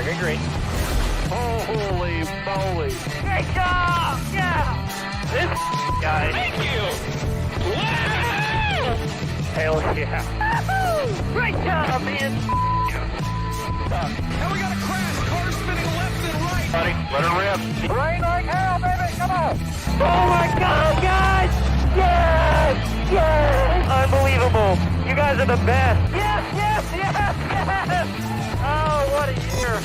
Okay, great. Holy moly. Great job! Yeah! This guy. Thank you! Wow! Hell yeah. Woo-hoo! Great job, man! And we got a crash. Car spinning left and right. Buddy, let her rip. Rain like hell, baby! Come on! Oh my god, guys! Yes! Yes! Unbelievable! You guys are the best! Yes, yes, yes, yes! Oh, what a year!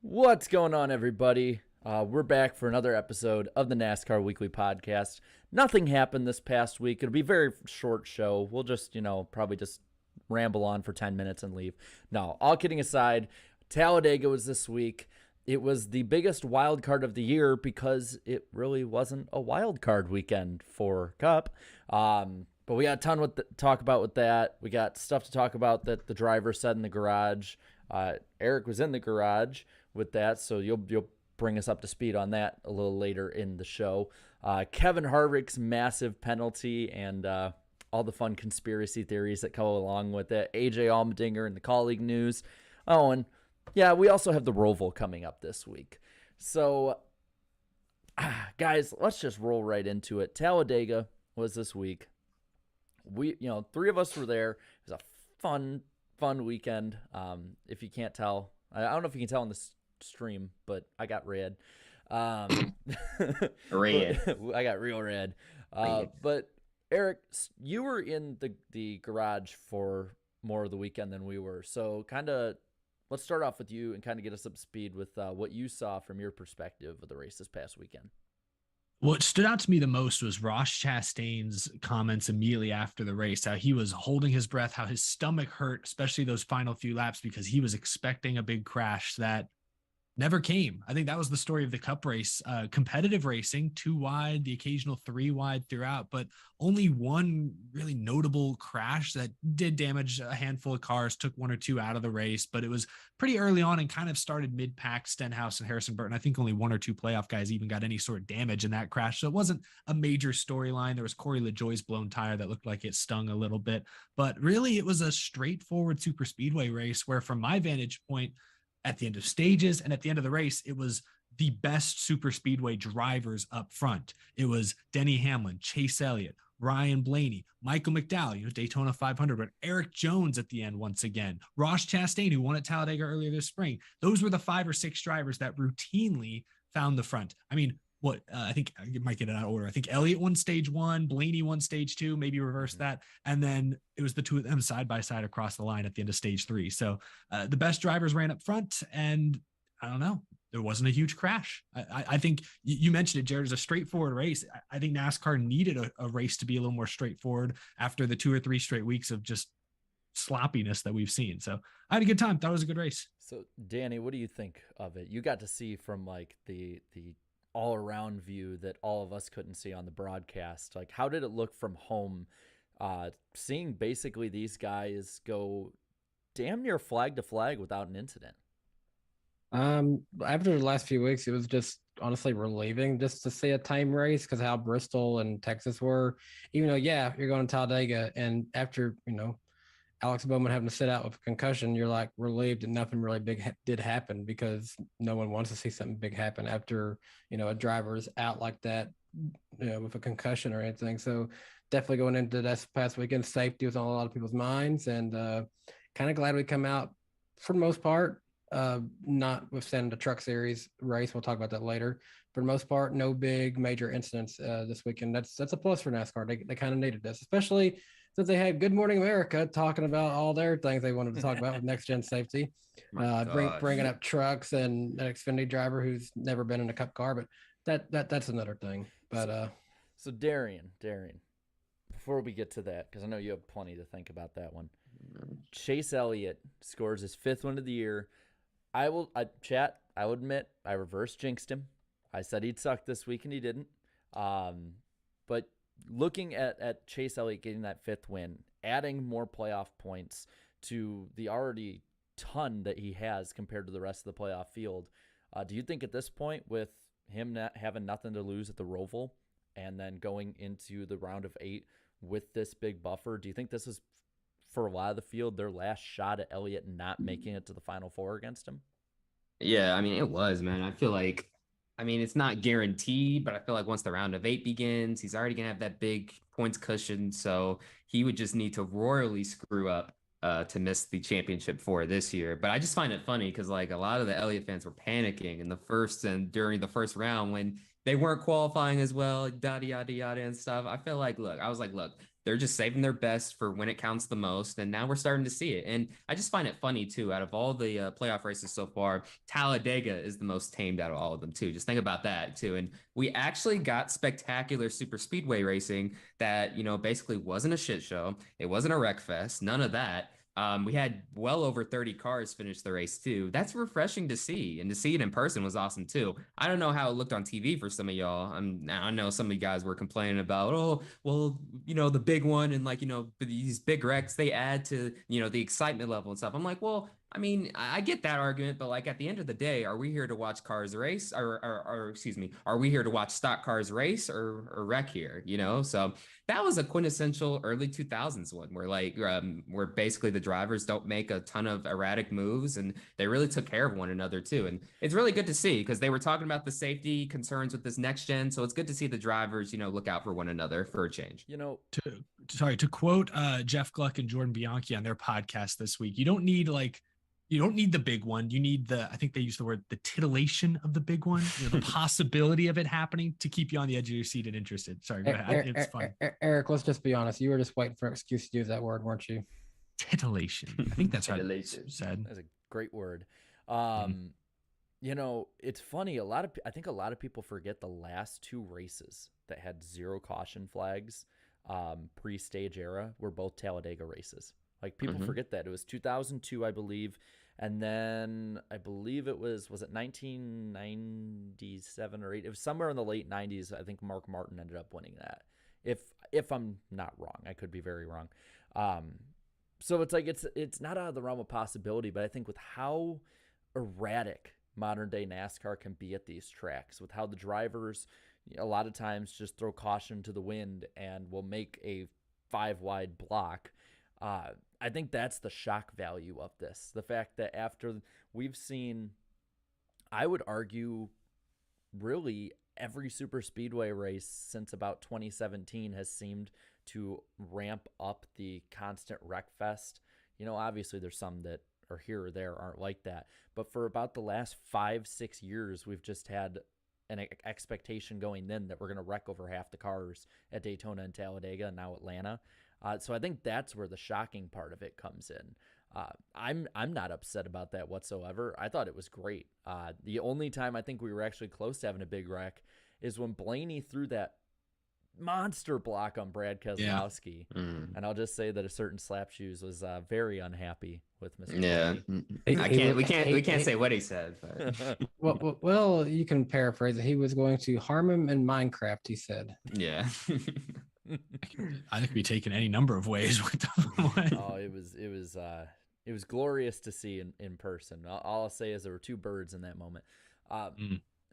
What's going on, everybody? We're back for another episode of the NASCAR Weekly Podcast. Nothing happened this past week. It'll be a very short show. We'll just, probably just ramble on for 10 minutes and leave. No, all kidding aside, Talladega was this week. It was the biggest wild card of the year because it really wasn't a wild card weekend for Cup. But we got a ton to talk about with that. We got stuff to talk about that the driver said in the garage. Eric was in the garage with that, so you'll bring us up to speed on that a little later in the show. Kevin Harvick's massive penalty and all the fun conspiracy theories that come along with it. AJ Allmendinger and the Kaulig news. Oh, and yeah, we also have the Roval coming up this week. So, guys, let's just roll right into it. Talladega was this week. We, three of us were there. It was a fun weekend. If you can't tell, I don't know if you can tell on this stream, but I got red. Red. I got real red. But Eric, you were in the garage for more of the weekend than we were. So let's start off with you and kind of get us up to speed with what you saw from your perspective of the race this past weekend. What stood out to me the most was Ross Chastain's comments immediately after the race, how he was holding his breath, how his stomach hurt, especially those final few laps, because he was expecting a big crash that never came. I think that was the story of the Cup race. Competitive racing, 2 wide, the occasional 3 wide throughout, but only one really notable crash that did damage a handful of cars, took 1 or 2 out of the race, but it was pretty early on and kind of started mid-pack. Stenhouse and Harrison Burton, I think only 1 or 2 playoff guys even got any sort of damage in that crash. So it wasn't a major storyline. There was Corey LaJoie's blown tire that looked like it stung a little bit, but really it was a straightforward super speedway race where, from my vantage point, at the end of stages and at the end of the race, it was the best super speedway drivers up front. It was Denny Hamlin, Chase Elliott, Ryan Blaney, Michael McDowell, Daytona 500, but Eric Jones at the end once again, Ross Chastain, who won at Talladega earlier this spring. Those were the 5 or 6 drivers that routinely found the front. I mean, I think I might get it out of order. I think Elliott won stage 1, Blaney won stage 2, maybe reverse that. And then it was the 2 of them side by side across the line at the end of stage 3. So the best drivers ran up front, and I don't know, there wasn't a huge crash. I think you mentioned it, Jared, it was a straightforward race. I think NASCAR needed a race to be a little more straightforward after the 2 or 3 straight weeks of just sloppiness that we've seen. So I had a good time. Thought it was a good race. So Danny, what do you think of it? You got to see from like the all-around view that all of us couldn't see on the broadcast. Like, how did it look from home, seeing basically these guys go damn near flag to flag without an incident? After the last few weeks, it was just honestly relieving just to see a time race, because how Bristol and Texas were, even though, yeah, you're going to Talladega, and after, Alex Bowman having to sit out with a concussion, you're like relieved that nothing really big did happen, because no one wants to see something big happen after, a driver's out like that, with a concussion or anything. So definitely going into this past weekend, safety was on a lot of people's minds, and kind of glad we come out for the most part, notwithstanding the Truck Series race. We'll talk about that later. For the most part, no big major incidents this weekend. That's a plus for NASCAR. They kind of needed this, especially since they had Good Morning America talking about all their things they wanted to talk about with next-gen safety, bringing up trucks and an Xfinity driver who's never been in a Cup car, but that's another thing. But so Darian, before we get to that, because I know you have plenty to think about that one. Chase Elliott scores his 5th win of the year. I will admit I reverse jinxed him. I said he'd suck this week, and he didn't. But looking at Chase Elliott getting that 5th win, adding more playoff points to the already ton that he has compared to the rest of the playoff field, do you think at this point, with him not having nothing to lose at the Roval and then going into the round of 8 with this big buffer, do you think this is for a lot of the field their last shot at Elliott not making it to the Final Four against him? Yeah, I mean, it was, man. I feel like, I mean, it's not guaranteed, but I feel like once the round of 8 begins, he's already gonna have that big points cushion. So he would just need to royally screw up to miss the championship for this year. But I just find it funny because like a lot of the Elliott fans were panicking in the first and during the first round when they weren't qualifying as well, yada yada yada and stuff. I feel like, look, I was like, look, they're just saving their best for when it counts the most. And now we're starting to see it. And I just find it funny, too. Out of all the playoff races so far, Talladega is the most tamed out of all of them, too. Just think about that, too. And we actually got spectacular super speedway racing that, you know, basically wasn't a shit show. It wasn't a wreck fest. None of that. We had well over 30 cars finish the race too. That's refreshing to see, and to see it in person was awesome too. I don't know how it looked on TV for some of y'all. I know some of you guys were complaining about, oh, well, you know, the big one and like, you know, these big wrecks, they add to, you know, the excitement level and stuff. I'm like, well, I mean, I get that argument, but like at the end of the day, are we here to watch cars race or excuse me, are we here to watch stock cars race or wreck here, you know? So that was a quintessential early 2000s one where like, where basically the drivers don't make a ton of erratic moves and they really took care of one another too. And it's really good to see because they were talking about the safety concerns with this next gen. So it's good to see the drivers, you know, look out for one another for a change. You know, to quote Jeff Gluck and Jordan Bianchi on their podcast this week, you don't need the big one. You need I think they used the word, the titillation of the big one, you know, the possibility of it happening to keep you on the edge of your seat and interested. Sorry, go ahead. It's fun. Eric, let's just be honest. You were just waiting for an excuse to use that word, weren't you? Titillation. I think that's how it's said. That's a great word. You know, it's funny. I think a lot of people forget the last 2 races that had 0 caution flags pre-stage era were both Talladega races. Like people forget that. It was 2002, I believe. And then I believe it was it 1997 or 8? It was somewhere in the late 90s. I think Mark Martin ended up winning that. If I'm not wrong, I could be very wrong. So it's like, it's not out of the realm of possibility, but I think with how erratic modern day NASCAR can be at these tracks, with how the drivers a lot of times just throw caution to the wind and will make a 5-wide block. I think that's the shock value of this. The fact that after we've seen, I would argue, really every super speedway race since about 2017 has seemed to ramp up the constant wreck fest. You know, obviously there's some that are here or there aren't like that. But for about the last 5-6 years, we've just had an expectation going in that we're going to wreck over half the cars at Daytona and Talladega and now Atlanta. So I think that's where the shocking part of it comes in. I'm not upset about that whatsoever. I thought it was great. The only time I think we were actually close to having a big wreck is when Blaney threw that monster block on Brad Keselowski. Yeah. And I'll just say that a certain slap shoes was very unhappy with Mr. Yeah. Blaney. We can't say what he said. But. well, you can paraphrase it. He was going to harm him in Minecraft, he said. Yeah. I think we taken any number of ways with them. Oh, it was glorious to see in person. All I'll say is there were 2 birds in that moment.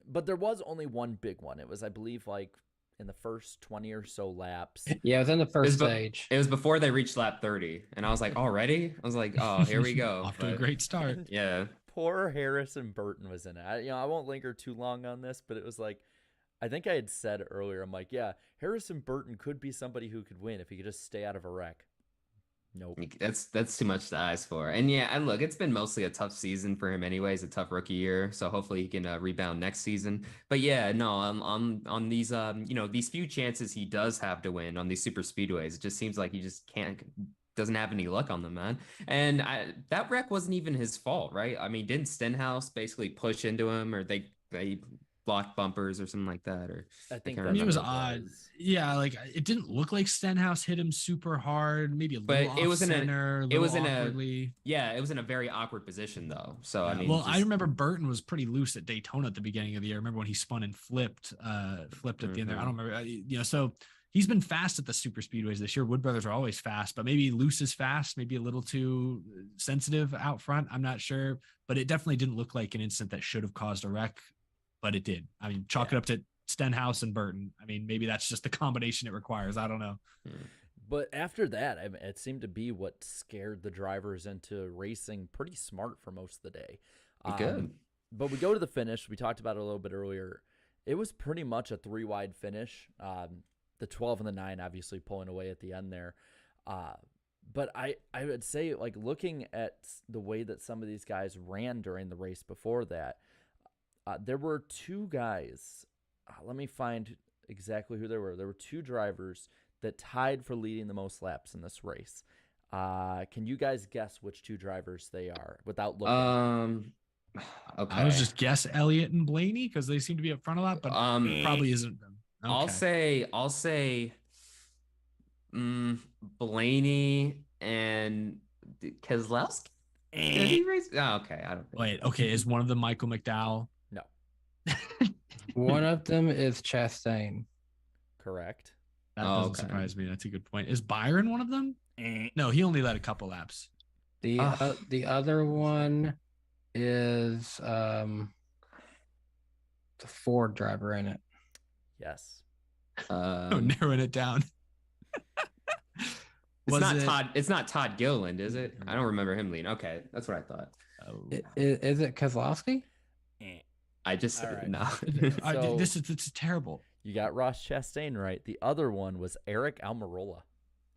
But there was only one big one. It was, I believe, like in the first 20 or so laps. Yeah, it was in the first stage. It was before they reached lap 30. And I was like, already? I was like, oh, here we go. Off to a great start. Yeah. Poor Harrison Burton was in it. I won't linger too long on this, but it was like, I think I had said earlier, I'm like, yeah, Harrison Burton could be somebody who could win if he could just stay out of a wreck. Nope. That's too much to ask for. And yeah, and look, it's been mostly a tough season for him anyways, a tough rookie year. So hopefully he can rebound next season. But yeah, no, on these, these few chances he does have to win on these super speedways, it just seems like he just doesn't have any luck on them, man. And that wreck wasn't even his fault, right? I mean, didn't Stenhouse basically push into him, or they blocked bumpers or something like that? Or I think it was odd. Yeah, like it didn't look like Stenhouse hit him super hard, maybe a little off center. It was in a very awkward position though. So yeah, I mean, I remember Burton was pretty loose at Daytona at the beginning of the year. I remember when he spun and flipped at the end there. I don't remember, so he's been fast at the super speedways this year. Wood Brothers are always fast, but maybe loose is fast, maybe a little too sensitive out front. I'm not sure, but it definitely didn't look like an incident that should have caused a wreck. But it did. I mean, chalk it up to Stenhouse and Burton. I mean, maybe that's just the combination it requires. I don't know. But after that, I mean, it seemed to be what scared the drivers into racing pretty smart for most of the day. Good. But we go to the finish. We talked about it a little bit earlier. It was pretty much a 3-wide finish. The 12 and the 9 obviously pulling away at the end there. But I would say, like, looking at the way that some of these guys ran during the race before that, there were two guys. Let me find exactly who there were. There were two drivers that tied for leading the most laps in this race. Can you guys guess which two drivers they are without looking? Okay. I would just guess Elliott and Blaney because they seem to be up front a lot, but it probably isn't them. Okay. I'll say Blaney and Keselowski. Did he race? Oh, okay. I don't think. Wait, okay. Is one of them Michael McDowell? No. One of them is Chastain. Correct. That doesn't surprise me. That's a good point. Is Byron one of them? No, he only led a couple laps. The other one is the Ford driver in it. Yes. Narrowing it down. It's not Todd Gilliland, is it? I don't remember him leading. Okay, that's what I thought. Is it Keselowski? I just All no. So- This is terrible. You got Ross Chastain right. The other one was Eric Almirola.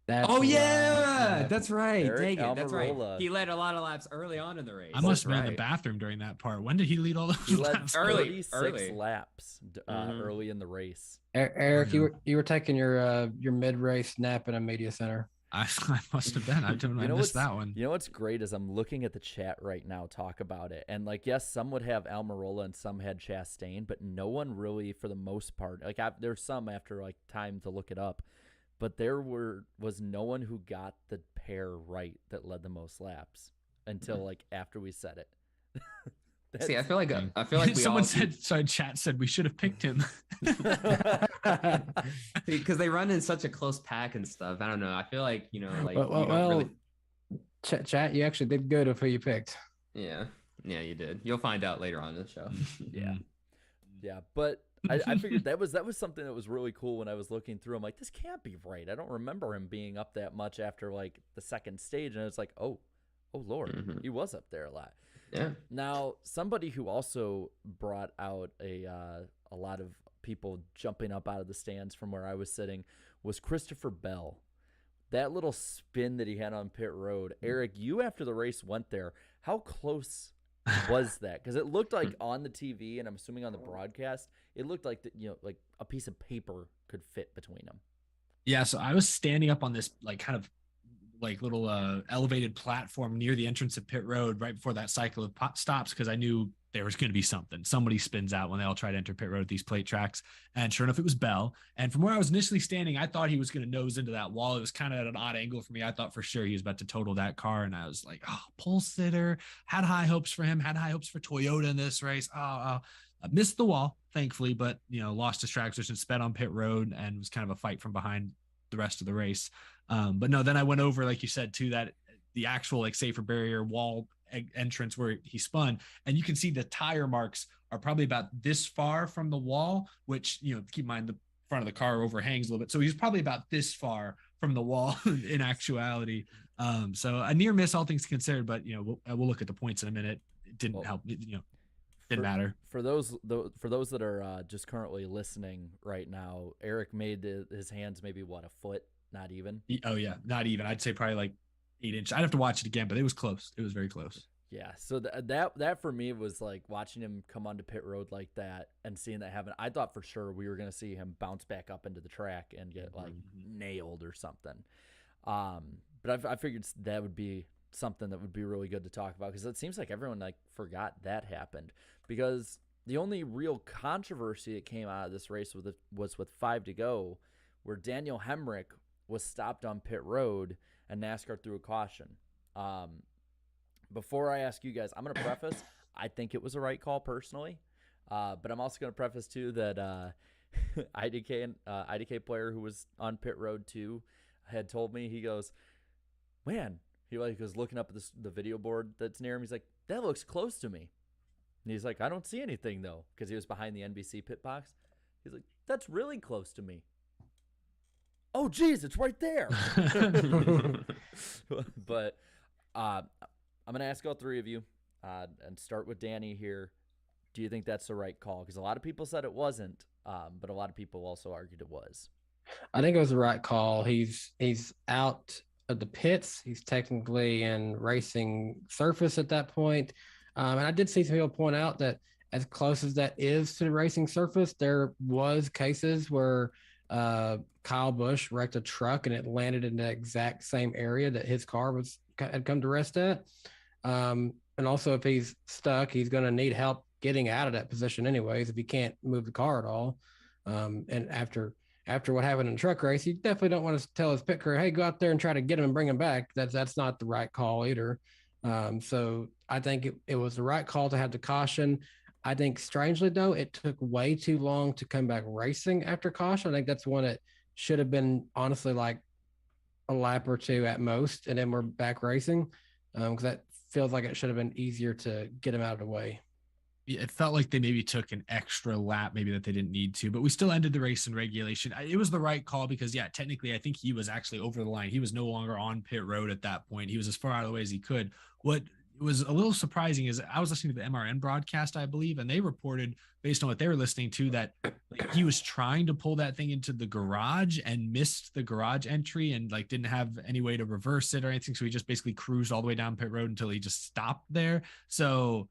That's right. Eric Dang it, that's right. Almirola. He led a lot of laps early on in the race. I must have That's been in the right. bathroom during that part. When did he lead all those He led laps? Early. 36 laps early in the race. Eric, Oh, you were taking your mid-race nap in a media center. I must have been. I missed that one. You know what's great is I'm looking at the chat right now talk about it. And, like, yes, some would have Almirola and some had Chastain, but no one really, for the most part, like, there's some after, like, time to look it up. But there was no one who got the pair right that led the most laps until, like, after we said it. See, I feel like we Someone all said, sorry, chat said we should have picked him. because they run in such a close pack and stuff. I don't know. I feel like like you don't Well, really. chat, you actually did good with who you picked. Yeah, you did. You'll find out later on in the show. Yeah, but I figured that was something that was really cool when I was looking through. I'm like, this can't be right. I don't remember him being up that much after, like, the second stage. And it's like, oh Lord, he was up there a lot. Yeah. Now, somebody who also brought out a lot of people jumping up out of the stands from where I was sitting was Christopher Bell. That little spin that he had on pit road. Eric, you after the race went there. How close was that? Because it looked like on the TV, and I'm assuming on the broadcast, it looked like like a piece of paper could fit between them. Yeah, so I was standing up on this kind of little elevated platform near the entrance of pit road right before that cycle of stops because I knew there was going to be something. Somebody spins out when they all try to enter pit road at these plate tracks. And sure enough, it was Bell. And from where I was initially standing, I thought he was going to nose into that wall. It was kind of at an odd angle for me. I thought for sure he was about to total that car. And I was like, oh, pole sitter. Had high hopes for him. Had high hopes for Toyota in this race. I missed the wall, thankfully, but, lost his track position, sped on pit road, and was kind of a fight from behind the rest of the race. But no, then I went over, like you said, to that the actual safer barrier wall entrance where he spun, and you can see the tire marks are probably about this far from the wall, which keep in mind the front of the car overhangs a little bit, so he's probably about this far from the wall in actuality. So a near miss, all things considered, but we'll look at the points in a minute. It didn't help. Didn't matter. For those that are just currently listening right now, Eric made his hands maybe a foot, not even. Oh yeah, not even. I'd say probably like 8 inches. I'd have to watch it again, but it was close. It was very close. Yeah. So that for me was like watching him come onto pit road like that and seeing that happen. I thought for sure we were gonna see him bounce back up into the track and get nailed or something. But I figured that would be something that would be really good to talk about because it seems like everyone forgot that happened because the only real controversy that came out of this race was with 5 to go, where Daniel Hemrick was stopped on pit road and NASCAR threw a caution. Before I ask you guys, I'm going to preface, I think it was a right call personally, but I'm also going to preface too that IDK player who was on pit road too had told me, he goes, man, he was looking up at the video board that's near him. He's like, that looks close to me. And he's like, I don't see anything though, because he was behind the NBC pit box. He's like, that's really close to me. oh, geez, it's right there. But I'm going to ask all three of you and start with Danny here. Do you think that's the right call? Because a lot of people said it wasn't, but a lot of people also argued it was. I think it was the right call. He's out of the pits. He's technically in racing surface at that point. And I did see some people point out that as close as that is to the racing surface, there was cases where Kyle Busch wrecked a truck and it landed in the exact same area that his car had come to rest at. And also, if he's stuck, he's going to need help getting out of that position anyways if he can't move the car at all. And after what happened in the truck race, you definitely don't want to tell his pit crew, hey, go out there and try to get him and bring him back. That's not the right call either. So I think it was the right call to have the caution. I think strangely though, it took way too long to come back racing after caution. I think that's one that should have been honestly like a lap or two at most, and then we're back racing. Because that feels like it should have been easier to get him out of the way. It felt like they maybe took an extra lap, maybe that they didn't need to, but we still ended the race in regulation. It was the right call because, yeah, technically, I think he was actually over the line. He was no longer on pit road at that point. He was as far out of the way as he could. What was a little surprising is I was listening to the MRN broadcast, I believe, and they reported, based on what they were listening to, that like, he was trying to pull that thing into the garage and missed the garage entry and like didn't have any way to reverse it or anything. So he just basically cruised all the way down pit road until he just stopped there. So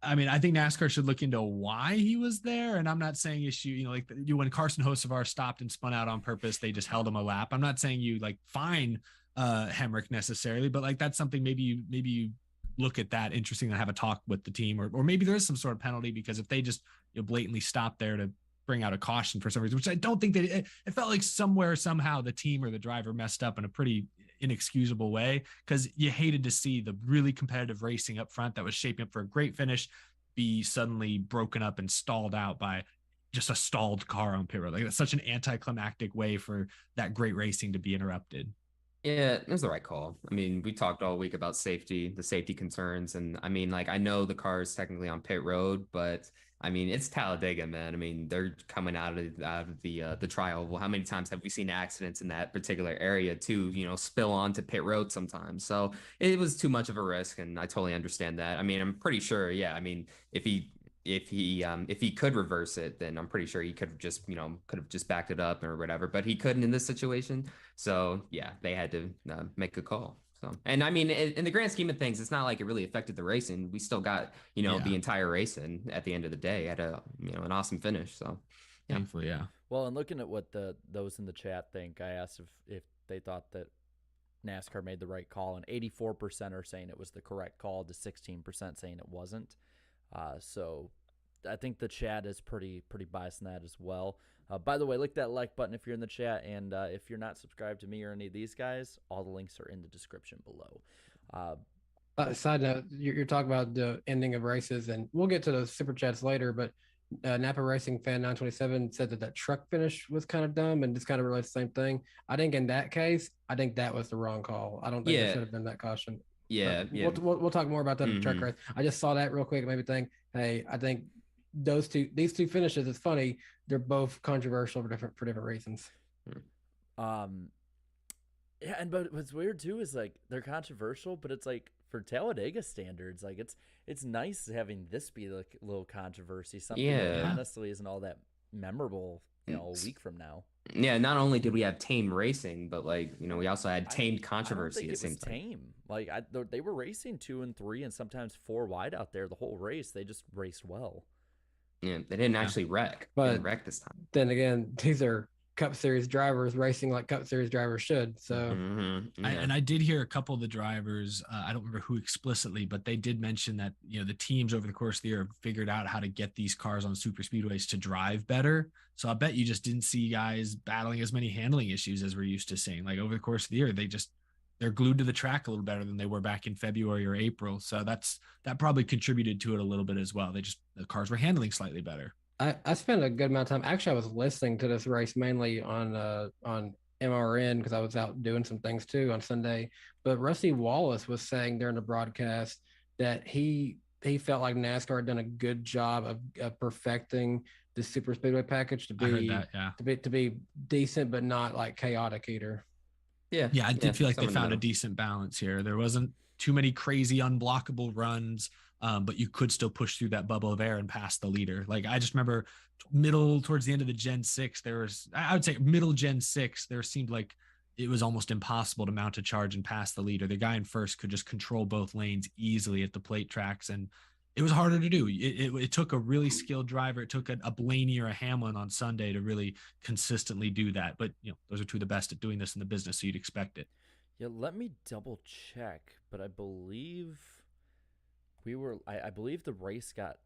I mean, I think NASCAR should look into why he was there. And I'm not saying like when Carson Hocevar stopped and spun out on purpose, they just held him a lap. I'm not saying you like fine Hemrick necessarily, but like that's something maybe you look at that interesting and have a talk with the team, or maybe there is some sort of penalty because if they just blatantly stop there to bring out a caution for some reason, which I don't think it felt like somehow the team or the driver messed up in a pretty inexcusable way, because you hated to see the really competitive racing up front that was shaping up for a great finish be suddenly broken up and stalled out by just a stalled car on pit road. Like that's such an anticlimactic way for that great racing to be interrupted. Yeah, it was the right call. I mean, we talked all week about the safety concerns. And I mean, like, I know the car is technically on pit road, but I mean, it's Talladega, man. I mean, they're coming out of the trial. Well, how many times have we seen accidents in that particular area to, spill onto pit road sometimes? So it was too much of a risk, and I totally understand that. I mean, I'm pretty sure, yeah. I mean, if he could reverse it, then I'm pretty sure he could have just backed it up or whatever, but he couldn't in this situation. So yeah, they had to make a call. So, and I mean, in the grand scheme of things, it's not like it really affected the racing. We still got, the entire race in at the end of the day at an awesome finish. So yeah. Thankfully, yeah. Well, and looking at what those in the chat think, I asked if they thought that NASCAR made the right call, and 84% are saying it was the correct call to 16% saying it wasn't. So I think the chat is pretty biased in that as well. By the way, click that like button if you're in the chat, and if you're not subscribed to me or any of these guys, all the links are in the description below. Side note, you're talking about the ending of races, and we'll get to those super chats later, but Napa Racing Fan 927 said that truck finish was kind of dumb, and just kind of relates the same thing. I think in that case, I think that was the wrong call. I don't think there should have been that caution. Yeah, yeah. We'll talk more about that in the truck race. I just saw that real quick and made me think, hey, I think these two finishes, it's funny, they're both controversial for different reasons. Yeah, but what's weird too is like they're controversial, but it's like for Talladega standards, like it's nice having this be like a little controversy, something that honestly isn't all that memorable, a week from now. Yeah, not only did we have tame racing, but like we also had tamed controversy at the same time. Tame. Like they were racing 2 and 3 and sometimes 4 wide out there the whole race. They just raced well. Yeah, they didn't actually wreck. But they didn't wreck this time. Then again, these are Cup Series drivers racing like Cup Series drivers should. So, and I did hear a couple of the drivers. I don't remember who explicitly, but they did mention that the teams over the course of the year have figured out how to get these cars on super speedways to drive better. So I bet you just didn't see guys battling as many handling issues as we're used to seeing. Like over the course of the year, they're glued to the track a little better than they were back in February or April. So that probably contributed to it a little bit as well. The cars were handling slightly better. I spent a good amount of time. Actually, I was listening to this race mainly on MRN because I was out doing some things too on Sunday. But Rusty Wallace was saying during the broadcast that he felt like NASCAR had done a good job of perfecting this super speedway package to I heard be that, yeah. to be decent, but not like chaotic either. Yeah. Yeah, I did feel like they somewhere in the found a middle. decent balance here. There wasn't too many crazy unblockable runs, but you could still push through that bubble of air and pass the leader. Like I just remember towards the end of the Gen 6, I would say middle Gen 6, there seemed like it was almost impossible to mount a charge and pass the leader. The guy in first could just control both lanes easily at the plate tracks, and it was harder to do. It took a really skilled driver. It took a Blaney or a Hamlin on Sunday to really consistently do that. But those are two of the best at doing this in the business, so you'd expect it. Yeah, let me double check, but I believe I believe the race got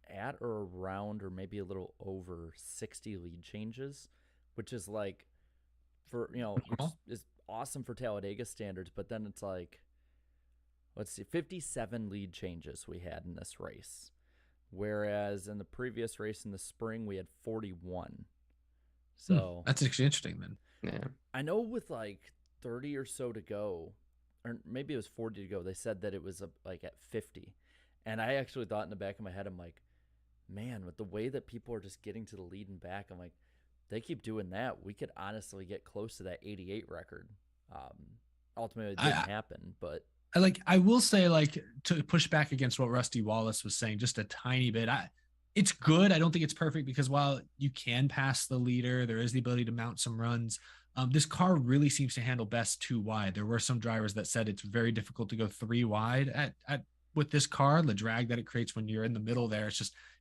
at or around or maybe a little over 60 lead changes, which is like for, which is awesome for Talladega standards, but then it's like, let's see, 57 lead changes we had in this race, whereas in the previous race in the spring we had 41. So that's actually interesting then. Yeah. I know with like 30 or so to go, or maybe it was 40 to go, they said that it was like at 50. And I actually thought in the back of my head, I'm like, man, with the way that people are just getting to the lead and back, I'm like, they keep doing that, we could honestly get close to that 88 record. Ultimately, it didn't happen, but I will say, like, to push back against what Rusty Wallace was saying just a tiny bit, it's good. I don't think it's perfect because while you can pass the leader, there is the ability to mount some runs. This car really seems to handle best 2 wide. There were some drivers that said it's very difficult to go 3 wide with this car. The drag that it creates when you're in the middle there,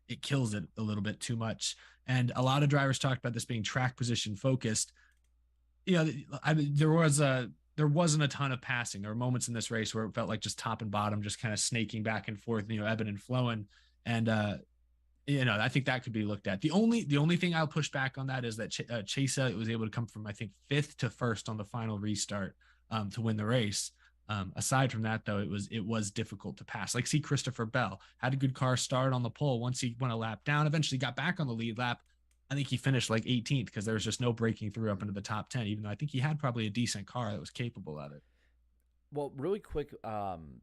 it kills it a little bit too much. And a lot of drivers talked about this being track position focused. There wasn't a ton of passing. There were moments in this race where it felt like just top and bottom, just kind of snaking back and forth, ebbing and flowing. And, I think that could be looked at. The only thing I'll push back on that is that Chase Elliott was able to come from, I think, 5th to 1st on the final restart to win the race. Aside from that, though, it was difficult to pass. Like, see, Christopher Bell had a good car start on the pole. Once he went a lap down, eventually got back on the lead lap. I think he finished like 18th because there was just no breaking through up into the top 10, even though I think he had probably a decent car that was capable of it. Well, really quick,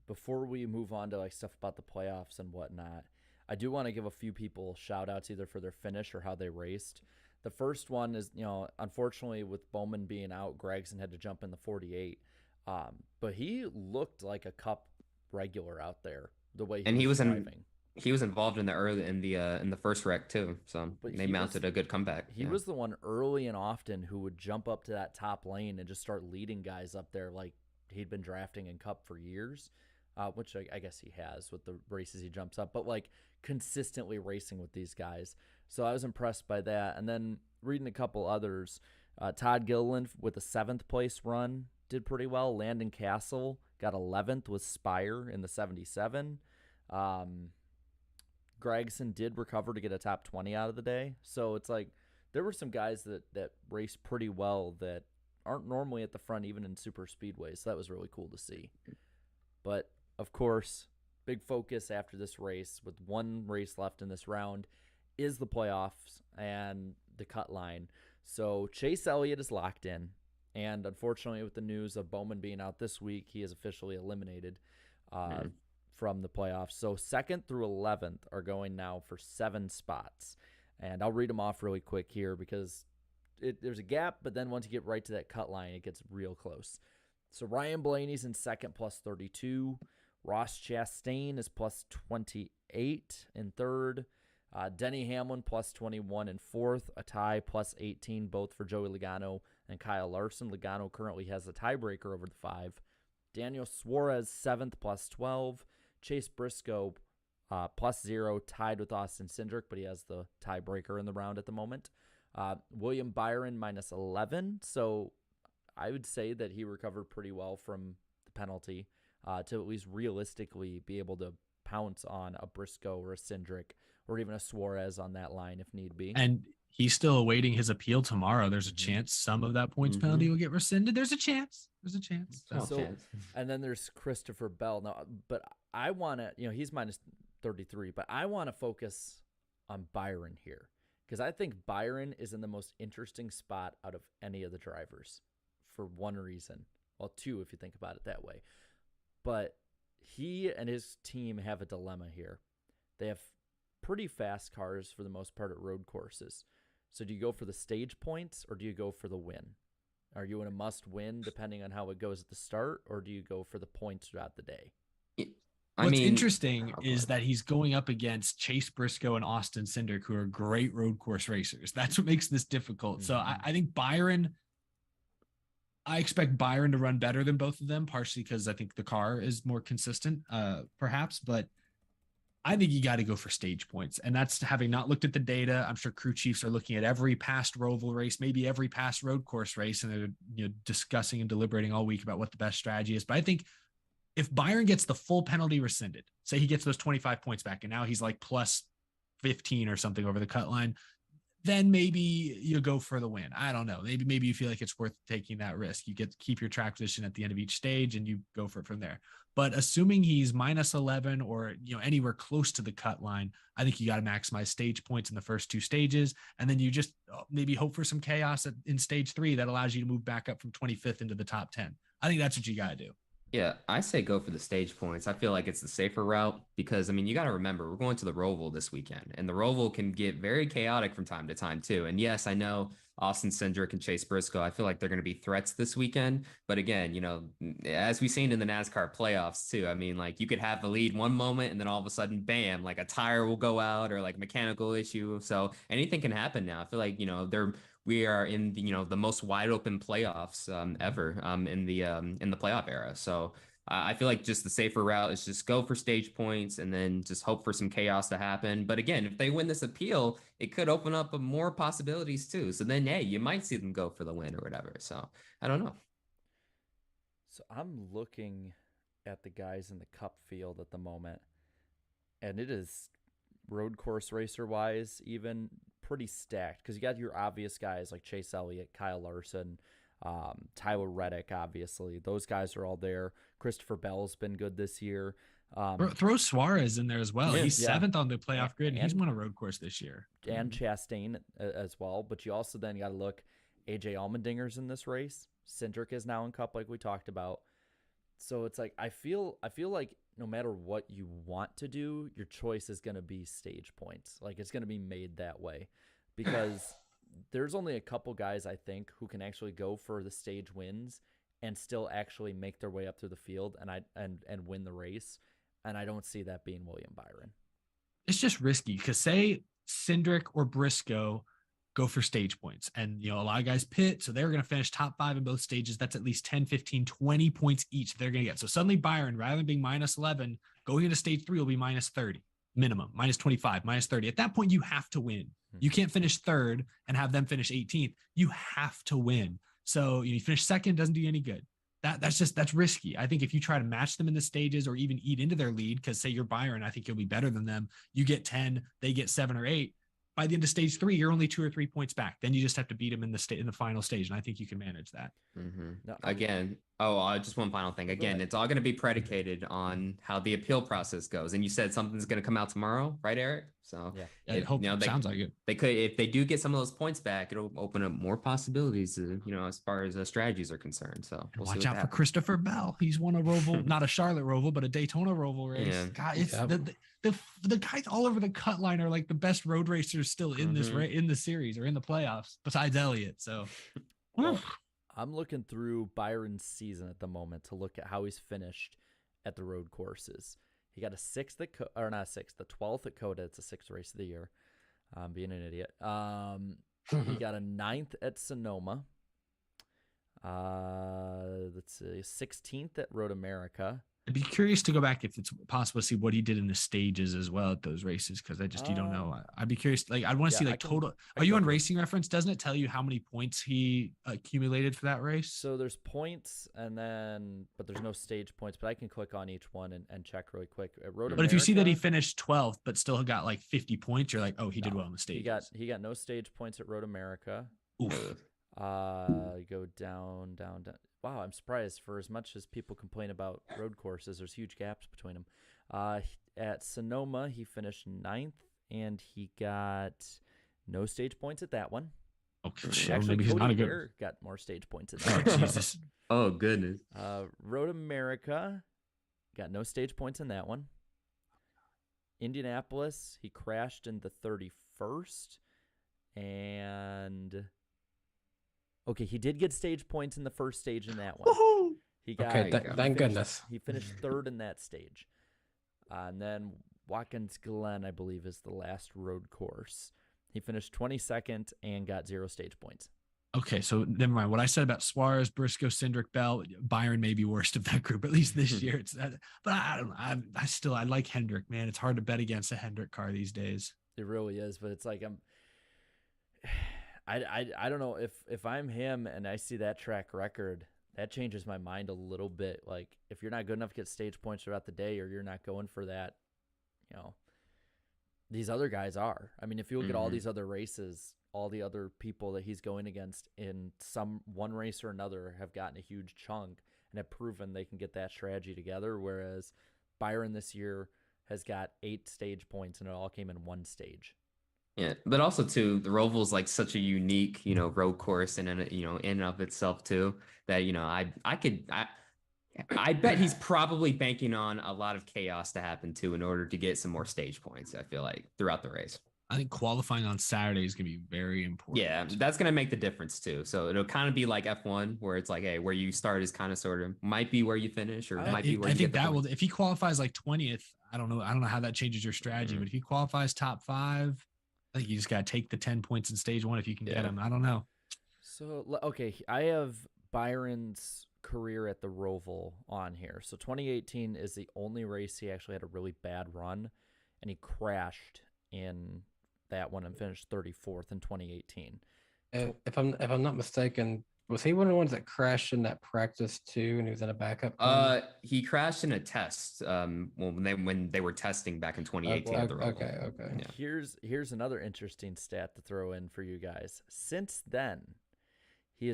before we move on to like stuff about the playoffs and whatnot, I do want to give a few people shout outs either for their finish or how they raced. The first one is, unfortunately with Bowman being out, Gragson had to jump in the 48. But he looked like a Cup regular out there, the way he was driving. He was involved in the first wreck too, so they mounted a good comeback. He was the one early and often who would jump up to that top lane and just start leading guys up there like he'd been drafting in Cup for years, which I guess he has with the races he jumps up, but like consistently racing with these guys. So I was impressed by that. And then reading a couple others, Todd Gilliland with a 7th place run did pretty well. Landon Castle got 11th with Spire in the 77. Gregson did recover to get a top 20 out of the day. So it's like there were some guys that raced pretty well that aren't normally at the front even in super speedways. So that was really cool to see. But of course, big focus after this race with one race left in this round is the playoffs and the cut line. So Chase Elliott is locked in. And unfortunately, with the news of Bowman being out this week, he is officially eliminated from the playoffs. So 2nd through 11th are going now for 7 spots. And I'll read them off really quick here because there's a gap, but then once you get right to that cut line, it gets real close. So Ryan Blaney's in 2nd plus 32. Ross Chastain is plus 28 in 3rd. Denny Hamlin plus 21 in 4th. A tie plus 18, both for Joey Logano and Kyle Larson. Logano currently has the tiebreaker over the 5. Daniel Suarez 7th plus 12. Chase Briscoe plus 0, tied with Austin Cindric, but he has the tiebreaker in the round at the moment. William Byron minus 11. So I would say that he recovered pretty well from the penalty to at least realistically be able to pounce on a Briscoe or a Cindric or even a Suarez on that line if need be. And he's still awaiting his appeal tomorrow. There's a chance some of that points penalty will get rescinded. There's a chance. And then there's Christopher Bell. Now, but I want to, he's minus 33, but I want to focus on Byron here because I think Byron is in the most interesting spot out of any of the drivers for one reason. Well, 2 if you think about it that way. But he and his team have a dilemma here. They have pretty fast cars for the most part at road courses. So do you go for the stage points or do you go for the win? Are you in a must win depending on how it goes at the start, or do you go for the points throughout the day? What's interesting is that he's going up against Chase Briscoe and Austin Cindric, who are great road course racers. That's what makes this difficult. So I think I expect Byron to run better than both of them, partially because I think the car is more consistent, perhaps, but I think you got to go for stage points. And that's having not looked at the data. I'm sure crew chiefs are looking at every past Roval race, maybe every past road course race, and they're discussing and deliberating all week about what the best strategy is. But I think if Byron gets the full penalty rescinded, say he gets those 25 points back, and now he's like plus 15 or something over the cut line, then maybe you go for the win. I don't know. Maybe you feel like it's worth taking that risk. You get to keep your track position at the end of each stage and you go for it from there. But assuming he's minus 11 or anywhere close to the cut line, I think you got to maximize stage points in the first two stages. And then you just maybe hope for some chaos in stage 3 that allows you to move back up from 25th into the top 10. I think that's what you got to do. Yeah, I say go for the stage points. I feel like it's the safer route because, you got to remember, we're going to the Roval this weekend, and the Roval can get very chaotic from time to time, too. And yes, I know Austin Cindric and Chase Briscoe, I feel like they're going to be threats this weekend. But again, as we've seen in the NASCAR playoffs, too, you could have the lead one moment and then all of a sudden, bam, like a tire will go out or like a mechanical issue. So anything can happen now. I feel like, we are in the most wide open playoffs ever in the playoff era. So I feel like just the safer route is just go for stage points and then just hope for some chaos to happen. But again, if they win this appeal, it could open up more possibilities too. So then, hey, you might see them go for the win or whatever. So I don't know. So I'm looking at the guys in the Cup field at the moment, and it is road course racer wise even pretty stacked because you got your obvious guys like Chase Elliott, Kyle Larson, Tyler Reddick, obviously. Those guys are all there. Christopher Bell's been good this year. Throw Suarez in there as well. He's 7th on the playoff grid. He's won a road course this year. And Chastain as well. But you also then got to look, AJ Allmendinger's in this race. Cindric is now in Cup like we talked about. So it's like I feel like no matter what you want to do, your choice is going to be stage points. Like it's going to be made that way because there's only a couple guys I think who can actually go for the stage wins and still actually make their way up through the field and win the race. And I don't see that being William Byron. It's just risky because say Cindric or Briscoe go for stage points and a lot of guys pit, so they're going to finish top 5 in both stages. That's at least 10, 15, 20 points each they're going to get. So suddenly Byron, rather than being minus 11, going into stage 3 will be minus 30 minimum, minus 25, minus 30. At that point, you have to win. You can't finish 3rd and have them finish 18th. You have to win. So you finish 2nd, doesn't do you any good. That's risky. I think if you try to match them in the stages or even eat into their lead, because say you're Byron, I think you'll be better than them. You get 10, they get 7 or 8. By the end of stage 3, you're only 2 or 3 points back. Then you just have to beat them in the final stage, and I think you can manage that. No, Again, just one final thing. Again, it's all going to be predicated on how the appeal process goes. And you said something's going to come out tomorrow, right, Eric? So I hope sounds like it. They could, if they do get some of those points back, it'll open up more possibilities, as far as strategies are concerned. So watch out for Christopher Bell. He's won a Roval, not a Charlotte Roval, but a Daytona Roval race. Yeah. God, it's the guys all over the cut line are like the best road racers still in this in the series or in the playoffs, besides Elliott. So well, I'm looking through Byron's season at the moment to look at how he's finished at the road courses. He got a 6th at the 12th at Coda. It's the 6th race of the year. I'm being an idiot. He got a 9th at Sonoma. Let's see, 16th at Road America. I'd be curious to go back if it's possible to see what he did in the stages as well at those races, because you don't know. I'd be curious. Like I'd want to see total. Are you on Racing Reference? Doesn't it tell you how many points he accumulated for that race? So there's points but there's no stage points. But I can click on each one and check really quick. But if you see that he finished 12th but still got like 50 points, you're like, oh, he did well in the stages. He got no stage points at Road America. Oof. Go down. Wow, I'm surprised. For as much as people complain about road courses, there's huge gaps between them. At Sonoma, he finished 9th, and he got no stage points at that one. Okay, actually, maybe he's not a good. Bear got more stage points at that. Oh, Jesus. Oh, goodness. Road America got no stage points in that one. Indianapolis, he crashed in the 31st. And okay, he did get stage points in the first stage in that one. Woohoo! He got Thank goodness. He finished third in that stage. And then Watkins Glen, I believe, is the last road course. He finished 22nd and got 0 stage points. Okay, so never mind. What I said about Suarez, Briscoe, Cindric, Bell, Byron may be worst of that group, at least this year. It's that, but I don't know. I like Hendrick, man. It's hard to bet against a Hendrick car these days. It really is, but it's like I don't know if I'm him and I see that track record, that changes my mind a little bit. Like if you're not good enough to get stage points throughout the day, or you're not going for that, these other guys are. I mean, if you look at all these other races, all the other people that he's going against in one race or another have gotten a huge chunk and have proven they can get that strategy together. Whereas Byron this year has got 8 stage points and it all came in one stage. Yeah, but also too, the Roval's like such a unique, road course in and of itself too, that I bet he's probably banking on a lot of chaos to happen too in order to get some more stage points. I feel like throughout the race. I think qualifying on Saturday is going to be very important. Yeah, that's going to make the difference too. So it'll kind of be like F1, where it's like, hey, where you start is kind of sort of might be where you finish, or might be where you get the points. If he qualifies like 20th, I don't know how that changes your strategy, but if he qualifies top 5, I think you just got to take the 10 points in stage 1 if you can get them. I don't know. So, okay, I have Byron's career at the Roval on here. So 2018 is the only race he actually had a really bad run, and he crashed in that one and finished 34th in 2018. If I'm not mistaken, was he one of the ones that crashed in that practice too, and he was in a backup? He crashed in a test. When they were testing back in 2018 at the Roval. Okay. Yeah. Here's another interesting stat to throw in for you guys. Since then, he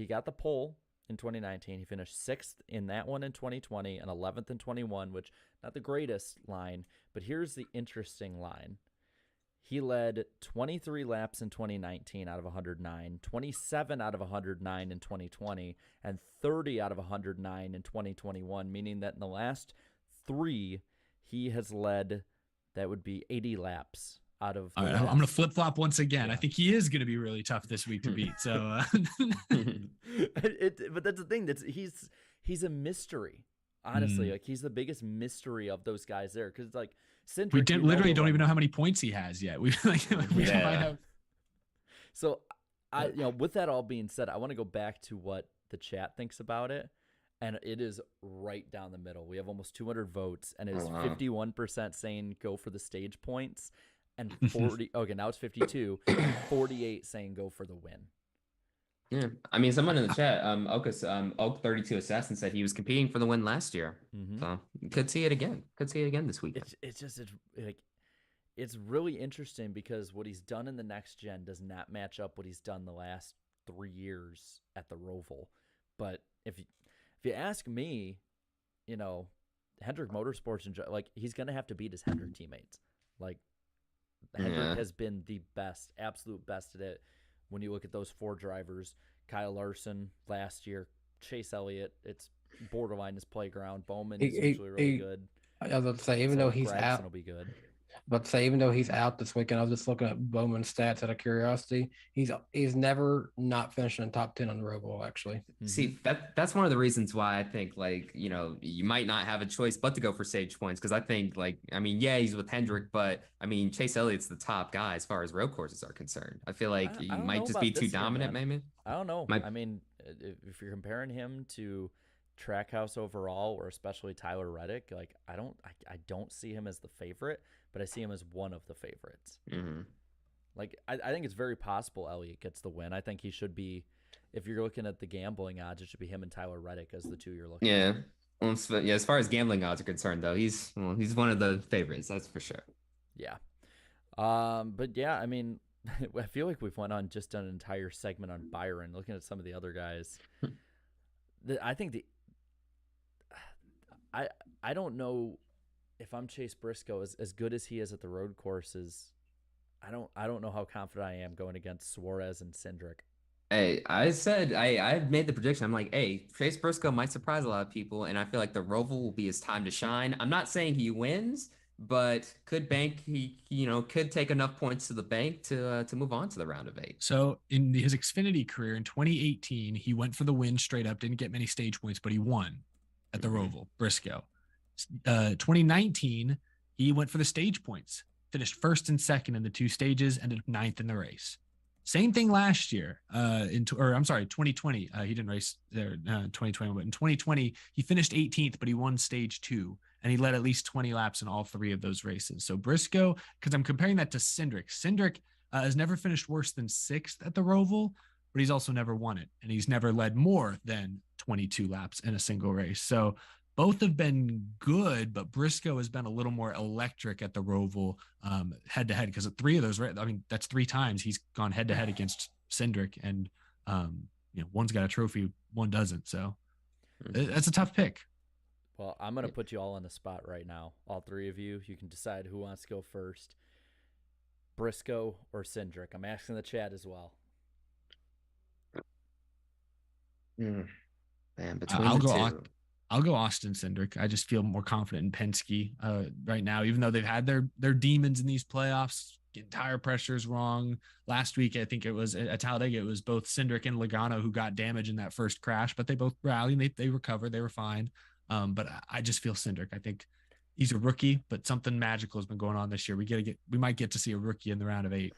got the pole in 2019. He finished 6th in that one in 2020 and 11th in 21, which not the greatest line, but here's the interesting line. He led 23 laps in 2019 out of 109, 27 out of 109 in 2020, and 30 out of 109 in 2021, meaning that in the last 3, he has led, that would be 80 laps out of. All right, I'm going to flip-flop once again. Yeah. I think he is going to be really tough this week to beat. So, but that's the thing. He's a mystery. Honestly, like he's the biggest mystery of those guys there, because like Cindric, we literally don't even know how many points he has yet. We might have. So, with that all being said, I want to go back to what the chat thinks about it, and it is right down the middle. We have almost 200 votes, and it is 51% saying go for the stage points, and 40. Okay, now it's 52. 48 saying go for the win. Yeah, I mean, someone in the chat, Oak 32 Assassin said he was competing for the win last year, so you could see it again. This weekend. It's really interesting because what he's done in the next gen does not match up what he's done the last 3 years at the Roval. But if you ask me, Hendrick Motorsports he's gonna have to beat his Hendrick teammates. Like Hendrick has been the best, absolute best at it. When you look at those 4 drivers, Kyle Larson last year, Chase Elliott, it's borderline his playground. Bowman is usually really good. I was about to say, even though he's out, will be good. Even though he's out this weekend, I was just looking at Bowman's stats out of curiosity. He's never not finishing in top 10 on the Roval, actually. See, that's one of the reasons why I think you might not have a choice but to go for stage points, because I think he's with Hendrick, but Chase Elliott's the top guy as far as road courses are concerned. I feel like you might just be too dominant, maybe. I don't know. If you're comparing him to Trackhouse overall, or especially Tyler Reddick, I don't see him as the favorite, but I see him as one of the favorites. I think it's very possible Elliott gets the win. I think he should be, if you're looking at the gambling odds, it should be him and Tyler Reddick as the 2 you're looking at. Well, as far as gambling odds are concerned, though, he's one of the favorites, that's for sure. Yeah. But yeah, I feel like we've went on just an entire segment on Byron, looking at some of the other guys. I don't know if I'm Chase Briscoe, as good as he is at the road courses. I don't know how confident I am going against Suarez and Cindric. Hey, I've made the prediction. I'm like, hey, Chase Briscoe might surprise a lot of people, and I feel like the Roval will be his time to shine. I'm not saying he wins, but could bank. He could take enough points to the bank to move on to the round of 8. So in his Xfinity career in 2018, he went for the win straight up, didn't get many stage points, but he won at the Roval, Briscoe. 2019, he went for the stage points, finished first and second in the 2 stages, ended up 9th in the race. Same thing last year, 2020. He didn't race there 2020, but in 2020, he finished 18th, but he won stage 2, and he led at least 20 laps in all 3 of those races. So Briscoe, because I'm comparing that to Cindric. Cindric has never finished worse than 6th at the Roval, but he's also never won it, and he's never led more than 22 laps in a single race. So both have been good, but Briscoe has been a little more electric at the Roval head to head, because at 3 of those, that's 3 times he's gone head to head against Cindric, and one's got a trophy, one doesn't. So that's a tough pick. Well, I'm going to put you all on the spot right now. All 3 of you. You can decide who wants to go first. Briscoe or Cindric? I'm asking the chat as well. Man, between the 2. I'll go Austin Cindric. I just feel more confident in Penske right now, even though they've had their demons in these playoffs. Getting tire pressures wrong. Last week, I think it was at Talladega, it was both Cindric and Logano who got damage in that first crash, but they both rallied. They recovered. They were fine. But I just feel Cindric. I think he's a rookie, but something magical has been going on this year. We might get to see a rookie in the round of 8.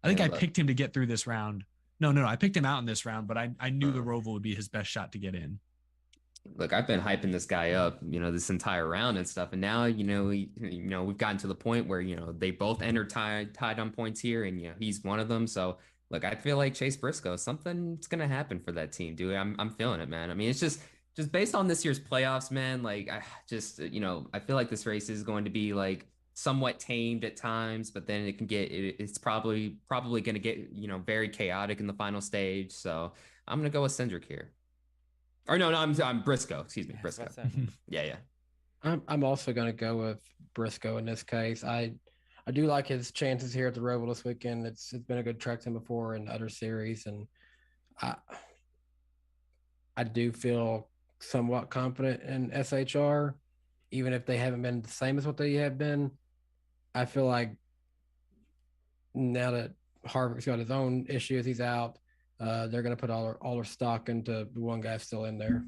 I think I picked him to get through this round. No, I picked him out in this round, but I knew the Roval would be his best shot to get in. Look, I've been hyping this guy up, this entire round and stuff. And now, we've gotten to the point where, they both entered tied on points here, and, he's one of them. So, look, I feel like Chase Briscoe, something's going to happen for that team, dude. I'm feeling it, man. I mean, it's just based on this year's playoffs, man. Like, I feel like this race is going to be like somewhat tamed at times, but then it's probably going to get, very chaotic in the final stage. So I'm going to go with Cindric here. Or no, I'm Briscoe. Excuse me, Briscoe. Yeah. I'm also going to go with Briscoe in this case. I do like his chances here at the Roval this weekend. It's been a good track to him before in other series, and I do feel somewhat confident in SHR, even if they haven't been the same as what they have been. I feel like now that Harvick's got his own issues, he's out. They're going to put all their stock into the one guy still in there.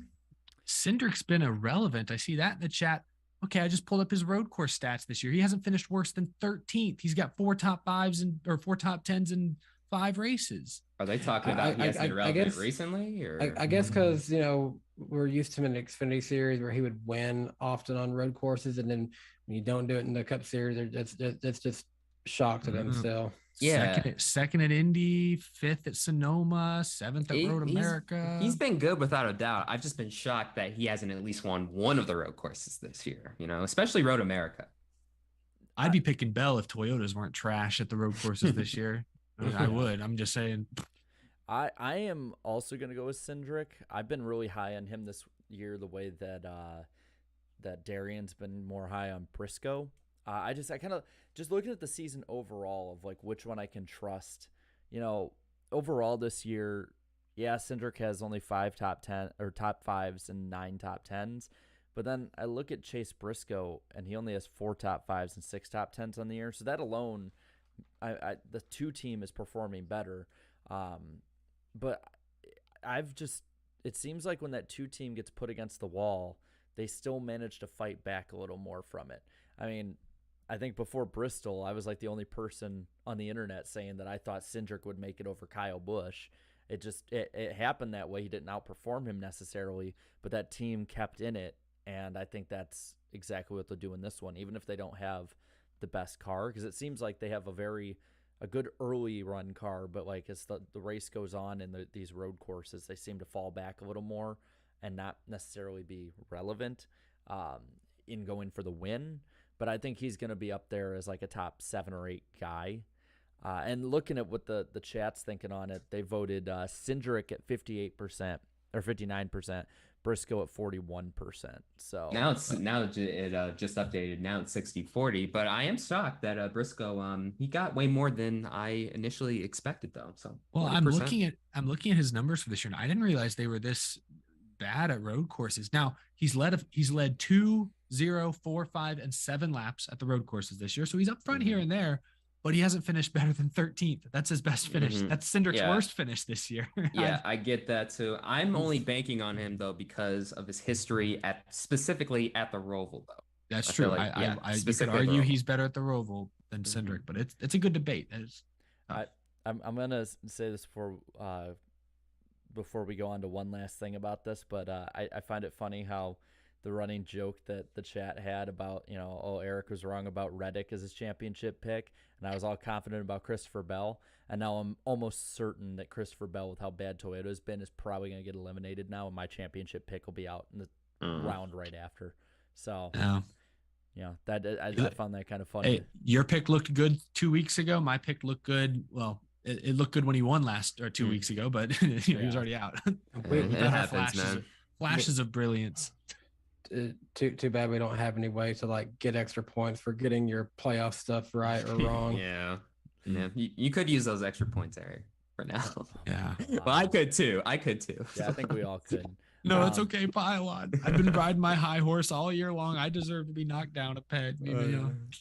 Cindric's been irrelevant. I see that in the chat. Okay, I just pulled up his road course stats this year. He hasn't finished worse than 13th. He's got 4 top 5s or 4 top 10s in 5 races. Are they talking about he hasn't been relevant recently? Or I guess because we're used to him in the Xfinity series where he would win often on road courses, and then when you don't do it in the Cup series, that's just shock to them still. Yeah, second at Indy, 5th at Sonoma, 7th at Road America. He's been good without a doubt. I've just been shocked that he hasn't at least won one of the road courses this year, especially Road America. I'd be picking Bell if Toyotas weren't trash at the road courses this year. I would. I'm just saying. I am also going to go with Cindric. I've been really high on him this year, the way that Darian's been more high on Briscoe. I kind of just looking at the season overall of like which one I can trust. Overall this year, yeah, Cindric has only 5 top 10 or top 5s and 9 top 10s. But then I look at Chase Briscoe and he only has 4 top 5s and 6 top 10s on the year. So that alone, the 2 team is performing better. But it seems like when that 2 team gets put against the wall, they still manage to fight back a little more from it. I mean, I think before Bristol, I was like the only person on the internet saying that I thought Cindric would make it over Kyle Busch. It happened that way. He didn't outperform him necessarily, but that team kept in it, and I think that's exactly what they'll do in this one, even if they don't have the best car, because it seems like they have a good early run car, but like as the race goes on in these road courses, they seem to fall back a little more and not necessarily be relevant in going for the win. But I think he's going to be up there as like a top 7 or 8 guy. And looking at what the chat's thinking on it, they voted Cindric at 58% or 59%, Briscoe at 41%. So now it just updated. Now it's 60-40. But I am shocked that Briscoe he got way more than I initially expected though. So well, 40%. I'm looking at his numbers for this year, and I didn't realize they were this bad at road courses. Now he's led 2 0, 4, 5, and 7 laps at the road courses this year. So he's up front here and there, but he hasn't finished better than 13th. That's his best finish. That's Cindric's worst finish this year. Yeah, I get that too. I'm only banking on him though because of his history specifically at the Roval though. That's true. Like, you could argue he's better at the Roval than Cindric, but it's a good debate. I'm gonna say this before we go on to one last thing about this, but I find it funny how the running joke that the chat had about, Eric was wrong about Reddick as his championship pick, and I was all confident about Christopher Bell, and now I'm almost certain that Christopher Bell, with how bad Toyota's been, is probably going to get eliminated now, and my championship pick will be out in the round right after. So, I found that kind of funny. Hey, your pick looked good 2 weeks ago. My pick looked good. Well, it looked good when he won 2 weeks ago, but he was already out. It happens, man. Flashes of brilliance. Too bad we don't have any way to get extra points for getting your playoff stuff right or wrong. Yeah. You could use those extra points, Eric, for now. Yeah. Well, I could too. Yeah, I think we all could. No, it's okay, Pylon. I've been riding my high horse all year long. I deserve to be knocked down a peg.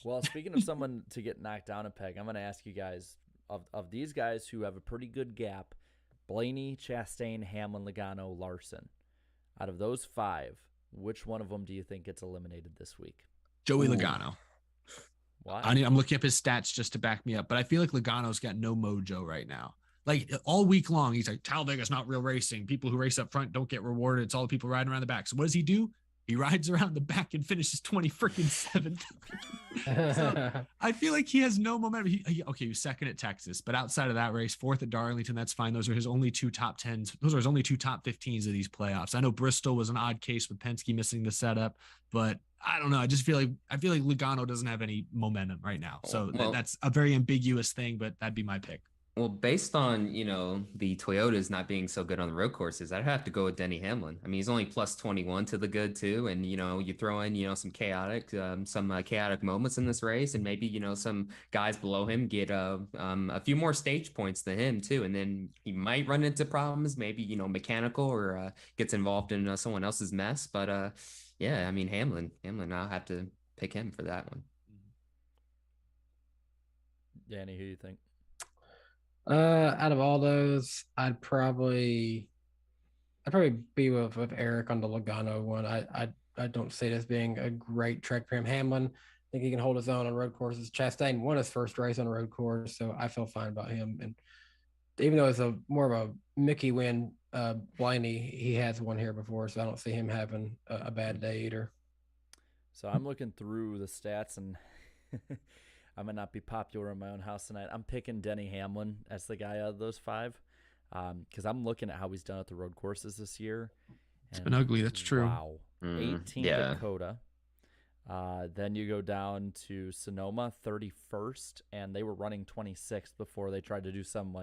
Well, speaking of someone to get knocked down a peg, I'm going to ask you guys, of these guys who have a pretty good gap, Blaney, Chastain, Hamlin, Logano, Larson, out of those 5, which one of them do you think gets eliminated this week? Joey Logano. Why? I'm looking up his stats just to back me up, but I feel like Logano's got no mojo right now. Like all week long, he's like, Talladega's not real racing. People who race up front don't get rewarded. It's all the people riding around the back. So what does he do? He rides around the back and finishes 27th. So I feel like he has no momentum. He was second at Texas, but outside of that race, 4th at Darlington, that's fine. Those are his only 2 top 10s. Those are his only 2 top 15s of these playoffs. I know Bristol was an odd case with Penske missing the setup, but I don't know. I feel like Logano doesn't have any momentum right now. So that's a very ambiguous thing, but that'd be my pick. Well, based on, the Toyotas not being so good on the road courses, I'd have to go with Denny Hamlin. I mean, he's only plus 21 to the good too. And, you throw in, some chaotic moments in this race, and maybe, some guys below him get a few more stage points than him too. And then he might run into problems, maybe, mechanical or gets involved in someone else's mess. But Hamlin, I'll have to pick him for that one. Danny, who do you think? Out of all those, I'd probably be with Eric on the Logano one. I don't see it as being a great track for him. Hamlin, I think he can hold his own on road courses. Chastain won his first race on a road course, so I feel fine about him. And even though it's more of a Mickey win, Blaney, he has won here before, so I don't see him having a bad day either. So I'm looking through the stats, and I might not be popular in my own house tonight. I'm picking Denny Hamlin as the guy out of those 5 because I'm looking at how he's done at the road courses this year. It's been ugly. That's true. Wow. 18th at Dakota. Then you go down to Sonoma, 31st, and they were running 26th before they tried to do some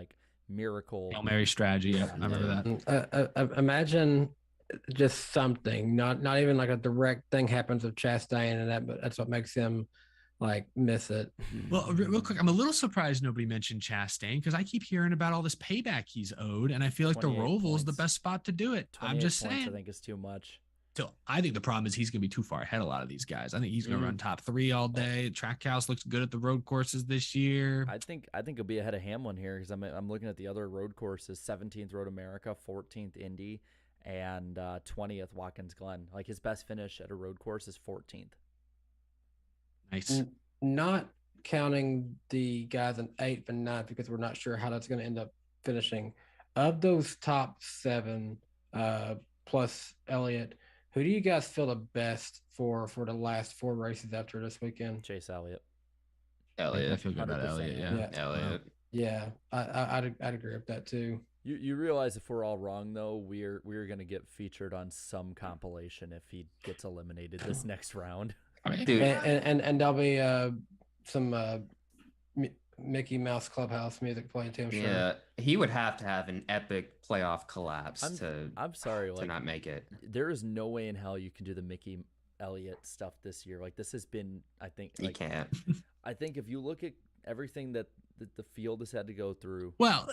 miracle Hail Mary strategy. Yeah, I remember that. Imagine just something, not even like a direct thing happens with Chastain and that, but that's what makes him miss it. Well, real quick, I'm a little surprised nobody mentioned Chastain because I keep hearing about all this payback he's owed, and I feel like the Roval's the best spot to do it. I'm just saying. I think it's too much. So I think the problem is he's going to be too far ahead of a lot of these guys. I think he's going to run top 3 all day. Trackhouse looks good at the road courses this year. I think he'll be ahead of Hamlin here because I'm looking at the other road courses: 17th Road America, 14th Indy, and 20th Watkins Glen. His best finish at a road course is 14th. Nice. Not counting the guys in 8th and 9th because we're not sure how that's going to end up finishing. Of those top 7, plus Elliott, who do you guys feel the best for the last 4 races after this weekend? Chase Elliott. I feel good about Elliott. Yeah. Elliott. Yeah, I'd agree with that too. You realize if we're all wrong though, we're going to get featured on some compilation if he gets eliminated this next round. Dude. And there'll be some Mickey Mouse Clubhouse music playing too. I'm sure. Yeah, he would have to have an epic playoff collapse I'm sorry, to not make it. There is no way in hell you can do the Mickey Elliott stuff this year. This has been, I think, you can't. I think if you look at everything that the field has had to go through. Well,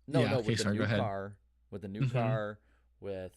with the new car, with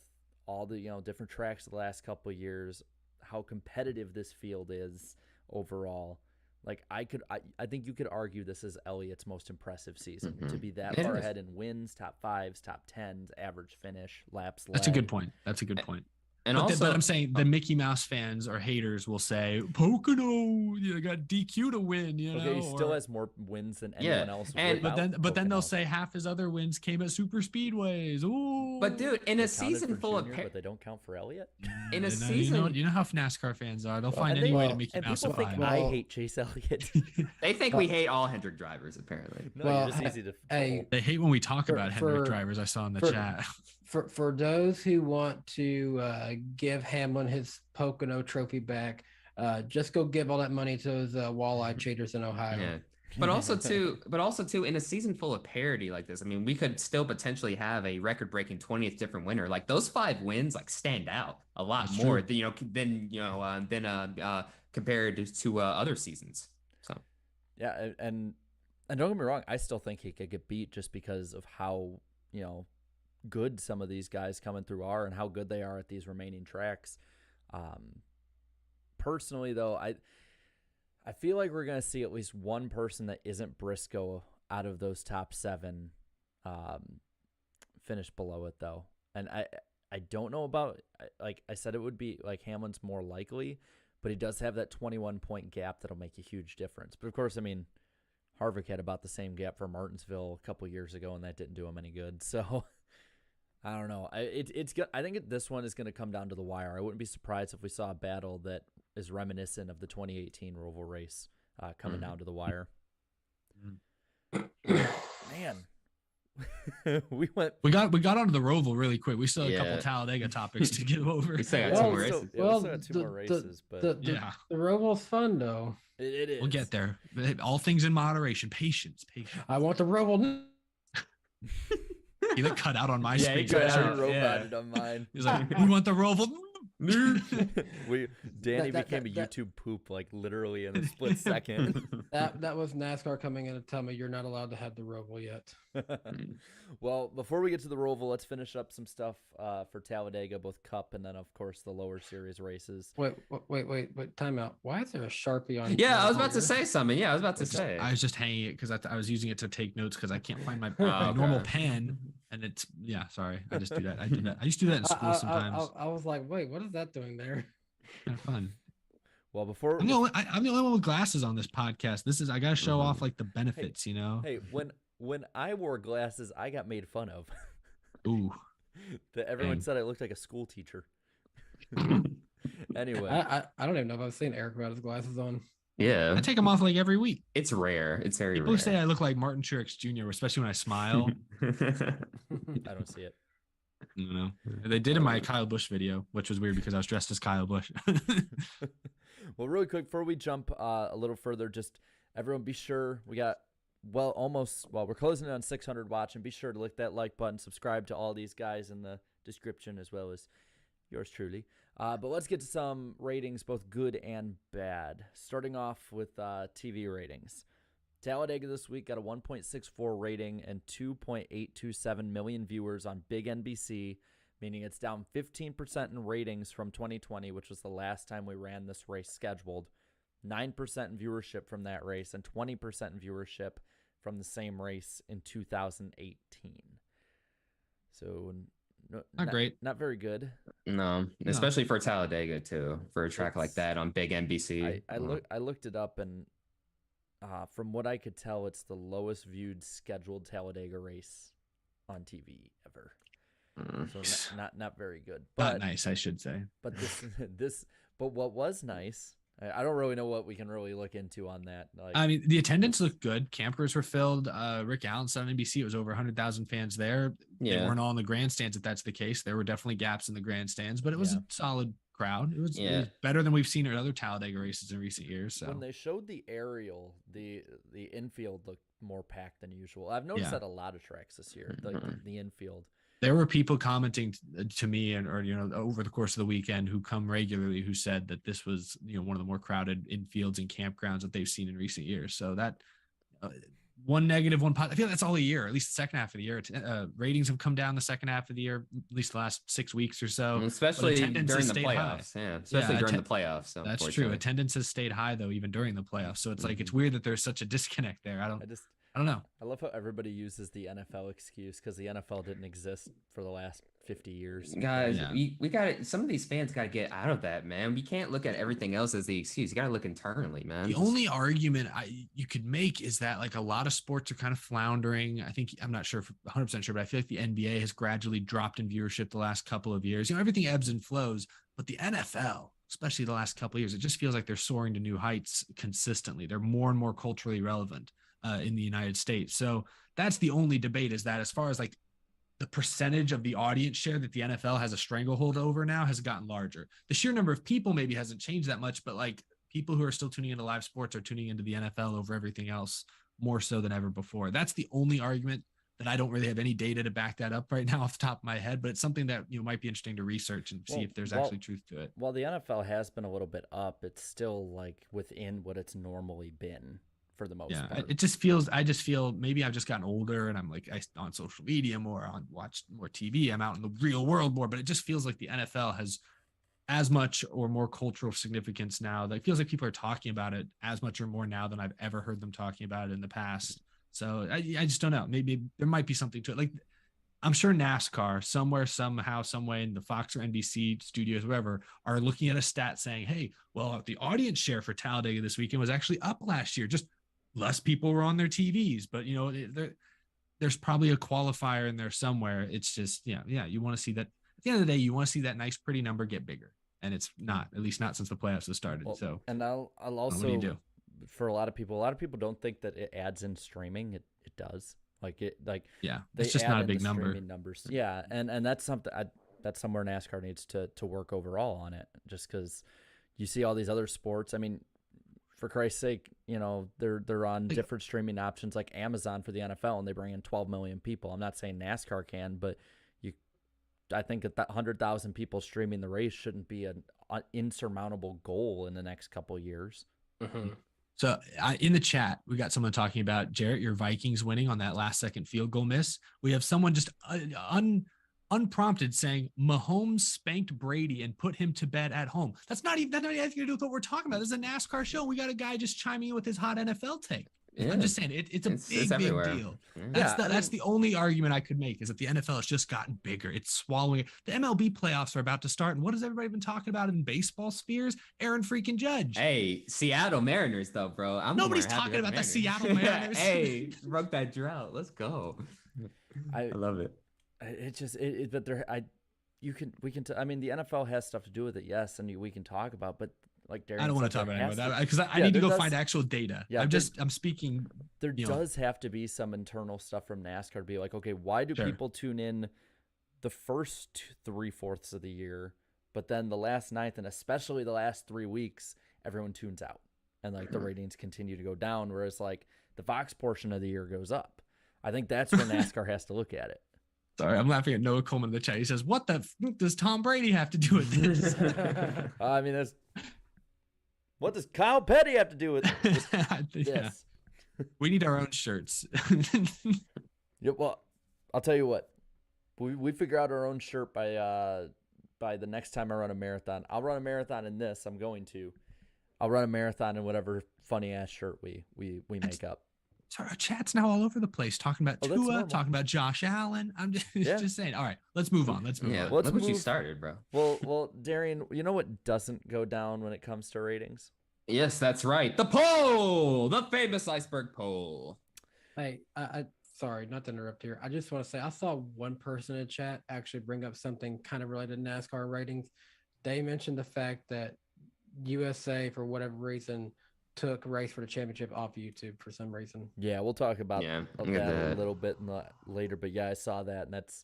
all the different tracks the last couple of years, how competitive this field is overall. Like I think you could argue this is Elliott's most impressive season to be that far ahead in wins, top 5s, top 10s, average finish, laps led. That's a good point. That's a good point. And but I'm saying the Mickey Mouse fans or haters will say Pocono, you got DQ to win. You know, okay, he still has more wins than anyone else. But then they'll say half his other wins came at super speedways. Ooh, but dude, in a season full of but they don't count for Elliott. In a season, you know how NASCAR fans are. They'll find any way to Mickey Mouse. And people think I hate Chase Elliott. They think we hate all Hendrick drivers. Apparently, no, you're just easy to. They hate when we talk about Hendrick drivers. I saw in the chat. For those who want to give Hamlin his Pocono trophy back, just go give all that money to those walleye cheaters in Ohio. Yeah. But also too, in a season full of parity like this, I mean, we could still potentially have a record-breaking 20th different winner. Like those 5 wins, like stand out a lot more than compared to other seasons. So yeah, and don't get me wrong, I still think he could get beat just because of how good some of these guys coming through are and how good they are at these remaining tracks. Personally, though, I feel like we're going to see at least one person that isn't Briscoe out of those top 7 finish below it, though. And I don't know about, like I said, it would be like Hamlin's more likely, but he does have that 21-point gap that'll make a huge difference. But, of course, I mean, Harvick had about the same gap for Martinsville a couple years ago, and that didn't do him any good. So I don't know. It's good. I think this one is going to come down to the wire. I wouldn't be surprised if we saw a battle that is reminiscent of the 2018 Roval race coming down to the wire. Man, we got onto the Roval really quick. We still have a couple Talladega topics to get over. We still got 2 more races. Well, we still got 2 more races, but the Roval's fun though. It is. We'll get there. All things in moderation. Patience. I want the Roval. He looked cut out on my screen. He cut out roboted on mine. He's like, we want the Roval. Danny became a YouTube poop, like literally in a split second. That was NASCAR coming in to tell me you're not allowed to have the Roval yet. Well, before we get to the Roval, let's finish up some stuff for Talladega, both Cup and then of course the lower series races. Wait, time out. Why is there a Sharpie on? Yeah, I was about to say something. Yeah, I was about to say. I was just hanging it because I was using it to take notes because I can't find my normal pen. And it's sorry. I just do that. I used to do that in school sometimes. I was like, wait, what is that doing there? Kind of fun. Well, before I'm the only one with glasses on this podcast. I gotta show off like the benefits, Hey, when I wore glasses, I got made fun of. Ooh. Everyone said I looked like a school teacher. Anyway. I don't even know if I've seen Eric without his glasses on. Yeah, I take them off like every week. It's rare. It's very People rare. say I look like Martin Truex Jr., especially when I smile. I don't see it. No. They did in my Kyle Busch video, which was weird because I was dressed as Kyle Busch. Well, really quick, before we jump a little further, just everyone be sure we got, we're closing in on 600 watch, and be sure to click that like button, subscribe to all these guys in the description as well as yours truly. But let's get to some ratings, both good and bad. Starting off with TV ratings. Talladega this week got a 1.64 rating and 2.827 million viewers on Big NBC, meaning it's down 15% in ratings from 2020, which was the last time we ran this race scheduled. 9% in viewership from that race and 20% in viewership from the same race in 2018. So not great. Not very good. No, especially for Talladega too, for a track like that on Big NBC. I looked it up, and from what I could tell, it's the lowest viewed scheduled Talladega race on TV ever. So not very good. But, not nice, I should say. But but what was nice, I don't really know what we can really look into on that. I mean, the attendance looked good. Campers were filled. Rick Allen said on NBC it was over 100,000 fans there. Yeah. They weren't all in the grandstands if that's the case. There were definitely gaps in the grandstands, but it was a solid crowd. It was better than we've seen at other Talladega races in recent years. So when they showed the aerial, the infield looked more packed than usual. I've noticed that a lot of tracks this year, like the infield. There were people commenting to me or over the course of the weekend who come regularly who said that this was one of the more crowded infields and campgrounds that they've seen in recent years. So that one negative, one positive. I feel like that's all a year, at least the second half of the year. Ratings have come down the second half of the year, at least the last 6 weeks or so. Especially during the high. playoffs. Yeah, especially during the playoffs. So that's true. Attendance has stayed high though, even during the playoffs. So it's like it's weird that there's such a disconnect there. I don't know. I love how everybody uses the NFL excuse because the NFL didn't exist for the last 50 years. Guys, we got some of these fans got to get out of that, man. We can't look at everything else as the excuse. You got to look internally, man. The only argument you could make is that like a lot of sports are kind of floundering. I'm not sure, 100% sure, but I feel like the NBA has gradually dropped in viewership the last couple of years. Everything ebbs and flows, but the NFL, especially the last couple of years, it just feels like they're soaring to new heights consistently. They're more and more culturally relevant in the United States. So that's the only debate, is that as far as like the percentage of the audience share that the NFL has a stranglehold over now has gotten larger. The sheer number of people maybe hasn't changed that much, but like people who are still tuning into live sports are tuning into the NFL over everything else more so than ever before. That's the only argument that I don't really have any data to back that up right now off the top of my head, but it's something that might be interesting to research and see if there's actually truth to it. While the NFL has been a little bit up, it's still like within what it's normally been for the most part. It just feels, I just feel maybe I've just gotten older and I'm like on social media more, watch more TV. I'm out in the real world more, but it just feels like the NFL has as much or more cultural significance now. That feels like people are talking about it as much or more now than I've ever heard them talking about it in the past. So I just don't know. Maybe there might be something to it. Like I'm sure NASCAR somewhere, somehow, some way in the Fox or NBC studios, wherever, are looking at a stat saying, hey, well, the audience share for Talladega this weekend was actually up last year. Just less people were on their TVs, but there's probably a qualifier in there somewhere. It's just, you want to see that at the end of the day, you want to see that nice, pretty number get bigger. And it's not, at least not since the playoffs have started. Well, so, and I'll also, what do you do? For a lot of people don't think that it adds in streaming. It does. It's just not a big number. Numbers. Yeah. And that's something that's somewhere NASCAR needs to work overall on it, just because you see all these other sports. I mean, for Christ's sake, they're on different streaming options like Amazon for the NFL, and they bring in 12 million people. I'm not saying NASCAR can, but I think that 100,000 people streaming the race shouldn't be an insurmountable goal in the next couple of years. Mm-hmm. So in the chat, we got someone talking about, Jarrett, your Vikings winning on that last second field goal miss. We have someone just unprompted saying Mahomes spanked Brady and put him to bed at home. That's not even anything to do with what we're talking about. This is a NASCAR show. We got a guy just chiming in with his hot NFL take. Yeah. I'm just saying it's a big deal. That's the only argument I could make, is that the NFL has just gotten bigger. It's swallowing it. The MLB playoffs are about to start. And what has everybody been talking about in baseball spheres? Aaron freaking Judge. Hey, Seattle Mariners though, bro. Nobody's talking about the Seattle Mariners. Hey, broke that drought. Let's go. I love it. I mean, the NFL has stuff to do with it, yes, and we can talk about, but like Darren, I don't want to talk about that because I need to go find actual data. Yeah, I'm speaking. There does have to be some internal stuff from NASCAR to be like, okay, why do people tune in the first 3/4 of the year, but then the last ninth and especially the last 3 weeks, everyone tunes out, and like the ratings continue to go down, whereas like the Fox portion of the year goes up. I think that's where NASCAR has to look at it. Sorry, I'm laughing at Noah Coleman in the chat. He says, "What the f does Tom Brady have to do with this?" I mean, what does Kyle Petty have to do with this? We need our own shirts. Yeah, well, I'll tell you what. We figure out our own shirt by the next time I run a marathon. I'll run a marathon in this. I'm going to. I'll run a marathon in whatever funny ass shirt we make up. Sorry, our chat's now all over the place, talking about Tua, talking about Josh Allen. I'm just saying. All right, let's move on. Let's move on. Look what you started, bro. Well, Darian, you know what doesn't go down when it comes to ratings? Yes, that's right. The poll, the famous Iceberg poll. Hey, I sorry, not to interrupt here. I just want to say I saw one person in chat actually bring up something kind of related to NASCAR ratings. They mentioned the fact that USA, for whatever reason, took Race for the Championship off YouTube for some reason. Yeah, we'll talk about that a little bit later. But yeah, I saw that, and that's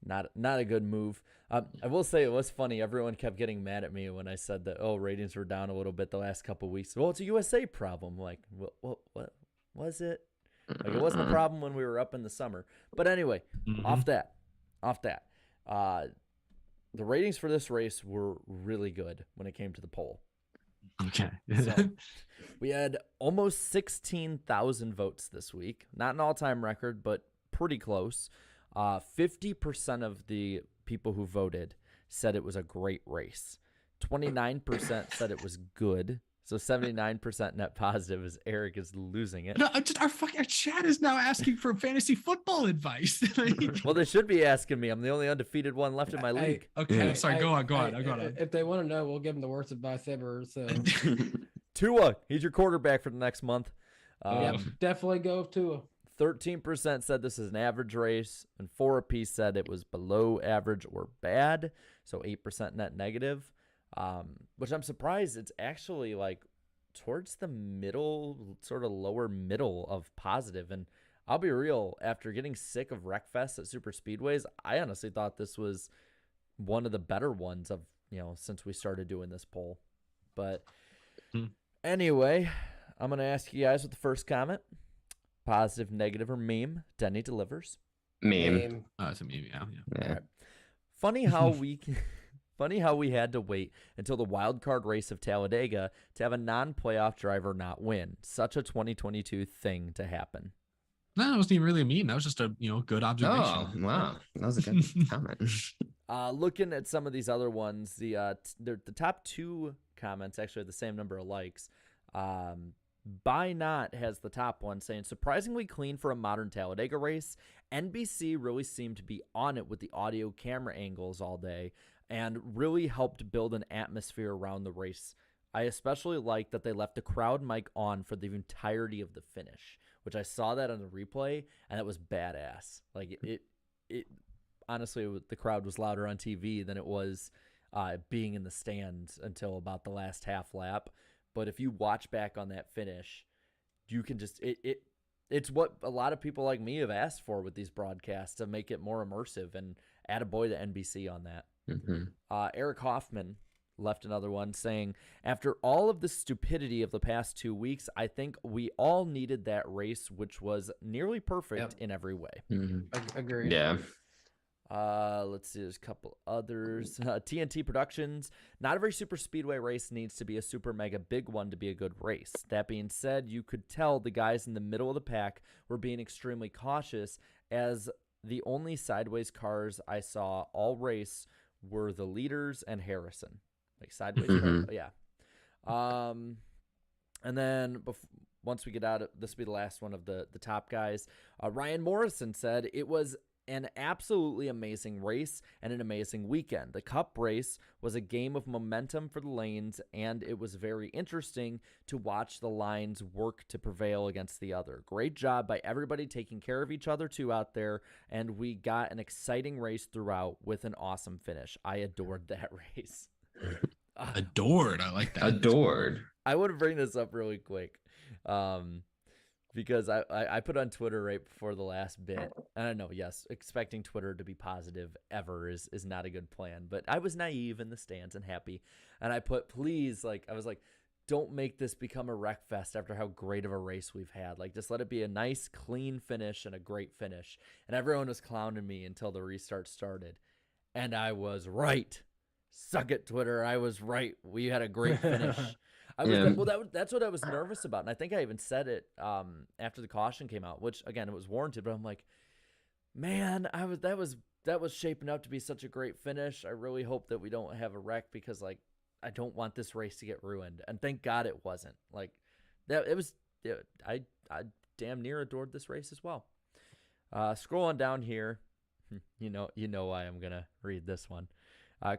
not a good move. I will say it was funny. Everyone kept getting mad at me when I said that, ratings were down a little bit the last couple of weeks. Well, it's a USA problem. Like, what was it? Like, it wasn't a problem when we were up in the summer. But anyway, off that. The ratings for this race were really good when it came to the poll. Okay. So we had almost 16,000 votes this week. Not an all-time record, but pretty close. 50% of the people who voted said it was a great race. 29% said it was good. So 79% net positive as Eric is losing it. No, our chat is now asking for fantasy football advice. Well, they should be asking me. I'm the only undefeated one left in my league. Okay, I'm sorry. Go on. If they want to know, we'll give them the worst advice ever. So Tua, he's your quarterback for the next month. yep, definitely go with Tua. 13% said this is an average race, and 4 apiece said it was below average or bad. So 8% net negative. Which I'm surprised it's actually like towards the middle, sort of lower middle of positive. And I'll be real, after getting sick of Wreckfest at super speedways, I honestly thought this was one of the better ones of, since we started doing this poll. But anyway, I'm going to ask you guys with the first comment: positive, negative, or meme. Denny delivers. Meme. Oh, it's a meme. Yeah. Yeah. All right. Funny how we had to wait until the wild card race of Talladega to have a non-playoff driver not win. Such a 2022 thing to happen. No, it wasn't even really a meme. That was just a good observation. Oh, wow. That was a good comment. Looking at some of these other ones, the top 2 comments actually have the same number of likes. By Not has the top one saying, surprisingly clean for a modern Talladega race. NBC really seemed to be on it with the audio camera angles all day and really helped build an atmosphere around the race. I especially like that they left the crowd mic on for the entirety of the finish, which I saw that on the replay, and that was badass. Like it honestly, the crowd was louder on TV than it was being in the stands until about the last half lap. But if you watch back on that finish, you can just it's what a lot of people like me have asked for with these broadcasts, to make it more immersive, and attaboy to NBC on that. Mm-hmm. Eric Hoffman left another one saying, after all of the stupidity of the past 2 weeks, I think we all needed that race, which was nearly perfect in every way. Mm-hmm. Agreed. Yeah. Let's see, there's a couple others. TNT Productions: not every super speedway race needs to be a super mega big one to be a good race. That being said, you could tell the guys in the middle of the pack were being extremely cautious, as the only sideways cars I saw all race were the leaders and Harrison. Like sideways cars. Yeah. And then once we get out of this, will be the last one of the top guys. Ryan Morrison said it was an absolutely amazing race and an amazing weekend. The Cup race was a game of momentum for the lanes, and it was very interesting to watch the lines work to prevail against the other. Great job by everybody taking care of each other too out there, and we got an exciting race throughout with an awesome finish. I adored that race. Adored. I like that. Adored. I want to bring this up really quick. Because I put on Twitter right before the last bit. I don't know, yes, expecting Twitter to be positive ever is not a good plan. But I was naive in the stands and happy. And I put, please, I was like, don't make this become a wreck fest after how great of a race we've had. Like, just let it be a nice, clean finish and a great finish. And everyone was clowning me until the restart started. And I was right. Suck it, Twitter. I was right. We had a great finish. That's what I was nervous about, and I think I even said it after the caution came out, which again, it was warranted. But I'm like, man, that was shaping up to be such a great finish. I really hope that we don't have a wreck, because I don't want this race to get ruined. And thank God it wasn't. I damn near adored this race as well. Scrolling down here, you know why I'm gonna read this one.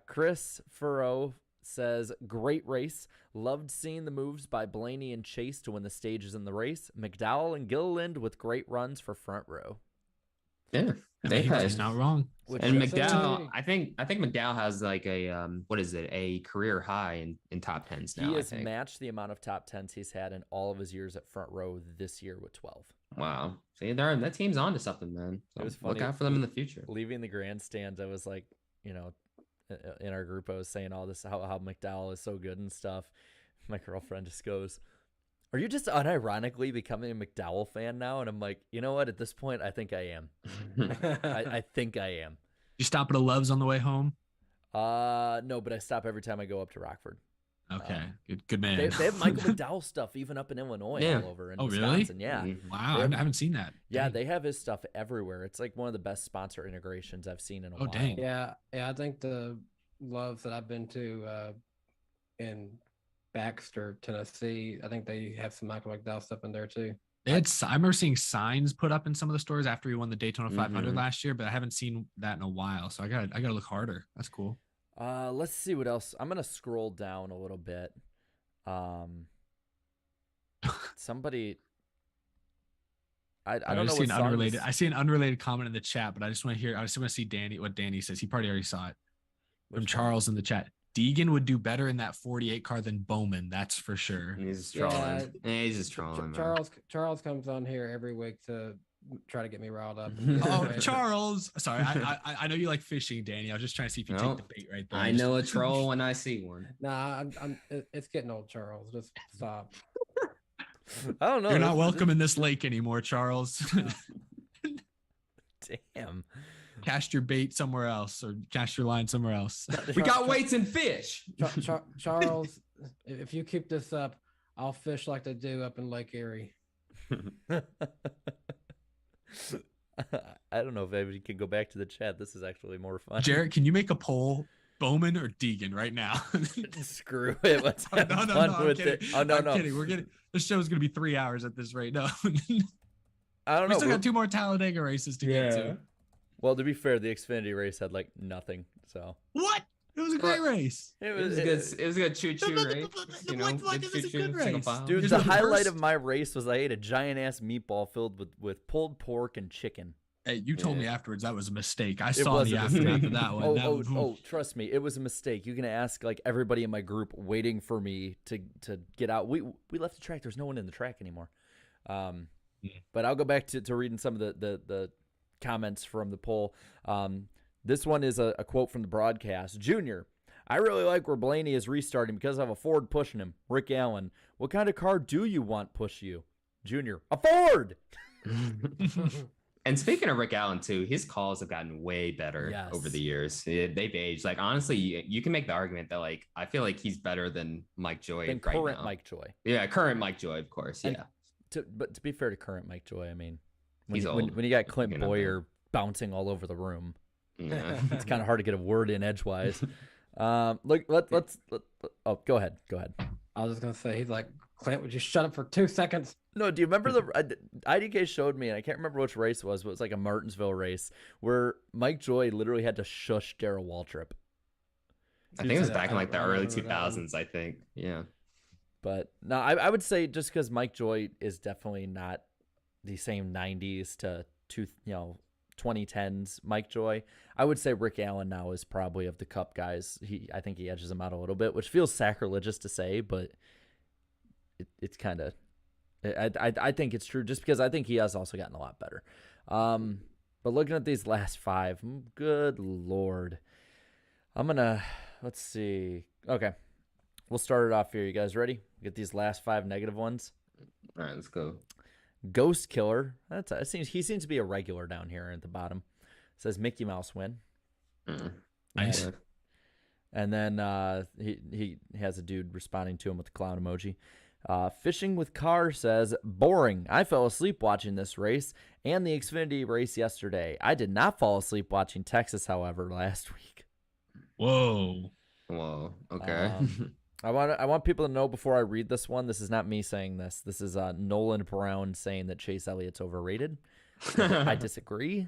Chris Furrow says, great race. Loved seeing the moves by Blaney and Chase to win the stages in the race. McDowell and Gilliland with great runs for front row. Yeah, he's not wrong. And McDowell, I think McDowell has a career high in top tens now. He has matched the amount of top tens he's had in all of his years at front row this year with 12. Wow. See, that team's on to something, man. So it was funny. Look out for them in the future. Leaving the grandstands, I was like, in our group, I was saying all this, how McDowell is so good and stuff. My girlfriend just goes, are you just unironically becoming a McDowell fan now? And I'm like, you know what? At this point, I think I am. I think I am. You stop at a Love's on the way home? No, but I stop every time I go up to Rockford. Okay, good man. They have Michael McDowell stuff even up in Illinois, Yeah. all over in Oh, really? Wisconsin. Yeah. Wow, I haven't seen that. Yeah, Dang. they have his stuff everywhere. It's like one of the best sponsor integrations I've seen in a while. Dang. Yeah, I think the loves that I've been to in Baxter, Tennessee, I think they have some Michael McDowell stuff in there too. I remember seeing signs put up in some of the stores after he won the Daytona 500 last year, but I haven't seen that in a while. So I gotta look harder. That's cool. Let's see what else. I'm gonna scroll down a little bit. Somebody, I don't know. See an unrelated. I see an unrelated comment in the chat, but I just want to see what Danny says. He probably already saw it from Charles in the chat. Deegan would do better in that 48 car than Bowman. That's for sure. He's trolling. He's just trolling. Charles comes on here every week to try to get me riled up. Oh, Charles. Sorry, I know you like fishing, Danny. I was just trying to see if you take the bait right there. I know a troll when I see one. Nah, it's getting old, Charles. Just stop. I don't know. You're not welcome in this lake anymore, Charles. Damn. Cast your bait somewhere else or cast your line somewhere else. We got weights and fish. Charles, if you keep this up, I'll fish like they do up in Lake Erie. I don't know if anybody can go back to the chat. This is actually more fun. Jarrett, can you make a poll? Bowman or Deegan right now? Screw it. Let's have fun with it. Oh, no. I'm kidding. This show's going to be 3 hours at this rate. No. I don't know. We still got 2 more Talladega races to get to. Well, to be fair, the Xfinity race had like nothing. So what? It was a great race. It was good. It was a good choo-choo race. You know, What? It was a good race. Dude, the highlight of my race was I ate a giant ass meatball filled with pulled pork and chicken. Hey, you told me afterwards that was a mistake. I saw the aftermath of that one. Trust me, it was a mistake. You can ask like everybody in my group waiting for me to get out. We left the track. There's no one in the track anymore. But I'll go back to reading some of the comments from the poll. This one is a quote from the broadcast. Junior, I really like where Blaney is restarting because I have a Ford pushing him. Rick Allen, what kind of car do you want push you? Junior, a Ford! And speaking of Rick Allen too, his calls have gotten way better over the years. They've aged. Like honestly, you can make the argument that like I feel like he's better than Mike Joy right current now. Mike Joy. Yeah, current Mike Joy, of course. And but to be fair to current Mike Joy, I mean, he's old. When you got Clint Boyer bouncing all over the room, it's kind of hard to get a word in edgewise. Let's. Oh, go ahead. I was just gonna say he's like, Clint, would you shut up for 2 seconds? No, do you remember the IDK showed me, and I can't remember which race it was, but it was like a Martinsville race where Mike Joy literally had to shush Darrell Waltrip. I think it was back in like the early 2000s. I think, yeah. But no, I would say just because Mike Joy is definitely not the same 90s to 2010s Mike Joy. I would say Rick Allen now is probably of the Cup guys. I think he edges him out a little bit, which feels sacrilegious to say, but it's kind of. I think it's true just because I think he has also gotten a lot better. But looking at these last 5, good Lord. Let's see. Okay. We'll start it off here. You guys ready? Get these last 5 negative ones. All right, let's go. Ghost Killer. He seems to be a regular down here at the bottom. Says Mickey Mouse win. Nice. And then he has a dude responding to him with the clown emoji. Fishing with Car says, boring. I fell asleep watching this race and the Xfinity race yesterday. I did not fall asleep watching Texas, however, last week. Whoa. Okay. I want people to know before I read this one, this is not me saying this. This is Nolan Brown saying that Chase Elliott's overrated. I disagree.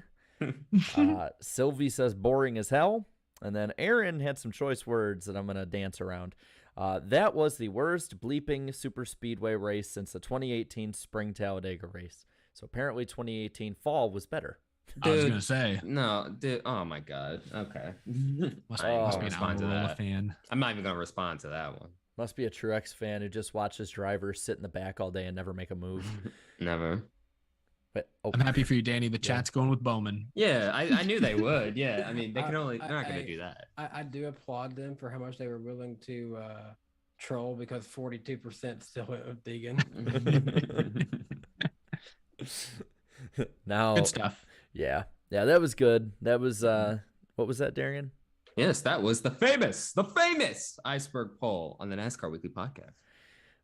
Sylvie says boring as hell. And then Aaron had some choice words that I'm going to dance around. That was the worst bleeping super speedway race since the 2018 spring Talladega race. So apparently 2018 fall was better. Dude, I was going to say. No, dude. Oh, my God. Okay. Must be an respond to Almirola that. fan. I'm not even going to respond to that one. Must be a Truex fan who just watches drivers sit in the back all day and never make a move. Never. But I'm happy for you, Danny. The chat's going with Bowman. Yeah, I knew they would. Yeah, I mean, they're not going to do that. I do applaud them for how much they were willing to troll because 42% still went with Deegan. Now, Good stuff. Yeah, that was good. That was what was that, Darian? Yes, that was the famous Iceberg poll on the NASCAR Weekly Podcast.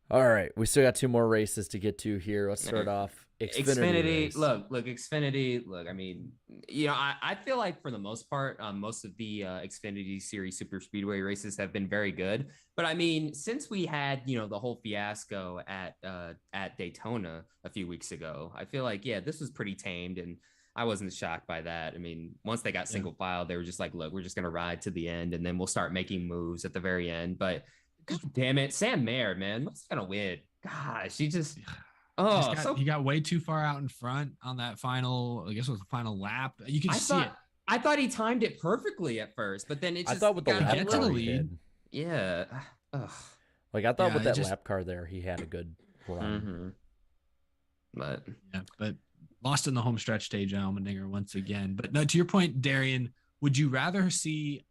All right, we still got 2 more races to get to here. Let's start off Xfinity race. Look, Xfinity. Look, I mean, I feel like for the most part, most of the Xfinity Series Super Speedway races have been very good. But I mean, since we had the whole fiasco at Daytona a few weeks ago, I feel like this was pretty tamed, and I wasn't shocked by that. I mean, once they got single file, they were just like, look, we're just gonna ride to the end, and then we'll start making moves at the very end. But God damn it, Sam Mayer, man, what's gonna win? Gosh, he just he got way too far out in front on that final. I guess it was the final lap. You can see it. I thought he timed it perfectly at first, but then it just I thought with the lap car he did. Yeah. Ugh. Like I thought with that lap car there, he had a good run. Mm-hmm. But lost in the home stretch stage, Allmendinger once again. But no, to your point, Darian, would you rather see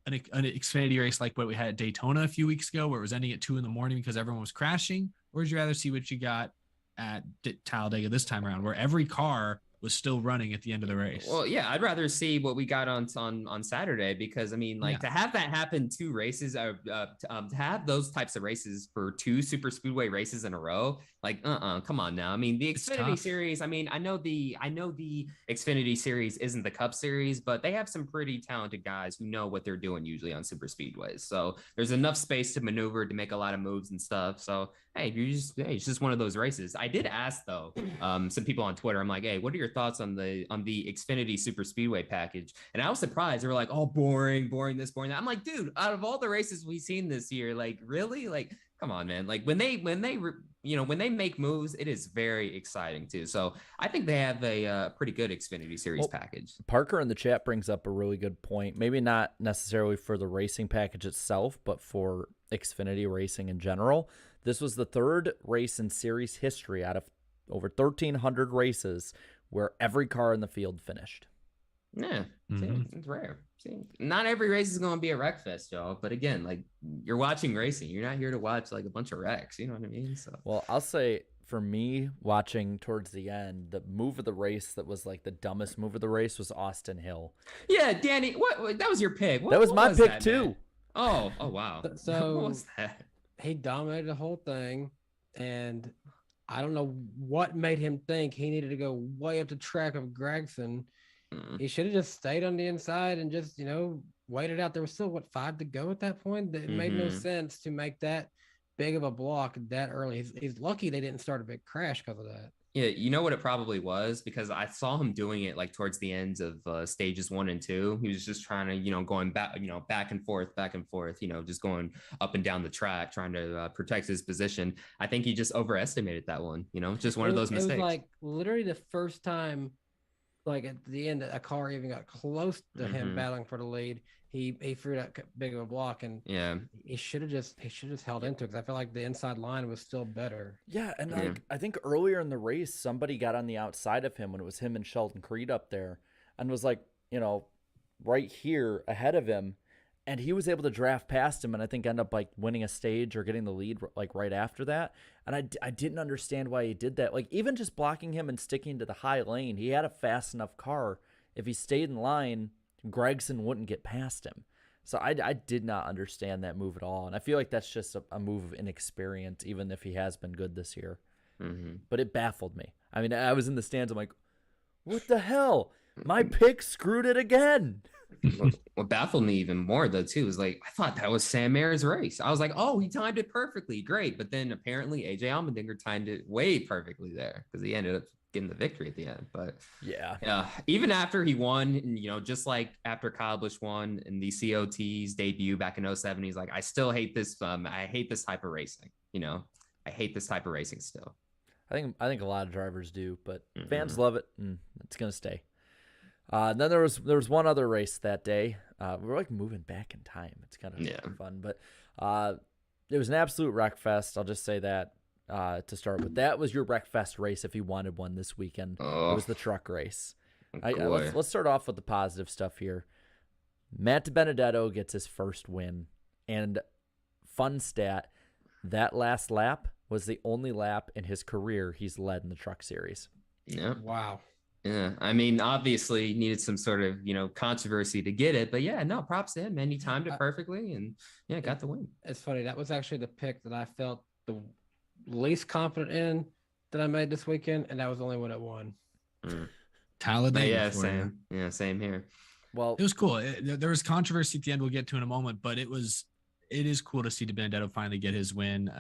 an Xfinity race like what we had at Daytona a few weeks ago, where it was ending at 2 a.m. because everyone was crashing, or would you rather see what you got at Talladega this time around, where every car was still running at the end of the race? Well, yeah, I'd rather see what we got on Saturday, because I mean, like, to have that happen 2 races, to have those types of races for 2 super speedway races in a row, like, come on now. I mean, the Xfinity series, I mean, I know the Xfinity series isn't the Cup series, but they have some pretty talented guys who know what they're doing usually on super speedways. So there's enough space to maneuver to make a lot of moves and stuff. So hey, it's just one of those races. I did ask though, some people on Twitter, I'm like, hey, what are your thoughts on the Xfinity Super Speedway package? And I was surprised. They were like, oh, boring this, boring that. I'm like, dude, out of all the races we've seen this year, like, really? Like, come on, man. Like, when they make moves, it is very exciting too. So I think they have a pretty good Xfinity Series package. Parker in the chat brings up a really good point. Maybe not necessarily for the racing package itself, but for Xfinity racing in general. This was the 3rd race in series history out of over 1,300 races where every car in the field finished. Yeah, it's rare. See, not every race is going to be a wreck fest, y'all. But again, like, you're watching racing. You're not here to watch like a bunch of wrecks. You know what I mean? So, well, I'll say for me, watching towards the end, the move of the race that was like the dumbest move of the race was Austin Hill. Yeah, Danny, what that was your pick? That was my pick too. Man? Oh wow. So what was that? He dominated the whole thing, and I don't know what made him think he needed to go way up the track of Gregson. He should have just stayed on the inside and just, waited out. There was still 5 to go at that point. It made no sense to make that big of a block that early. He's lucky they didn't start a big crash because of that. Yeah, you know what it probably was? Because I saw him doing it like towards the ends of stages 1 and 2. He was just trying to, going back, back and forth, just going up and down the track, trying to protect his position. I think he just overestimated that one, just one of those mistakes. It was like literally the first time, like at the end, a car even got close to him battling for the lead. He threw that big of a block, and he should have just held into it, because I feel like the inside line was still better. Yeah, and like I think earlier in the race, somebody got on the outside of him when it was him and Sheldon Creed up there, and was like, right here ahead of him, and he was able to draft past him, and I think end up like winning a stage or getting the lead like right after that. And I didn't understand why he did that. Like, even just blocking him and sticking to the high lane, he had a fast enough car. If he stayed in line, Gregson wouldn't get past him. So I did not understand that move at all. And I feel like that's just a move of inexperience, even if he has been good this year. But it baffled me. I mean, I was in the stands. I'm like, what the hell? My pick screwed it again. What baffled me even more though too is, like, I thought that was Sam Mayer's race. I was like, oh, he timed it perfectly, great. But then apparently AJ Allmendinger timed it way perfectly there, because he ended up getting the victory at the end. But yeah, even after he won, and just like after Kyle Busch won in the COT's debut back in 2007, he's like, I still hate this. I hate this type of racing. I hate this type of racing still. I think a lot of drivers do, but fans love it, and it's gonna stay. And then there was one other race that day. We're like moving back in time. It's kind of fun, but it was an absolute wreck fest. I'll just say that to start with. That was your wreck fest race if you wanted one this weekend. It was the truck race. Let's start off with the positive stuff here. Matt DiBenedetto gets his first win, and fun stat, that last lap was the only lap in his career he's led in the truck series. Yeah. Wow. Yeah, I mean, obviously needed some sort of, controversy to get it, but yeah, no, props to him, man. He timed it perfectly and yeah, got the win. It's funny. That was actually the pick that I felt the least confident in that I made this weekend, and that was the only one that won. Talladega. Yeah, same. Yeah, same here. Well, it was cool. There was controversy at the end we'll get to in a moment, but it is cool to see DiBenedetto finally get his win.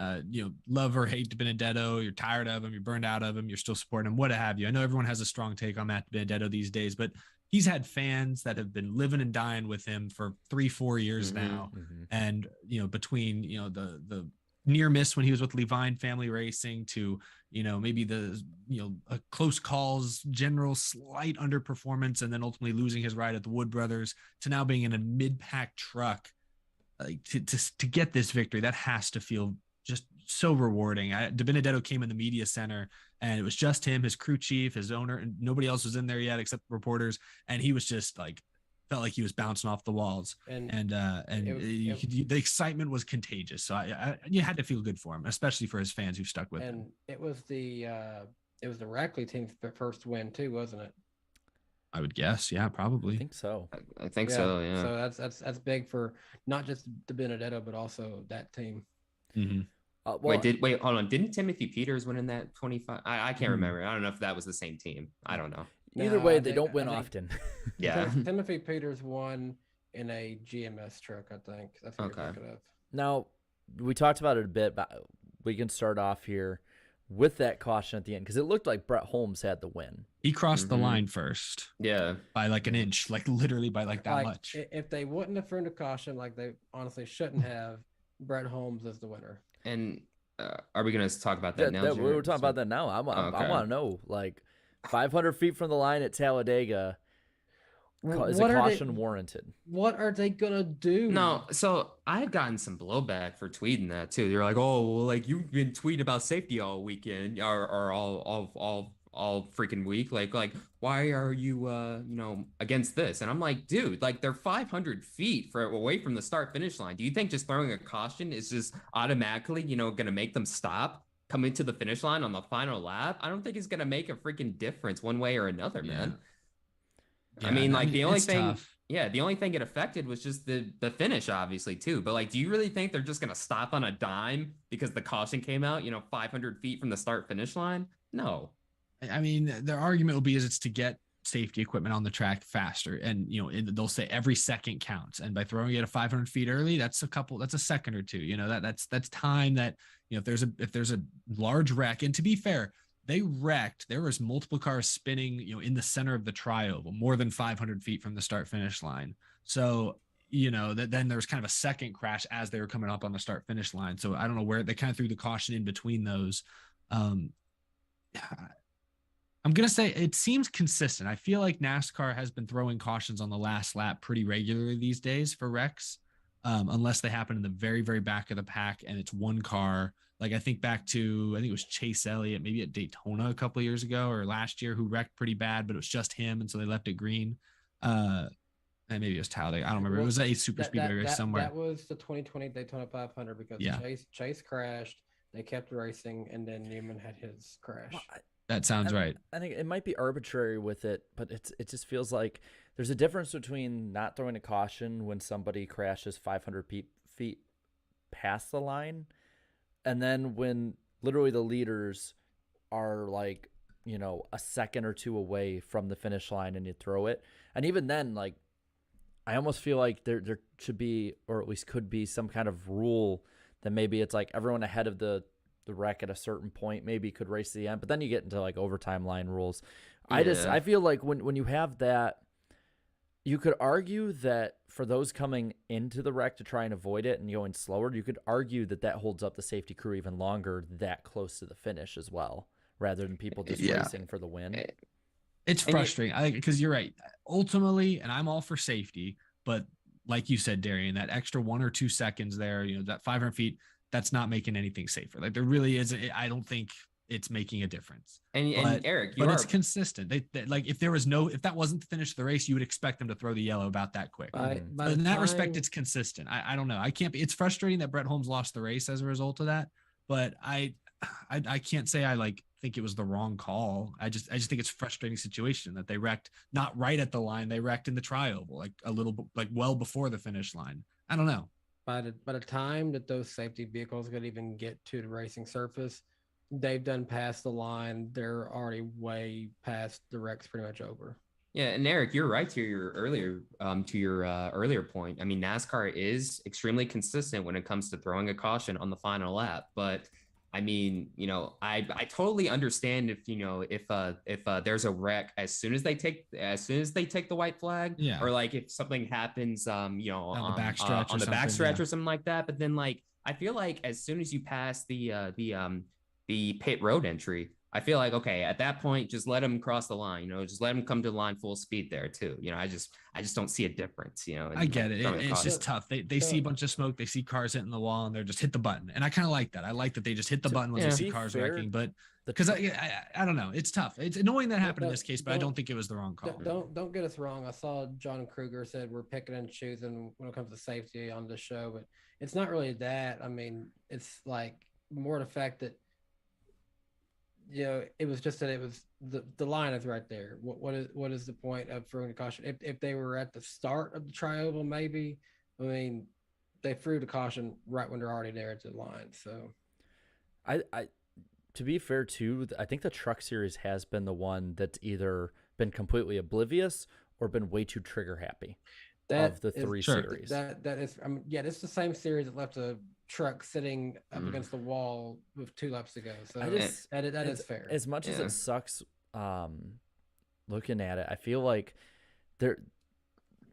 Love or hate DiBenedetto, you're tired of him, you're burned out of him, you're still supporting him, what have you. I know everyone has a strong take on Matt DiBenedetto these days, but he's had fans that have been living and dying with him for 3-4 years now. And, between, the near miss when he was with Levine Family Racing to, maybe a close calls, general slight underperformance, and then ultimately losing his ride at the Wood Brothers to now being in a mid-pack truck. Like to get this victory, that has to feel just so rewarding. DiBenedetto came in the media center and it was just him, his crew chief, his owner, and nobody else was in there yet except reporters. And he was just felt like he was bouncing off the walls. The excitement was contagious. So you had to feel good for him, especially for his fans who stuck with him. And it was the Rackley team's first win too, wasn't it? I would guess, yeah, probably. I think so. I think so, yeah. So that's big for not just DiBenedetto, but also that team. Wait, hold on. Didn't Timothy Peters win in that 25? I can't remember. I don't know if that was the same team. I don't know. Either way, they don't win often. Yeah. Timothy Peters won in a GMS truck, I think. That's what you're thinking of. Now, we talked about it a bit, but we can start off here with that caution at the end because it looked like Brett Holmes had the win. He crossed the line first. Yeah. By an inch, literally by that much. If they wouldn't have thrown a caution like they honestly shouldn't have, Brett Holmes is the winner. And are we going to talk about that now? We're talking about that now. I want to know, 500 feet from the line at Talladega, is a caution warranted? What are they going to do? No, so I had gotten some blowback for tweeting that too. They're like, oh, well, you've been tweeting about safety all weekend or all freaking week. Like, why are you, against this? And I'm like, dude, they're 500 feet away from the start finish line. Do you think just throwing a caution is just automatically, going to make them stop coming to the finish line on the final lap? I don't think it's going to make a freaking difference one way or another, man. Yeah, I mean, the only thing, the only thing it affected was just the finish, obviously, too. But, do you really think they're just going to stop on a dime because the caution came out, 500 feet from the start finish line? No. I mean, their argument will be it's to get safety equipment on the track faster. And, they'll say every second counts. And by throwing it at 500 feet early, that's a second or two, that's time that, if there's a large wreck. And to be fair, they wrecked. There was multiple cars spinning, in the center of the tri-oval, more than 500 feet from the start finish line. So, then there was kind of a second crash as they were coming up on the start finish line. So I don't know where they kind of threw the caution in between those. I'm going to say it seems consistent. I feel like NASCAR has been throwing cautions on the last lap pretty regularly these days for wrecks, unless they happen in the very, very back of the pack and it's one car. I think back to, it was Chase Elliott, maybe at Daytona a couple of years ago or last year, who wrecked pretty bad, but it was just him. And so they left it green. And maybe it was Talladega. I don't remember. It was a super speedway race somewhere. That was the 2020 Daytona 500 because Chase crashed. They kept racing, and then Newman had his crash. Well, that sounds right. I think it might be arbitrary with it, but it just feels like there's a difference between not throwing a caution when somebody crashes 500 feet past the line, and then when literally the leaders are a second or two away from the finish line and you throw it. And even then, I almost feel like there should be, or at least could be, some kind of rule that maybe it's everyone ahead of the wreck at a certain point maybe could race to the end, but then you get into overtime line rules. Yeah. I feel like when you have that, you could argue that for those coming into the wreck to try and avoid it and going slower, you could argue that holds up the safety crew even longer that close to the finish as well, rather than people just racing for the win. It's frustrating because you're right. Ultimately, and I'm all for safety, but like you said, Darian, that extra 1 or 2 seconds there, that 500 feet, that's not making anything safer. There really is. I don't think it's making a difference. And Eric, it's consistent. They if that wasn't the finish of the race, you would expect them to throw the yellow about that quick. But in that respect, it's consistent. I don't know. It's frustrating that Brett Holmes lost the race as a result of that, but I can't say I think it was the wrong call. I just think it's a frustrating situation that they wrecked not right at the line. They wrecked in the tri-oval, like a little, like well before the finish line. I don't know. By the time that those safety vehicles could even get to the racing surface, they've done past the line. They're already way past the wreck's pretty much over. Yeah, and Eric, you're right to your earlier point. I mean, NASCAR is extremely consistent when it comes to throwing a caution on the final lap. But I mean, I totally understand if there's a wreck as soon as they take the white flag, yeah, or like if something happens, on the backstretch or something like that. But then like I feel like as soon as you pass the pit road entry, I feel like, okay, at that point, just let them cross the line, just let them come to the line full speed there too. I just don't see a difference, I get it. It's just tough. They see a bunch of smoke, they see cars hitting the wall, and they're just hit the button. And I kind of like that. I like that they just hit the button when they see cars wrecking, but because I don't know, it's tough. It's annoying that happened in this case, but I don't think it was the wrong call. Don't get us wrong. I saw John Kruger said we're picking and choosing when it comes to safety on the show, but it's not really that. I mean, it's like more the fact that, it was just that it was the line is right there. What is the point of throwing a caution? If they were at the start of the tri-oval, maybe. I mean, they threw the caution right when they're already there at the line. So, I to be fair too, I think the Truck Series has been the one that's either been completely oblivious or been way too trigger happy of the three series. That is, it's the same series that left a truck sitting up against the wall with 2 laps to go. So that is fair. As much as it sucks looking at it, I feel like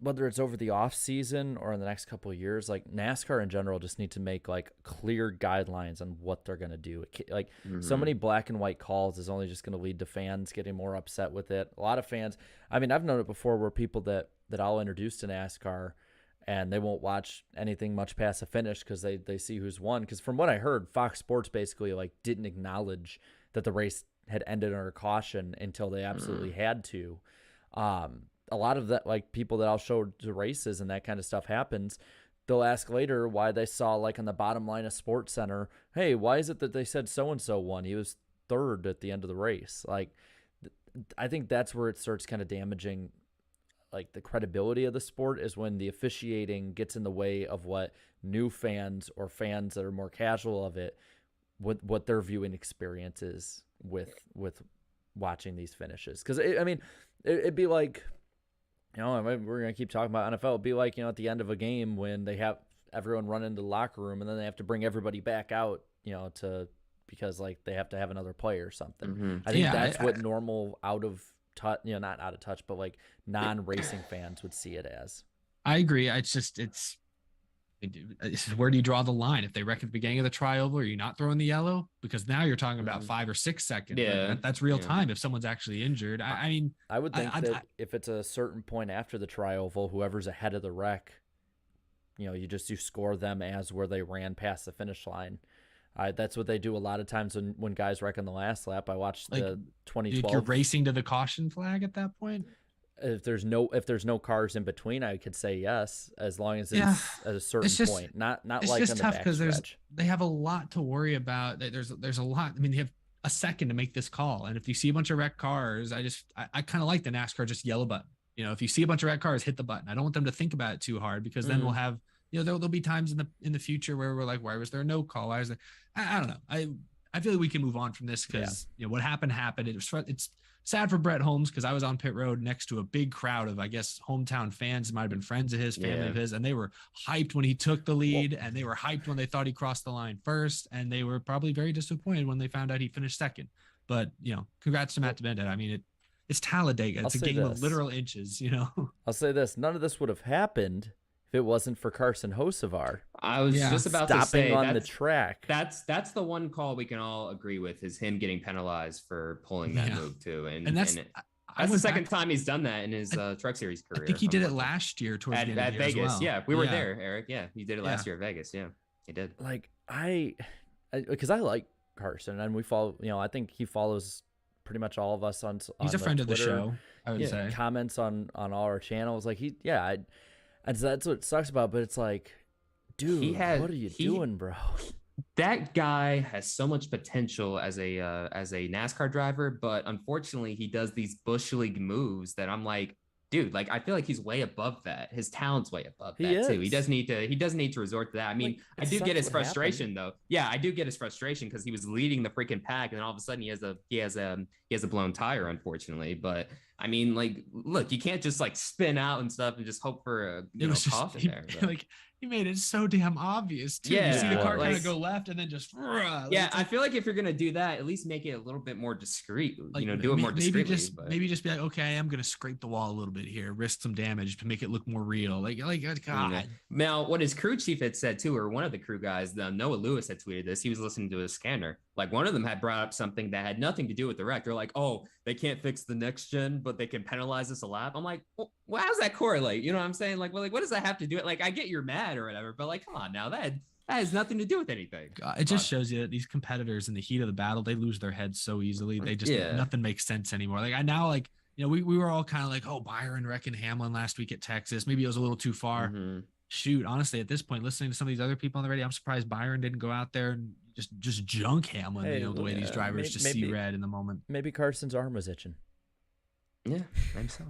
whether it's over the off season or in the next couple of years, like NASCAR in general just need to make like clear guidelines on what they're going to do. Like so many black and white calls is only just going to lead to fans getting more upset with it. A lot of fans, I mean, I've known it before where people that I'll introduce to NASCAR and they won't watch anything much past the finish because they see who's won. Because from what I heard, Fox Sports basically like didn't acknowledge that the race had ended under caution until they absolutely had to. A lot of that, like people that I'll show to races and that kind of stuff happens, they'll ask later why they saw like on the bottom line of Sports Center, hey, why is it that they said so-and-so won? He was third at the end of the race. Like, I think that's where it starts kind of damaging like the credibility of the sport, is when the officiating gets in the way of what new fans or fans that are more casual of it, what their viewing experience is with watching these finishes. Because it'd be like, we're gonna keep talking about NFL. It'd be like, at the end of a game when they have everyone run into the locker room and then they have to bring everybody back out, because like they have to have another play or something. I think that's what normal out of touch, not out of touch, but like non-racing fans would see it as. I agree. It's where do you draw the line? If they wreck at the beginning of the tri-oval, are you not throwing the yellow? Because now you're talking about 5 or 6 seconds. Yeah, that's real time. If someone's actually injured, I would think that if it's a certain point after the tri-oval, whoever's ahead of the wreck, you score them as where they ran past the finish line. That's what they do a lot of times when guys wreck on the last lap. I watched the 2012. You're racing to the caution flag at that point. If there's no cars in between, I could say yes, as long as it's at a certain point. Not it's like just on the tough because backstretch. they have a lot to worry about. There's a lot. I mean, they have a second to make this call, and if you see a bunch of wrecked cars, I kind of like the NASCAR just yellow button. If you see a bunch of wrecked cars, hit the button. I don't want them to think about it too hard, because then we'll have there'll be times in the future where we're like, why was there no call? Why is there? I don't know. I feel like we can move on from this because what happened. It's sad for Brett Holmes because I was on pit road next to a big crowd of, I guess, hometown fans. Might have been friends of his, family of his, and they were hyped when he took the lead, and they were hyped when they thought he crossed the line first, and they were probably very disappointed when they found out he finished second. But congrats to Matt DiBenedetto. I mean, it's Talladega. It's a game of literal inches. I'll say this: none of this would have happened if it wasn't for Carson Hocevar. I was just about to say on the track. That's the one call we can all agree with, is him getting penalized for pulling that move too. And that's the second time he's done that in his Truck Series career. I think he did it last year towards the end of the year Vegas. as well. Yeah, we were there, Eric. Yeah, he did it last year at Vegas. Yeah, he did. Like because I like Carson, and we follow. I think he follows pretty much all of us on. He's a friend Twitter. of the show. I would say comments on all our channels. Like and so that's what sucks about. But it's like, dude, what are you doing, bro? that guy has so much potential as a NASCAR driver, but unfortunately, he does these bush league moves that I'm like, dude, like I feel like he's way above that. His talent's way above He that too. is. He doesn't need to resort to that. I mean, Like, I it do get sucks his what frustration happened. though. Yeah, I do get his frustration because he was leading the freaking pack, and then all of a sudden he has a blown tire, unfortunately. But I mean, like, look, you can't just like spin out and stuff and just hope for a It was just caution there. But. like he made it so damn obvious too. You see the Yeah, car kind like- of go left and then just Yeah, I feel like if you're gonna do that, at least make it a little bit more discreet. like, Do it more discreetly. maybe just be like, okay, I'm gonna scrape the wall a little bit here, risk some damage to make it look more real. Like God. Now, what his crew chief had said too, or one of the crew guys, Noah Lewis had tweeted this. He was listening to his scanner. Like one of them had brought up something that had nothing to do with the wreck. They're like, oh, they can't fix the next gen, but they can penalize us a lap. I'm like, well, how does that correlate? You know what I'm saying? Like, well, like, what does that have to do? Like, I get you're mad or whatever, but like, come on now, that has nothing to do with anything. It just shows you that these competitors in the heat of the battle, they lose their heads so easily. They just nothing makes sense anymore. Like I now like, we were all kind of like, oh, Byron wrecking Hamlin last week at Texas. Maybe it was a little too far. Mm-hmm. Shoot, honestly, at this point, listening to some of these other people on the radio, I'm surprised Byron didn't go out there and just junk Hamlin. Hey, The way these drivers just see red in the moment. Maybe Carson's arm was itching. Yeah, maybe so.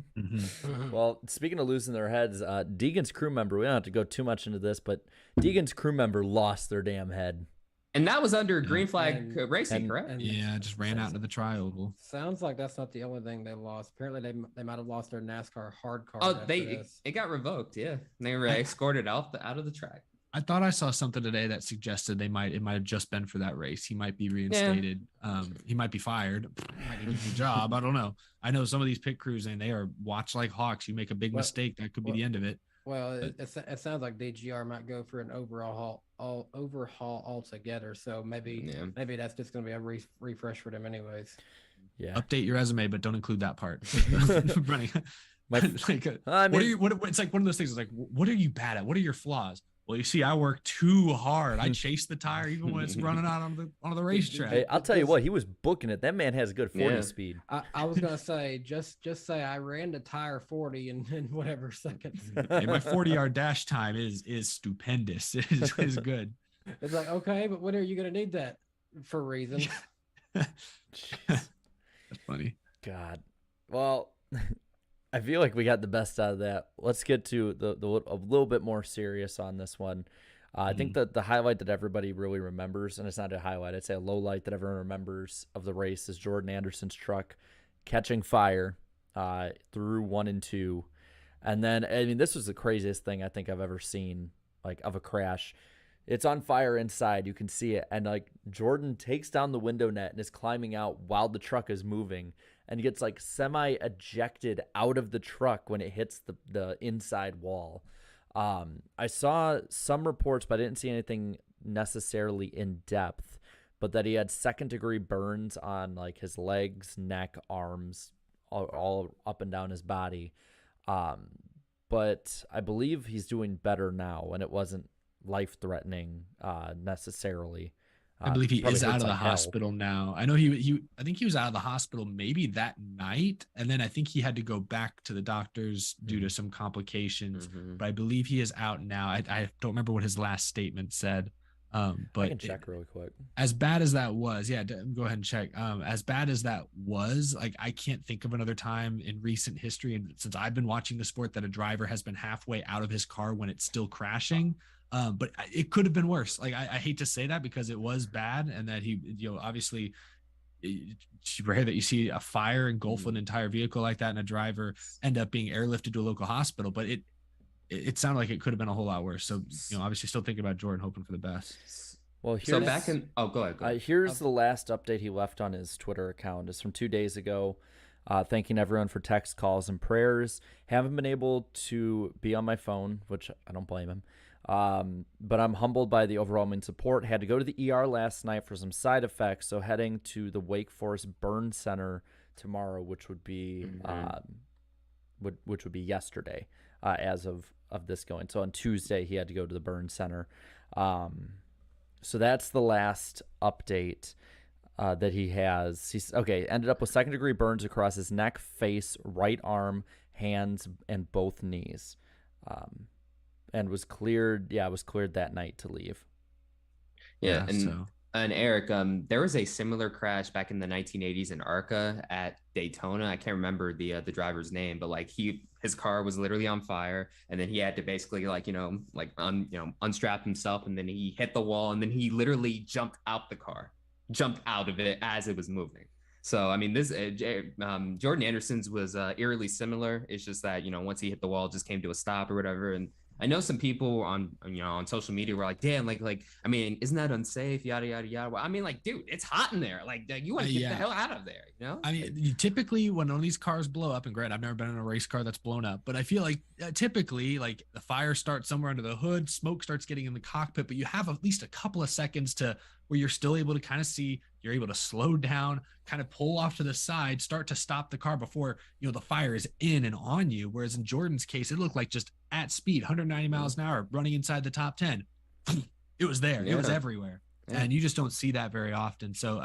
Well, speaking of losing their heads, Deegan's crew member, we don't have to go too much into this, but Deegan's crew member lost their damn head. And that was under green flag racing, correct? Yeah, just ran out into the tri-oval. Sounds like that's not the only thing they lost. Apparently, they might have lost their NASCAR hard card. Oh, it got revoked. Yeah, and they were escorted out of the track. I thought I saw something today that suggested it might have just been for that race. He might be reinstated. Yeah. He might be fired. Might need a new job. I don't know. I know some of these pit crews and they are watched like hawks. You make a big mistake, that could be the end of it. Well, it sounds like DGR might go for an overhaul altogether. So maybe that's just going to be a refresh for them, anyways. Yeah. Update your resume, but don't include that part. Running. It's like one of those things. It's like, what are you bad at? What are your flaws? Well, you see, I work too hard. I chase the tire even when it's running out on the racetrack. Hey, I'll tell you what, he was booking it. That man has good 40 speed. I was gonna say, just say I ran the tire 40 in whatever seconds. Hey, my 40-yard dash time is stupendous. It is good. It's like, okay, but when are you gonna need that for reasons? That's funny. God. Well, I feel like we got the best out of that. Let's get to a little bit more serious on this one. I think that the highlight that everybody really remembers, and it's not a highlight, I'd say a low light that everyone remembers of the race, is Jordan Anderson's truck catching fire through 1 and 2. And then, I mean, this was the craziest thing I think I've ever seen, like, of a crash. It's on fire inside. You can see it. And, like, Jordan takes down the window net and is climbing out while the truck is moving, and gets like semi-ejected out of the truck when it hits the inside wall. I saw some reports, but I didn't see anything necessarily in depth, but that he had 2nd-degree burns on like his legs, neck, arms, all up and down his body. But I believe he's doing better now, and it wasn't life-threatening necessarily. I believe he is out of the hospital now. I know I think he was out of the hospital maybe that night. And then I think he had to go back to the doctors due to some complications, but I believe he is out now. I don't remember what his last statement said. But I can check really quick. As bad as that was, go ahead and check. As bad as that was, like, I can't think of another time in recent history, and since I've been watching the sport, that a driver has been halfway out of his car when it's still crashing. But it could have been worse. Like, I hate to say that because it was bad, and that he, obviously it's rare that you see a fire engulf an entire vehicle like that and a driver end up being airlifted to a local hospital. But it sounded like it could have been a whole lot worse. So, obviously still thinking about Jordan, hoping for the best. Well, go ahead. Here's the last update he left on his Twitter account. It's from 2 days ago. Thanking everyone for text, calls, and prayers. Haven't been able to be on my phone, which I don't blame him. But I'm humbled by the overwhelming support. Had to go to the ER last night for some side effects, so heading to the Wake Forest Burn Center tomorrow, which would be which would be yesterday, as of this going. So on Tuesday he had to go to the Burn Center. So that's the last update that he has. He's ended up with 2nd-degree burns across his neck, face, right arm, hands, and both knees. And was cleared that night to leave. Yeah, and so and Eric, there was a similar crash back in the 1980s in ARCA at Daytona. I can't remember the driver's name, but like his car was literally on fire, and then he had to basically unstrap himself, and then he hit the wall, and then he literally jumped out of it as it was moving. So I mean, this Jordan Anderson's was eerily similar. It's just that once he hit the wall, it just came to a stop or whatever, and I know some people on social media were like, damn, I mean, isn't that unsafe? Yada, yada, yada. Well, I mean, like, dude, it's hot in there. Like, you want to get the hell out of there, I mean, you typically, when one of these cars blow up, and granted, I've never been in a race car that's blown up, but I feel like typically, like, the fire starts somewhere under the hood, smoke starts getting in the cockpit, but you have at least a couple of seconds where you're still able to kind of see, you're able to slow down, kind of pull off to the side, start to stop the car before, the fire is in and on you. Whereas in Jordan's case, it looked like just at speed, 190 miles an hour, running inside the top 10. It was there. Yeah. It was everywhere. Yeah. And you just don't see that very often. So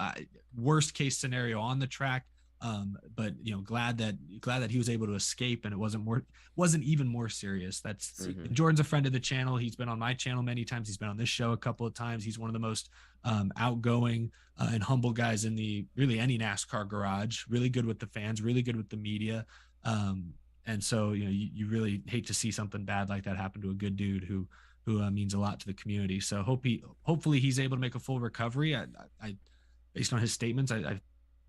worst case scenario on the track. But glad that he was able to escape and it wasn't even more serious. That's Jordan's a friend of the channel. He's been on my channel many times. He's been on this show a couple of times. He's one of the most outgoing and humble guys in really any NASCAR garage. Really good with the fans, really good with the media. And so you really hate to see something bad like that happen to a good dude who means a lot to the community. So hopefully he's able to make a full recovery. I based on his statements, I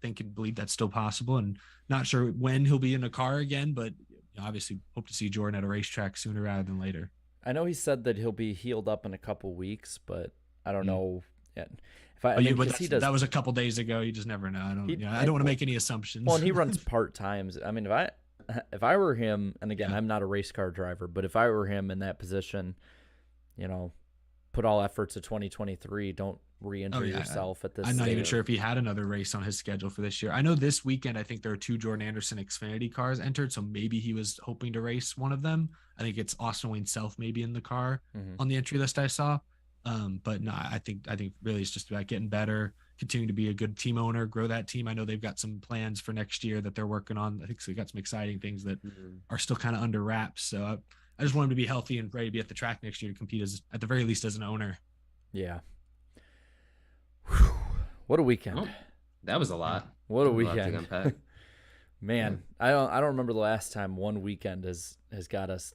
think and believe that's still possible, and not sure when he'll be in a car again, but obviously hope to see Jordan at a racetrack sooner rather than later. I know he said that he'll be healed up in a couple weeks, but I don't know yet. That was a couple days ago. You just never know. I don't want to make any assumptions. Well, and he runs part times. I mean, if I were him, and again, I'm not a race car driver, but if I were him in that position, put all efforts to 2023. Don't re-injure yourself at this I'm not stage. even sure if he had another race on his schedule for this year. I know this weekend, I think there are 2 Jordan Anderson Xfinity cars entered, so maybe he was hoping to race one of them. I think it's Austin Wayne Self maybe in the car on the entry list I saw. But no, I think really it's just about getting better, continuing to be a good team owner, grow that team. I know they've got some plans for next year that they're working on. I think so they've got some exciting things that are still kind of under wraps. So I just want him to be healthy and ready to be at the track next year to compete at the very least as an owner. Yeah. Whew. What a weekend. Oh, that was a lot. What a weekend. Man, I don't remember the last time one weekend has got us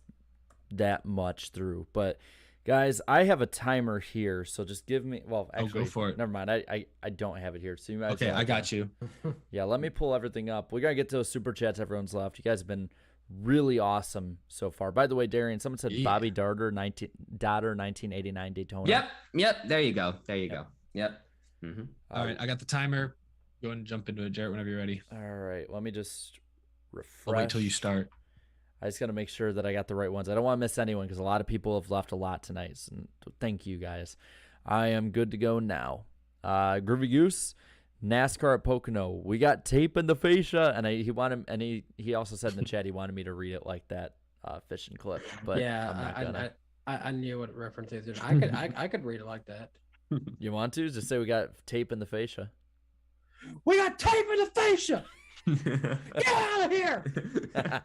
that much through. But guys, I have a timer here, so just give me actually go for it. Never mind. I don't have it here. So you might I got you. Yeah, let me pull everything up. We gotta get to those super chats everyone's left. You guys have been really awesome so far. By the way, Darian, someone said Bobby Darter 1989 Daytona. Yep. There you go. Yep. All right, I got the timer. Go ahead and jump into it, Jarrett, whenever you're ready. All right, let me just refresh. I'll wait till you start. I just got to make sure that I got the right ones. I don't want to miss anyone because a lot of people have left a lot tonight. So thank you, guys. I am good to go now. Groovy Goose, NASCAR at Pocono. We got tape in the fascia, and he also said in the chat he wanted me to read it like that fishing clip. But yeah, I'm not gonna. I knew what reference is. I could read it like that. You want to just say we got tape in the fascia? We got tape in the fascia. Get out of here.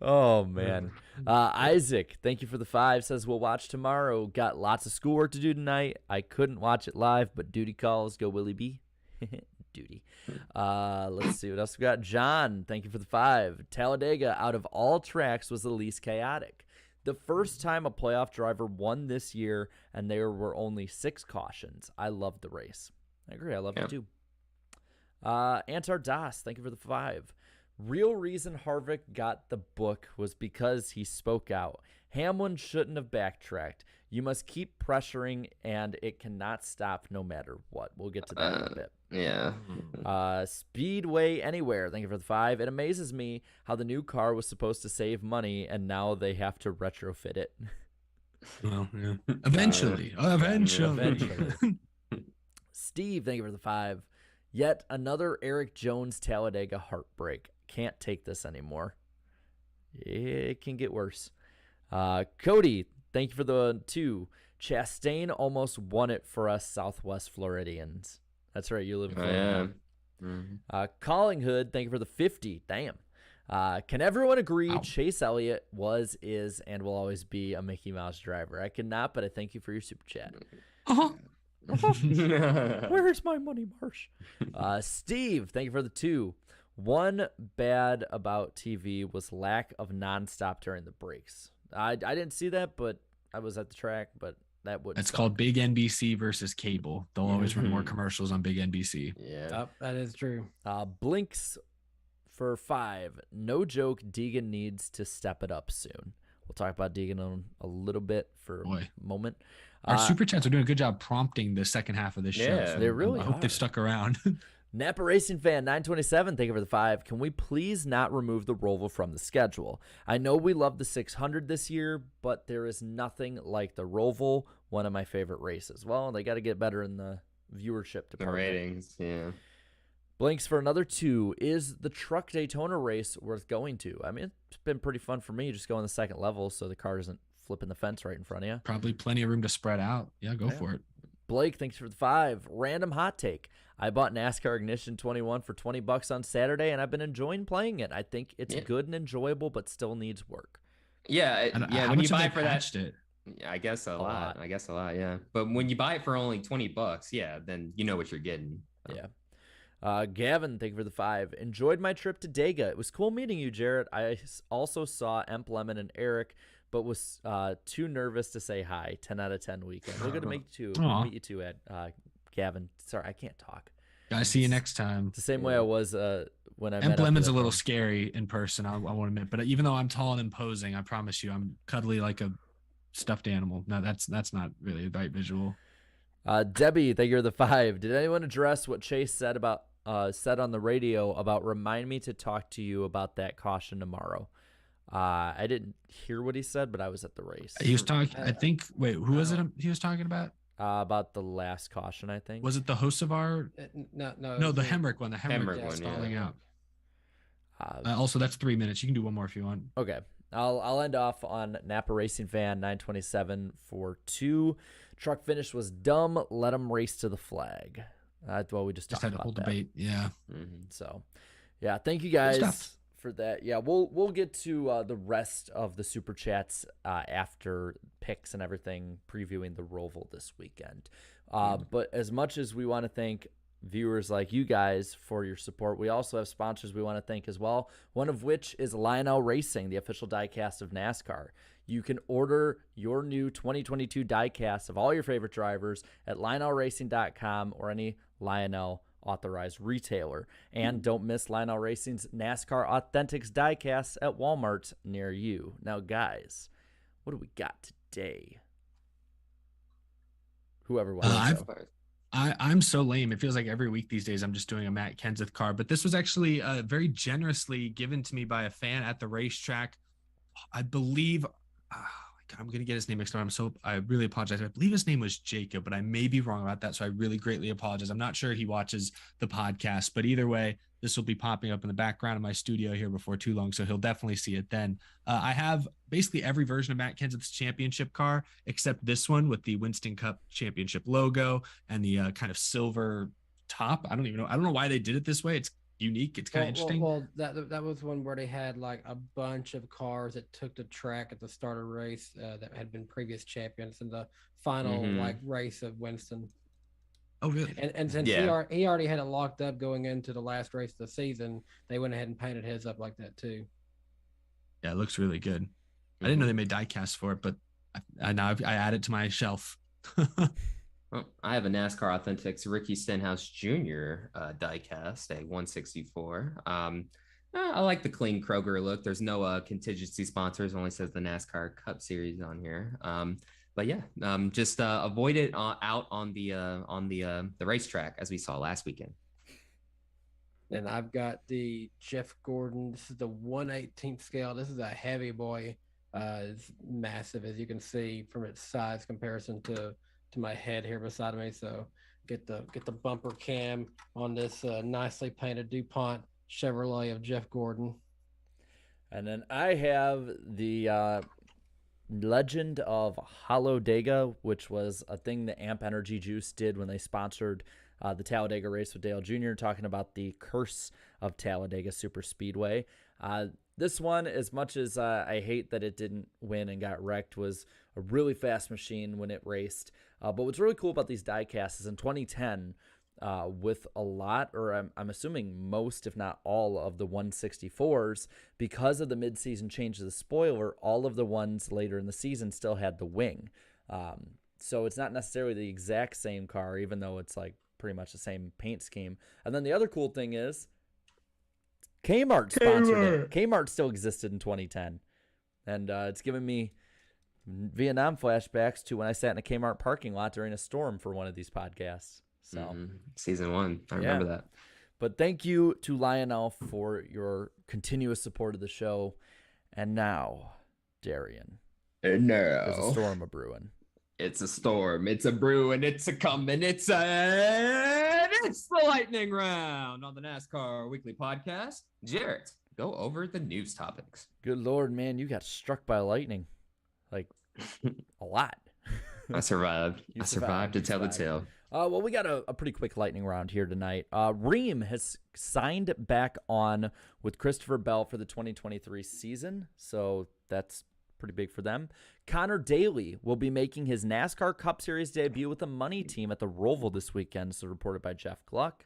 Oh man. Isaac, thank you for the 5. Says we'll watch tomorrow. Got lots of schoolwork to do tonight. I couldn't watch it live, but duty calls. Go Willie B. Duty. Let's see what else we got. John, thank you for the 5. Talladega out of all tracks was the least chaotic. The first time a playoff driver won this year, and there were only 6 cautions. I loved the race. I agree. I loved it too. Antar Das, thank you for the 5. Real reason Harvick got the book was because he spoke out. Hamlin shouldn't have backtracked. You must keep pressuring, and it cannot stop no matter what. We'll get to that in a bit. Yeah. Speedway Anywhere, thank you for the 5. It amazes me how the new car was supposed to save money, and now they have to retrofit it. Well, yeah. Eventually. Steve, thank you for the 5. Yet another Eric Jones Talladega heartbreak. Can't take this anymore. It can get worse. Cody, thank you for the 2. Chastain almost won it for us Southwest Floridians. That's right, you live in Florida. I am. Collinghood, thank you for the 50. Damn. Can everyone agree Wow. Chase Elliott was, is, and will always be a Mickey Mouse driver? I cannot, but I thank you for your super chat. Where's my money, Marsh? Steve, thank you for the 2. One bad about TV was lack of nonstop during the breaks. I didn't see that, but I was at the track, but that would. It's called Big NBC versus cable. They'll always run more commercials on Big NBC. Yeah. That is true. Blinks for 5. No joke, Deegan needs to step it up soon. We'll talk about Deegan in a little bit for a moment. Our super chats are doing a good job prompting the second half of this show. Yeah, So they really I hope are. they've stuck around. Napa Racing Fan 927, thank you for the 5. Can we please not remove the Roval from the schedule? I know we love the 600 this year, but there is nothing like the Roval, one of my favorite races. Well, they got to get better in the viewership The department. ratings, yeah. Blinks for another 2. Is the Truck Daytona race worth going to? I mean, it's been pretty fun for me just going the second level so the car isn't flipping the fence right in front of you. Probably plenty of room to spread out. Yeah, go for it. Blake, thanks for the 5. Random hot take. I bought NASCAR Ignition 21 for $20 on Saturday, and I've been enjoying playing it. I think it's good and enjoyable, but still needs work. Yeah, And yeah. how When much you have buy they for that, patched it? I guess a lot. lot. I guess a lot. Yeah. But when you buy it for only $20, yeah, then you know what you're getting. Yeah. Gavin, thank you for the 5. Enjoyed my trip to Dega. It was cool meeting you, Jarrett. I also saw Emp Lemon and Eric, but was too nervous to say hi. 10 out of 10 weekend. We're going to meet you too, Ed. Gavin. Sorry, I can't talk. Guys, see you next time. It's the same way I was when I met Emp up Lemon's a with little him. scary in person, I won't admit. But even though I'm tall and imposing, I promise you, I'm cuddly like a stuffed animal. No, that's not really the right visual. Debbie, thank you for the 5. Did anyone address what Chase said on the radio about remind me to talk to you about that caution tomorrow? I didn't hear what he said, but I was at the race. He was talking, I think, wait, who was it he was talking about? About the last caution, I think. Was it the Hocevar? No, the Hemrick one. The Hemrick one, stalling yeah. out. Also, that's 3 minutes. You can do one more if you want. Okay. I'll end off on Napa Racing Fan 927 for 2. Truck finish was dumb. Let him race to the flag. Well, we just talked had a about whole that. debate. Yeah. So, yeah, thank you guys stuff. for that. Yeah, we'll get to the rest of the super chats after picks and everything, previewing the Roval this weekend. But as much as we want to thank viewers like you guys for your support, we also have sponsors we want to thank as well, one of which is Lionel Racing, the official diecast of NASCAR. You can order your new 2022 diecast of all your favorite drivers at lionelracing.com or any Lionel authorized retailer. And don't miss Lionel Racing's NASCAR Authentics diecast at Walmart near you. Now, guys, what do we got today? Whoever wants to go. I'm so lame. It feels like every week these days I'm just doing a Matt Kenseth card, but this was actually very generously given to me by a fan at the racetrack. I believe, I'm going to get his name mixed up. I really apologize. I believe his name was Jacob, but I may be wrong about that. So I really greatly apologize. I'm not sure he watches the podcast, but either way, this will be popping up in the background of my studio here before too long. So he'll definitely see it then. I have basically every version of Matt Kenseth's championship car, except this one with the Winston Cup championship logo and the kind of silver top. I don't know why they did it this way. It's unique. It's kind of interesting. Well, that was one where they had like a bunch of cars that took the track at the start of the race that had been previous champions in the final race of Winston. Oh, really? And since he already had it locked up going into the last race of the season, they went ahead and painted his up like that too. Yeah, it looks really good. I didn't know they made diecast for it, but I add it to my shelf. Well, I have a NASCAR Authentics Ricky Stenhouse Jr. diecast, a 164. I like the clean Kroger look. There's no contingency sponsors. Only says the NASCAR Cup Series on here. But yeah, just avoid it out on the racetrack as we saw last weekend. And I've got the Jeff Gordon. This is the 1/18th scale. This is a heavy boy. It's massive, as you can see from its size comparison to my head here beside me. So get the bumper cam on this nicely painted DuPont Chevrolet of Jeff Gordon. And then I have the Legend of Talladega, which was a thing that Amp Energy Juice did when they sponsored the Talladega race with Dale Jr., talking about the curse of Talladega Superspeedway. This one, as much as I hate that it didn't win and got wrecked, was a really fast machine when it raced. But what's really cool about these die-casts is in 2010, with a lot, or I'm assuming most, if not all, of the 164s, because of the mid-season change of the spoiler, all of the ones later in the season still had the wing. So it's not necessarily the exact same car, even though it's like pretty much the same paint scheme. And then the other cool thing is Kmart sponsored it. Kmart still existed in 2010. And it's given me Vietnam flashbacks to when I sat in a Kmart parking lot during a storm for one of these podcasts. So Season 1. I remember that. But thank you to Lionel for your continuous support of the show. And now, Darian. And There's a now, storm a brewing. it's a storm. It's a brewing. It's a coming. It's the lightning round on the NASCAR Weekly Podcast. Jarrett, go over the news topics. Good Lord, man, you got struck by lightning. Like, a lot. I survived. You I survived to you tell the survived. tale. Well, we got a pretty quick lightning round here tonight. Ream has signed back on with Christopher Bell for the 2023 season, so that's pretty big for them. Connor Daly will be making his NASCAR Cup Series debut with the Money Team at the Roval this weekend, so reported by Jeff Gluck.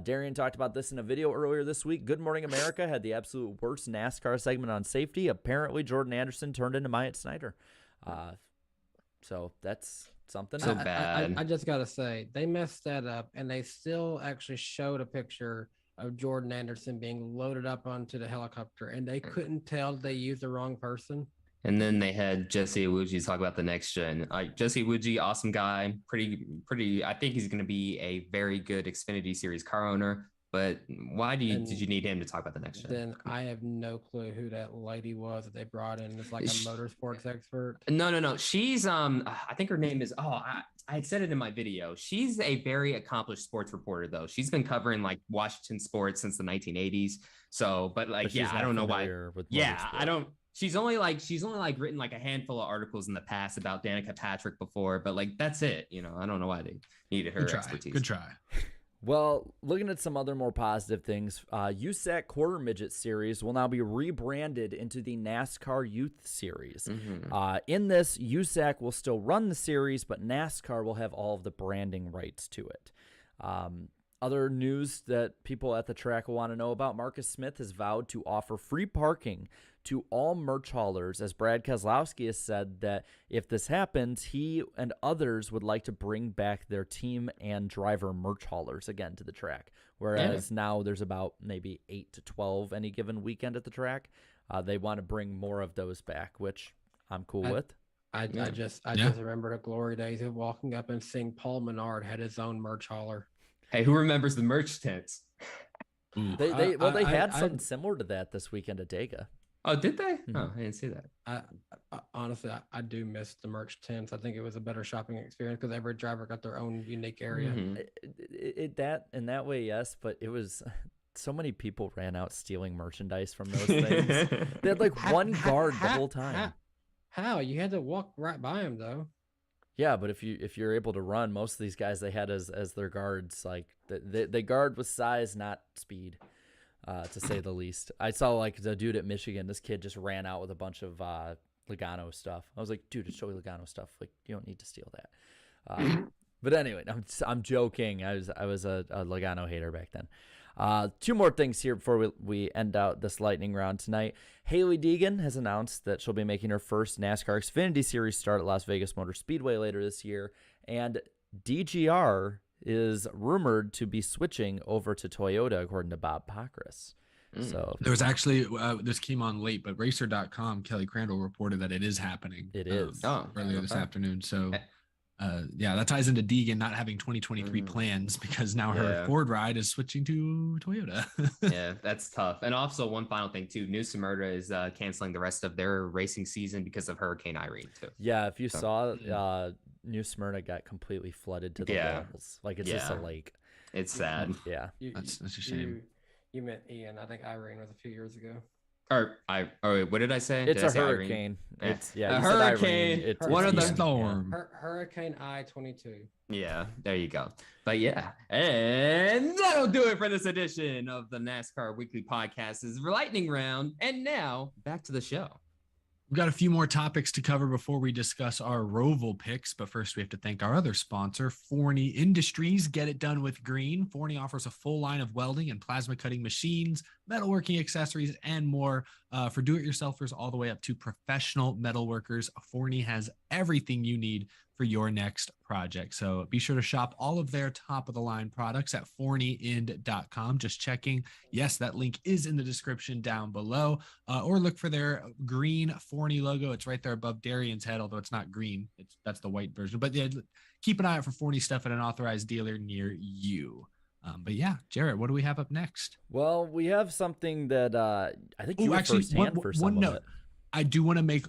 Darian talked about this in a video earlier this week. Good Morning America had the absolute worst NASCAR segment on safety. Apparently, Jordan Anderson turned into Myatt Snyder. So that's something. So bad. I just gotta say they messed that up, and they still actually showed a picture of Jordan Anderson being loaded up onto the helicopter, and they couldn't tell they used the wrong person. And then they had Jesse Iwuji talk about the next gen. Jesse Iwuji, awesome guy, pretty. I think he's going to be a very good Xfinity Series car owner. But why did you need him to talk about the next gen? Then I have no clue who that lady was that they brought in as like a motorsports expert. No. She's I think her name is I had said it in my video. She's a very accomplished sports reporter though. She's been covering like Washington sports since the 1980s. So, but I don't know why. I don't. She's only written like a handful of articles in the past about Danica Patrick before, but like that's it. I don't know why they needed her expertise. Good try. Well, looking at some other more positive things, USAC Quarter Midget Series will now be rebranded into the NASCAR Youth Series. In this, USAC will still run the series, but NASCAR will have all of the branding rights to it. Other news that people at the track will want to know about, Marcus Smith has vowed to offer free parking to all merch haulers, as Brad Keselowski has said that if this happens, he and others would like to bring back their team and driver merch haulers again to the track. Whereas now there's about maybe 8 to 12 any given weekend at the track. They want to bring more of those back, which I'm cool with. I just remember the glory days of walking up and seeing Paul Menard had his own merch hauler. Hey, who remembers the merch tents? They had something similar to that this weekend at Dega. Oh, did they? Oh, I didn't see that. Honestly, I do miss the merch tents. I think it was a better shopping experience because every driver got their own unique area. That in that way, yes, but it was so many people ran out stealing merchandise from those things. They had like one guard the whole time. How? You had to walk right by him though. Yeah, but if you're able to run, most of these guys they had as their guards, like they guard with size, not speed. To say the least. I saw like the dude at Michigan, this kid just ran out with a bunch of Logano stuff. I was like, dude, it's Joey Logano stuff. Like, you don't need to steal that. But anyway, I'm joking. I was a Logano hater back then. Two more things here before we end out this lightning round tonight. Hailie Deegan has announced that she'll be making her first NASCAR Xfinity Series start at Las Vegas Motor Speedway later this year. And DGR is rumored to be switching over to Toyota, according to Bob Pockrass. So there was actually this came on late, but Racer.com, Kelly Crandall reported that it is happening. It is earlier this afternoon. So that ties into Deegan not having 2023 plans because now her Ford ride is switching to Toyota. Yeah, that's tough. And also one final thing too, New Smyrna is canceling the rest of their racing season because of Hurricane Irene too. Yeah, if you saw New Smyrna got completely flooded to the walls. Like it's just a lake. It's sad. Yeah. That's a shame. You meant Ian. I think Irene was a few years ago. What did I say? It's Did I a say Irene? hurricane. Yeah. It's yeah. A You said hurricane. Irene. It's One of the Ian, yeah. storm. Hurricane I-22. Yeah, there you go. But yeah, and that'll do it for this edition of the NASCAR Weekly Podcast. Is lightning round, and now back to the show. We've got a few more topics to cover before we discuss our Roval picks, but first we have to thank our other sponsor, Forney Industries. Get it done with green. Forney offers a full line of welding and plasma cutting machines, metalworking accessories, and more for do-it-yourselfers all the way up to professional metalworkers. Forney has everything you need for your next project. So be sure to shop all of their top-of-the-line products at forneyend.com. Just checking. Yes, that link is in the description down below, or look for their green Forney logo. It's right there above Darian's head, although it's not green. That's the white version. But yeah, keep an eye out for Forney stuff at an authorized dealer near you. But yeah, Jarrett, what do we have up next? Well, we have something that I think you were firsthand for some of it. I do want to make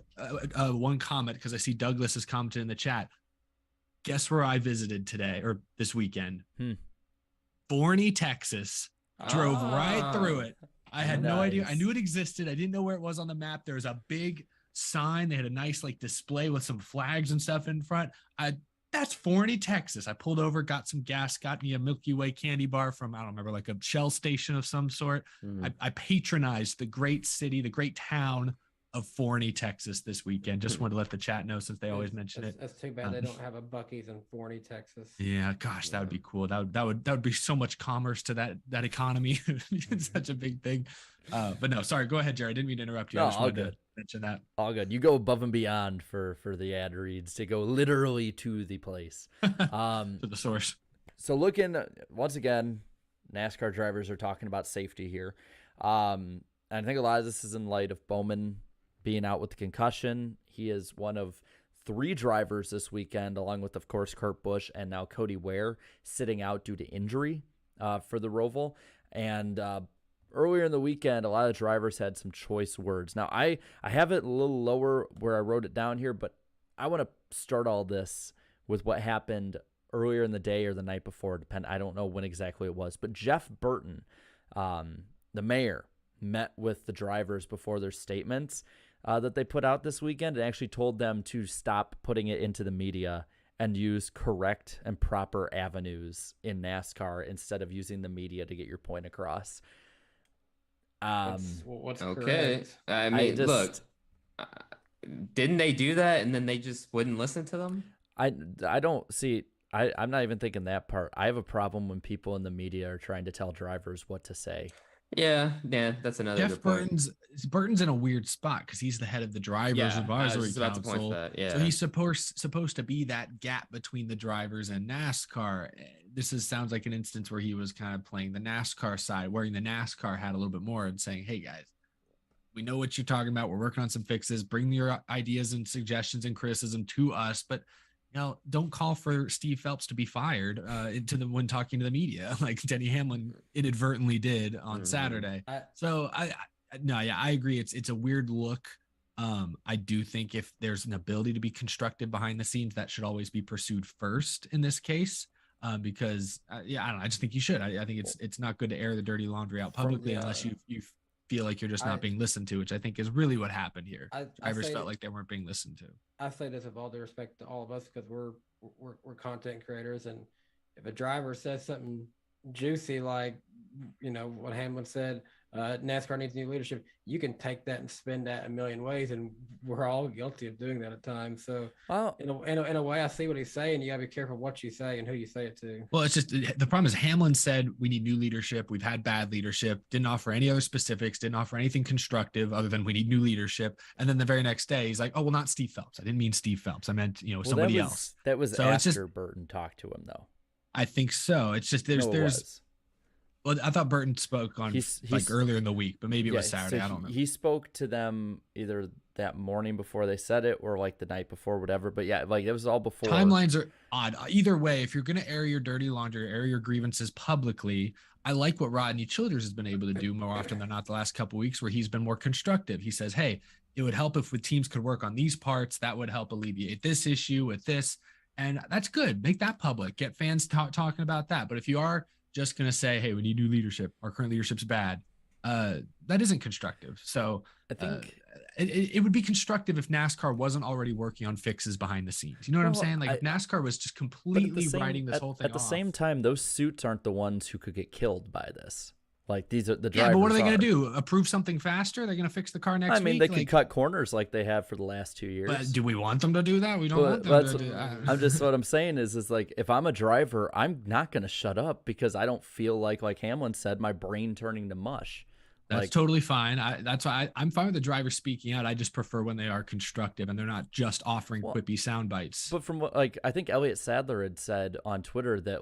one comment because I see Douglas has commented in the chat. Guess where I visited today or this weekend? Forney, Texas. Drove right through it. I had no idea. I knew it existed. I didn't know where it was on the map. There was a big sign. They had a nice display with some flags and stuff in front. That's Forney, Texas. I pulled over, got some gas, got me a Milky Way candy bar from, I don't remember, like a Shell station of some sort. I patronized the great city, the great town of Forney, Texas this weekend. Just wanted to let the chat know since they always mention it. That's too bad they don't have a Buc-ee's in Forney, Texas. Yeah, gosh, that would be cool. That would be so much commerce to that economy. It's such a big thing. But no, sorry, go ahead, Jerry. I didn't mean to interrupt you. No, I just all wanted good. to mention that. All good. You go above and beyond for the ad reads to go literally to the place. To the source. So looking once again, NASCAR drivers are talking about safety here. And I think a lot of this is in light of Bowman being out with the concussion. He is one of 3 drivers this weekend, along with, of course, Kurt Busch and now Cody Ware, sitting out due to injury for the Roval. And earlier in the weekend, a lot of drivers had some choice words. Now, I have it a little lower where I wrote it down here, but I want to start all this with what happened earlier in the day or the night before. I don't know when exactly it was, but Jeff Burton, the mayor, met with the drivers before their statements that they put out this weekend and actually told them to stop putting it into the media and use correct and proper avenues in NASCAR instead of using the media to get your point across. What's okay? Correct? I mean, look, didn't they do that and then they just wouldn't listen to them? I don't see. I'm not even thinking that part. I have a problem when people in the media are trying to tell drivers what to say. Yeah, that's another Jeff good point. Burton's in a weird spot because he's the head of the drivers advisory council. So he's supposed to be that gap between the drivers and NASCAR. Sounds like an instance where he was kind of playing the NASCAR side, wearing the NASCAR hat a little bit more and saying, hey guys, we know what you're talking about. We're working on some fixes. Bring your ideas and suggestions and criticism to us, but don't call for Steve Phelps to be fired when talking to the media, like Denny Hamlin inadvertently did on Saturday. I agree. It's a weird look. I do think if there's an ability to be constructive behind the scenes, that should always be pursued first in this case. Because I don't know. I just think you should. I think it's not good to air the dirty laundry out publicly unless you feel like you're just not being listened to, which I think is really what happened here. Drivers felt like they weren't being listened to. I say this with all due respect to all of us because we're content creators, and if a driver says something juicy like what Hamlin said, NASCAR needs new leadership, you can take that and spin that a million ways, and we're all guilty of doing that at times. So in a way, I see what he's saying. You gotta be careful what you say and who you say it to. Well, it's just the problem is Hamlin said we need new leadership. We've had bad leadership. Didn't offer any other specifics. Didn't offer anything constructive other than we need new leadership. And then the very next day, he's like, "Oh well, not Steve Phelps. I didn't mean Steve Phelps. I meant somebody else." That was so after Burton talked to him, though. I think so. It's just there's. Well, I thought Burton spoke on earlier in the week, but maybe it was Saturday. I don't know. He spoke to them either that morning before they said it or like the night before, whatever. But yeah, it was all before. Timelines are odd. Either way, if you're going to air your dirty laundry, air your grievances publicly, I like what Rodney Childers has been able to do more often than not the last couple of weeks, where he's been more constructive. He says, hey, it would help if teams could work on these parts. That would help alleviate this issue with this. And that's good. Make that public. Get fans talking about that. But if you are just going to say, hey, we need new leadership, our current leadership's bad, that isn't constructive. So I think it would be constructive if NASCAR wasn't already working on fixes behind the scenes. You know what I'm saying? Like if NASCAR was just completely writing this whole thing at the same time, those suits aren't the ones who could get killed by this. Like these are the drivers. Yeah, but what are they going to do? Approve something faster? They're going to fix the car next week? I mean, they could cut corners like they have for the last 2 years. But do we want them to do that? We don't want them to do that. What I'm saying is like if I'm a driver, I'm not going to shut up because I don't feel like Hamlin said, my brain turning to mush. That's totally fine. That's why I'm fine with the driver speaking out. I just prefer when they are constructive and they're not just offering quippy sound bites. But from what I think Elliott Sadler had said on Twitter that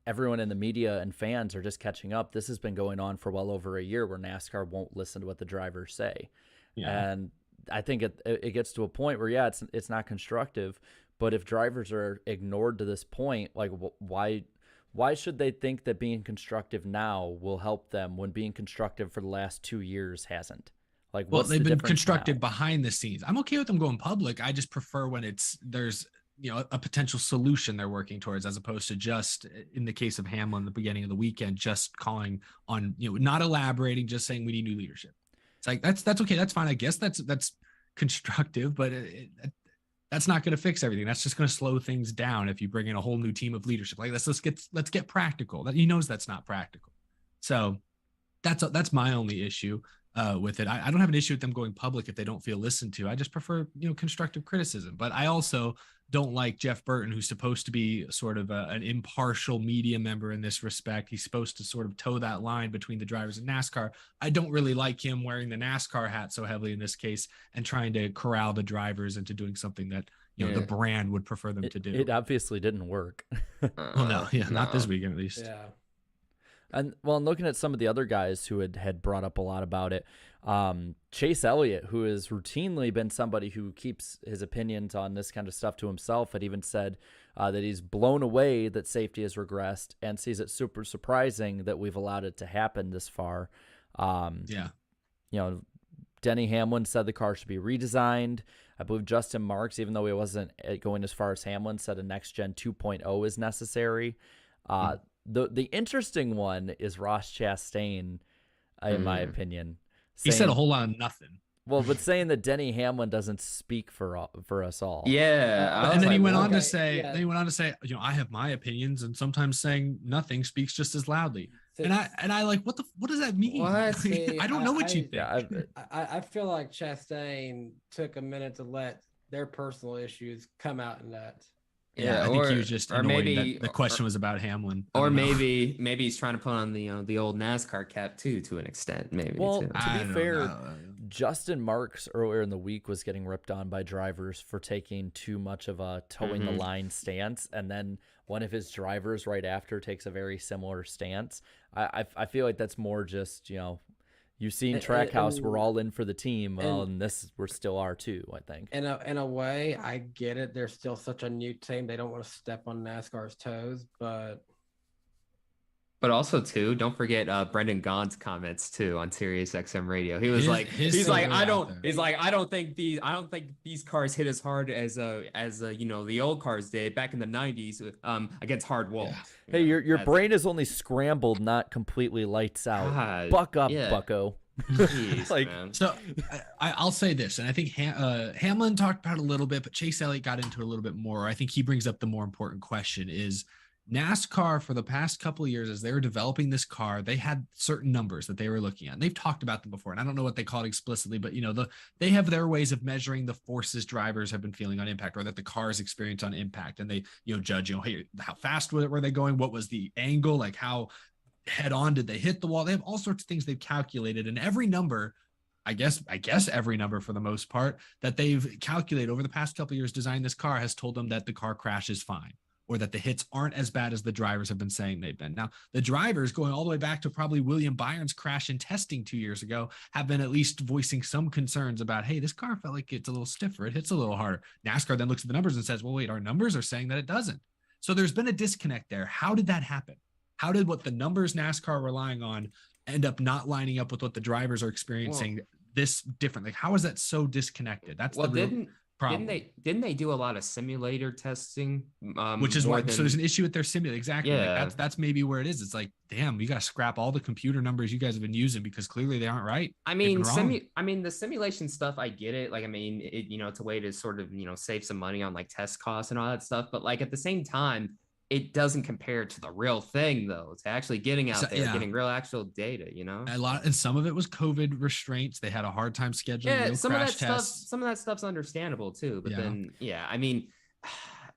everyone in the media and fans are just catching up. This has been going on for well over a year where NASCAR won't listen to what the drivers say. Yeah. And I think it gets to a point where, it's not constructive, but if drivers are ignored to this point, why should they think that being constructive now will help them when being constructive for the last 2 years hasn't? They've been constructive behind the scenes. I'm okay with them going public. I just prefer when there's a potential solution they're working towards, as opposed to just, in the case of Hamlin, the beginning of the weekend, just calling on, not elaborating, just saying we need new leadership. It's like, that's okay. That's fine. I guess that's constructive, but that's not going to fix everything. That's just going to slow things down. If you bring in a whole new team of leadership, let's get practical. That he knows that's not practical. So that's my only issue with it. I don't have an issue with them going public if they don't feel listened to. I just prefer, constructive criticism. But I also don't like Jeff Burton, who's supposed to be sort of an impartial media member in this respect. He's supposed to sort of toe that line between the drivers and NASCAR. I don't really like him wearing the NASCAR hat so heavily in this case and trying to corral the drivers into doing something that the brand would prefer them to do. It obviously didn't work. Not this weekend at least. Yeah. And looking at some of the other guys who had brought up a lot about it, Chase Elliott, who has routinely been somebody who keeps his opinions on this kind of stuff to himself, had even said that he's blown away that safety has regressed and sees it super surprising that we've allowed it to happen this far. Denny Hamlin said the car should be redesigned. I believe Justin Marks, even though he wasn't going as far as Hamlin, said a next gen 2.0 is necessary. The interesting one is Ross Chastain, in my opinion. He said a whole lot of nothing. Well, but saying that Denny Hamlin doesn't speak for us all. Yeah. And then he went on to say, I have my opinions, and sometimes saying nothing speaks just as loudly. And I like, what does that mean? I don't know what you think. I feel like Chastain took a minute to let their personal issues come out in that. Yeah, I think he was just annoyed that the question was about Hamlin. Or maybe he's trying to put on the old NASCAR cap too, to an extent. Maybe. Well, to be fair, Justin Marks earlier in the week was getting ripped on by drivers for taking too much of a towing the line stance, and then one of his drivers right after takes a very similar stance. I feel like that's more just you've seen Trackhouse, we're all in for the team. And this we still are too, I think. In a way, I get it. They're still such a new team. They don't want to step on NASCAR's toes, but also too, don't forget Brendan Gaughan's comments too on Sirius XM radio. He was I don't think these cars hit as hard as the old cars did back in the 90s against hard walls. Yeah. Hey, your brain is only scrambled, not completely lights out. God, buck up, bucko. Jeez, man. So I'll say this, and I think Hamlin talked about it a little bit, but Chase Elliott got into it a little bit more. I think he brings up the more important question is NASCAR for the past couple of years, as they were developing this car, they had certain numbers that they were looking at. And they've talked about them before, and I don't know what they call it explicitly, but they have their ways of measuring the forces drivers have been feeling on impact, or that the cars experience on impact. And they, judge, hey, how fast were they going? What was the angle? Like how head on did they hit the wall? They have all sorts of things they've calculated, and every number, I guess every number for the most part that they've calculated over the past couple of years designing this car has told them that the car crashes fine, or that the hits aren't as bad as the drivers have been saying they've been. Now, the drivers, going all the way back to probably William Byron's crash in testing 2 years ago, have been at least voicing some concerns about, hey, this car felt like it's a little stiffer. It hits a little harder. NASCAR then looks at the numbers and says, well, wait, our numbers are saying that it doesn't. So there's been a disconnect there. How did that happen? How did what the numbers NASCAR are relying on end up not lining up with what the drivers are experiencing this different? Like, how is that so disconnected? That's Probably. Didn't they do a lot of simulator testing? Which is why so there's an issue with their simulator. Exactly. Yeah. Like that's maybe where it is. It's like, damn, you got to scrap all the computer numbers you guys have been using because clearly they aren't right. I mean, the simulation stuff, I get it. Like, I mean, it's a way to sort of, save some money on like test costs and all that stuff. But like at the same time, it doesn't compare to the real thing, though. To actually getting out there, getting real actual data, and some of it was COVID restrictions. They had a hard time scheduling. Yeah, some of that stuff's understandable too. But then, I mean,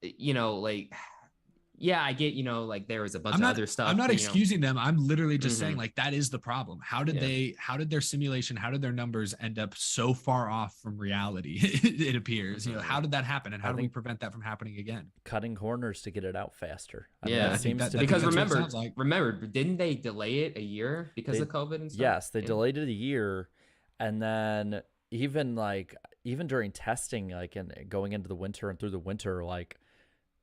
like. Yeah, I get, like there was a bunch of other stuff. I'm not excusing them. I'm literally just saying like that is the problem. How did their simulation, how did their numbers end up so far off from reality? It appears, how did that happen? And how do we prevent that from happening again? Cutting corners to get it out faster. Because remember, didn't they delay it a year because of COVID and stuff? Yes, they delayed it a year. And then even during testing, like and going into the winter and through the winter, like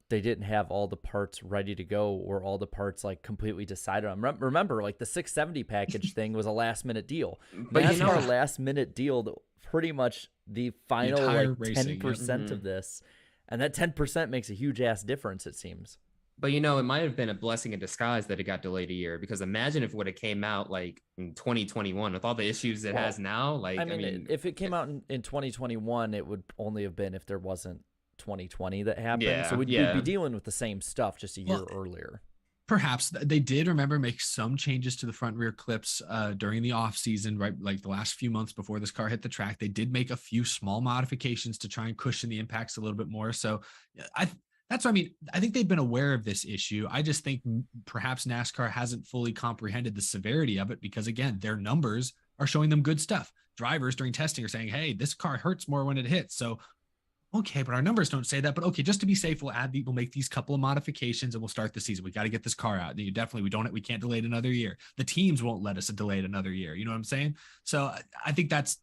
they didn't have all the parts ready to go or all the parts like completely decided on. Remember, like the 670 package thing was a last minute deal. But NASCAR last minute deal, pretty much the final like 10% of this. And that 10% makes a huge ass difference, it seems. But it might have been a blessing in disguise that it got delayed a year, because imagine if it would have came out like in 2021 with all the issues it has now. Like, I mean, if it came out in 2021, it would only have been if there wasn't 2020 that happened. So we'd be dealing with the same stuff just a year earlier. Perhaps they did make some changes to the front rear clips during the off season, right? Like the last few months before this car hit the track, they did make a few small modifications to try and cushion the impacts a little bit more. So that's what I mean. I think they've been aware of this issue. I just think perhaps NASCAR hasn't fully comprehended the severity of it, because again, their numbers are showing them good stuff. Drivers during testing are saying, hey, this car hurts more when it hits. So okay, but our numbers don't say that. But okay, just to be safe, we'll make these couple of modifications and we'll start the season. We got to get this car out. We can't delay it another year. The teams won't let us delay it another year. You know what I'm saying? So I think that's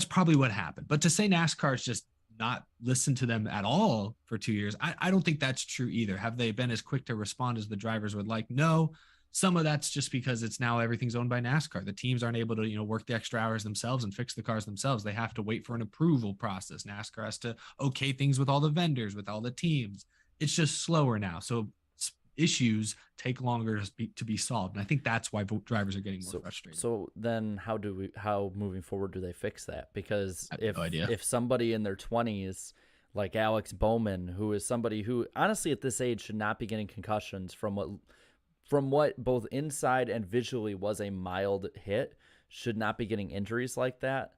probably what happened. But to say NASCAR's just not listened to them at all for 2 years, I don't think that's true either. Have they been as quick to respond as the drivers would like? No. Some of that's just because it's now everything's owned by NASCAR. The teams aren't able to, work the extra hours themselves and fix the cars themselves. They have to wait for an approval process. NASCAR has to okay things with all the vendors, with all the teams. It's just slower now. So issues take longer to be solved. And I think that's why drivers are getting more frustrated. So then how moving forward do they fix that? Because if somebody in their 20s, like Alex Bowman, who is somebody who honestly at this age should not be getting concussions from what both inside and visually was a mild hit, should not be getting injuries like that.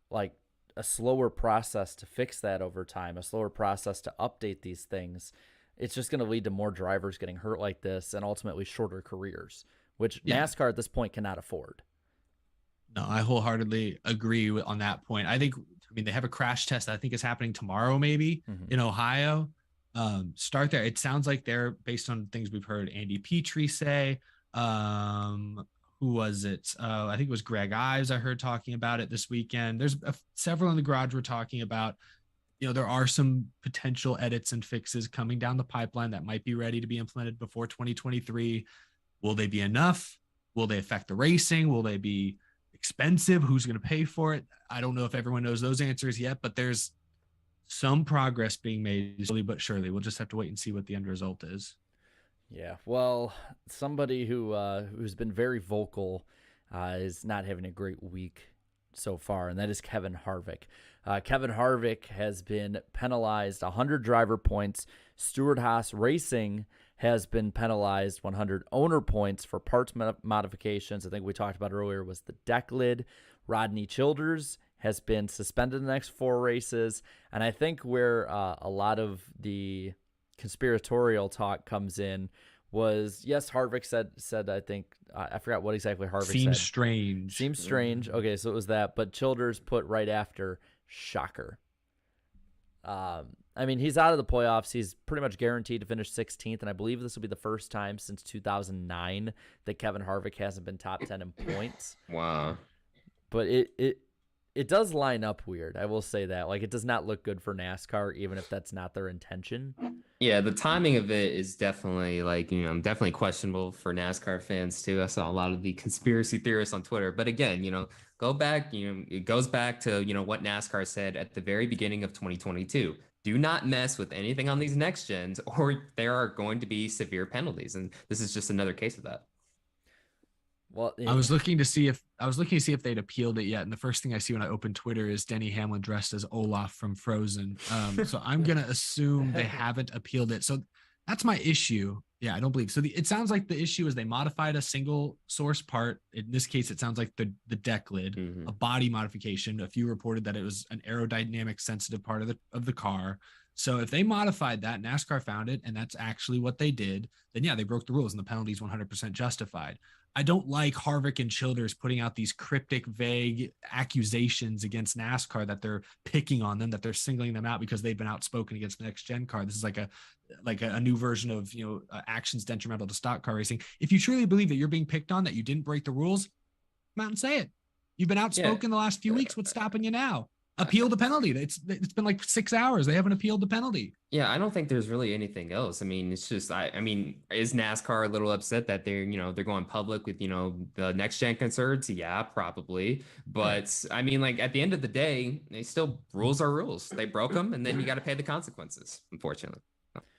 Like a slower process to fix that over time, a slower process to update these things. It's just going to lead to more drivers getting hurt like this and ultimately shorter careers, which NASCAR at this point cannot afford. No, I wholeheartedly agree on that point. They have a crash test I think is happening tomorrow, maybe in Ohio. Start there. It sounds like they're based on things we've heard Andy Petrie say. Who was it? I think it was Greg Ives. I heard talking about it this weekend. There's several in the garage we're talking about. There are some potential edits and fixes coming down the pipeline that might be ready to be implemented before 2023. Will they be enough? Will they affect the racing? Will they be expensive? Who's going to pay for it? I don't know if everyone knows those answers yet, but there's some progress being made slowly but surely. We'll just have to wait and see what the end result is. Yeah, well, somebody who's been very vocal is not having a great week so far, and that is Kevin Harvick. Kevin Harvick has been penalized 100 driver points. Stewart-Haas Racing has been penalized 100 owner points for parts modifications. I think we talked about earlier was the deck lid. Rodney Childers has been suspended the next 4 races. And I think where a lot of the conspiratorial talk comes in was, yes, Harvick said I think, I forgot what exactly Harvick said. Seems strange. Okay, so it was that. But Childers put right after, shocker. He's out of the playoffs. He's pretty much guaranteed to finish 16th. And I believe this will be the first time since 2009 that Kevin Harvick hasn't been top 10 in points. Wow. But it does line up weird. I will say that. Like, it does not look good for NASCAR, even if that's not their intention. Yeah, the timing of it is definitely definitely questionable for NASCAR fans too. I saw a lot of the conspiracy theorists on Twitter. But again, go back, it goes back to, what NASCAR said at the very beginning of 2022. Do not mess with anything on these next gens, or there are going to be severe penalties. And this is just another case of that. Well, I was looking to see if they'd appealed it yet, and the first thing I see when I open Twitter is Denny Hamlin dressed as Olaf from Frozen. So I'm gonna assume they haven't appealed it. So that's my issue. Yeah, I don't believe so. It sounds like the issue is they modified a single source part. In this case, it sounds like the deck lid, a body modification. A few reported that it was an aerodynamic sensitive part of the car. So if they modified that, NASCAR found it, and that's actually what they did, then yeah, they broke the rules, and the penalty is 100% justified. I don't like Harvick and Childers putting out these cryptic, vague accusations against NASCAR that they're picking on them, that they're singling them out because they've been outspoken against the next gen car. This is like a new version of, actions detrimental to stock car racing. If you truly believe that you're being picked on, that you didn't break the rules, come out and say it. You've been outspoken the last few weeks. What's stopping you now? Appeal the penalty. It's been like 6 hours. They haven't appealed the penalty. Yeah, I don't think there's really anything else. I mean, it's just, I mean, is NASCAR a little upset that they're going public with, the next gen concerns? Yeah, probably. But I mean, like at the end of the day, rules are rules. They broke them, and then you got to pay the consequences. Unfortunately,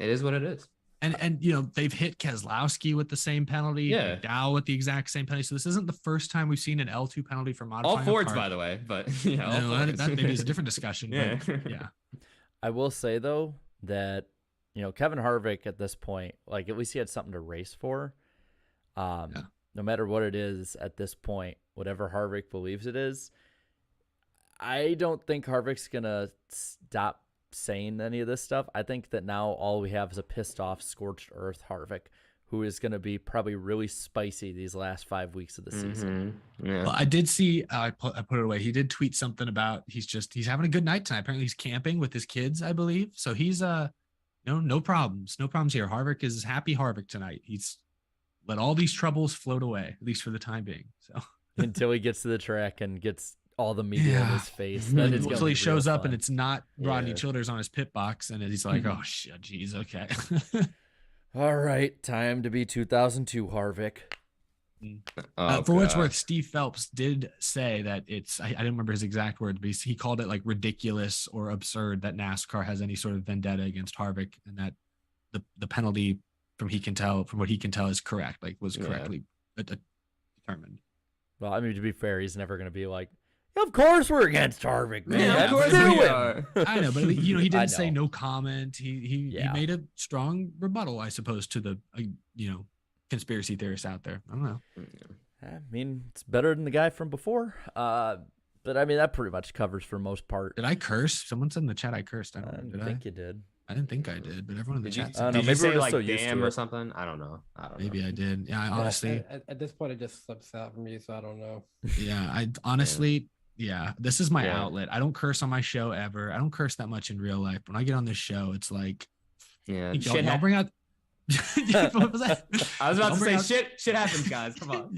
it is what it is. And they've hit Keselowski with the same penalty, Dow with the exact same penalty. So this isn't the first time we've seen an L2 penalty for modifying all Fords, by the way. But that maybe is a different discussion. But, yeah. I will say though that Kevin Harvick at this point, like at least he had something to race for. No matter what it is at this point, whatever Harvick believes it is, I don't think Harvick's gonna stop saying any of this stuff. I think that now all we have is a pissed off, scorched earth Harvick, who is going to be probably really spicy these last 5 weeks of the season. Yeah. Well, I did see, I put it away. He did tweet something about he's having a good night tonight. Apparently he's camping with his kids, I believe. So he's no problems here. Harvick is happy Harvick tonight. He's let all these troubles float away, at least for the time being. So until he gets to the track and gets all the media in his face. Then it's until he shows up and it's not Rodney Childers on his pit box, and he's like, "Oh shit, geez, okay." All right, time to be 2002 Harvick. For what it's worth, Steve Phelps did say that I didn't remember his exact words, but he called it like ridiculous or absurd that NASCAR has any sort of vendetta against Harvick, and that the penalty from what he can tell is correct, like was correctly determined. Well, I mean, to be fair, he's never going to be like, of course we're against Harvick, man. Yeah, of course we are. I know, but he didn't say no comment. He made a strong rebuttal, I suppose, to the conspiracy theorists out there. I don't know. I mean, it's better than the guy from before. But I mean, that pretty much covers for most part. Did I curse? Someone said in the chat I cursed. I don't think you did. I didn't think I did, but everyone in the chat. Did you say like damn or something? I don't know. Maybe I did. Yeah, honestly. At this point, it just slips out from you, so I don't know. Yeah, I honestly. Yeah, this is my outlet. I don't curse on my show ever. I don't curse that much in real life. When I get on this show, it's like, y'all bring out. What was that? I was about to say shit happens, guys. Come on.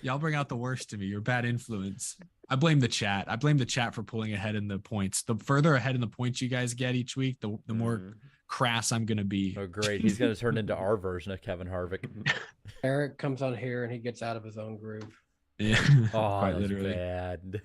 Y'all bring out the worst to me. You're a bad influence. I blame the chat. I blame the chat for pulling ahead in the points. The further ahead in the points you guys get each week, the more crass I'm going to be. Oh, great. He's going to turn into our version of Kevin Harvick. Eric comes on here and he gets out of his own groove. Yeah. Oh, quite literally bad.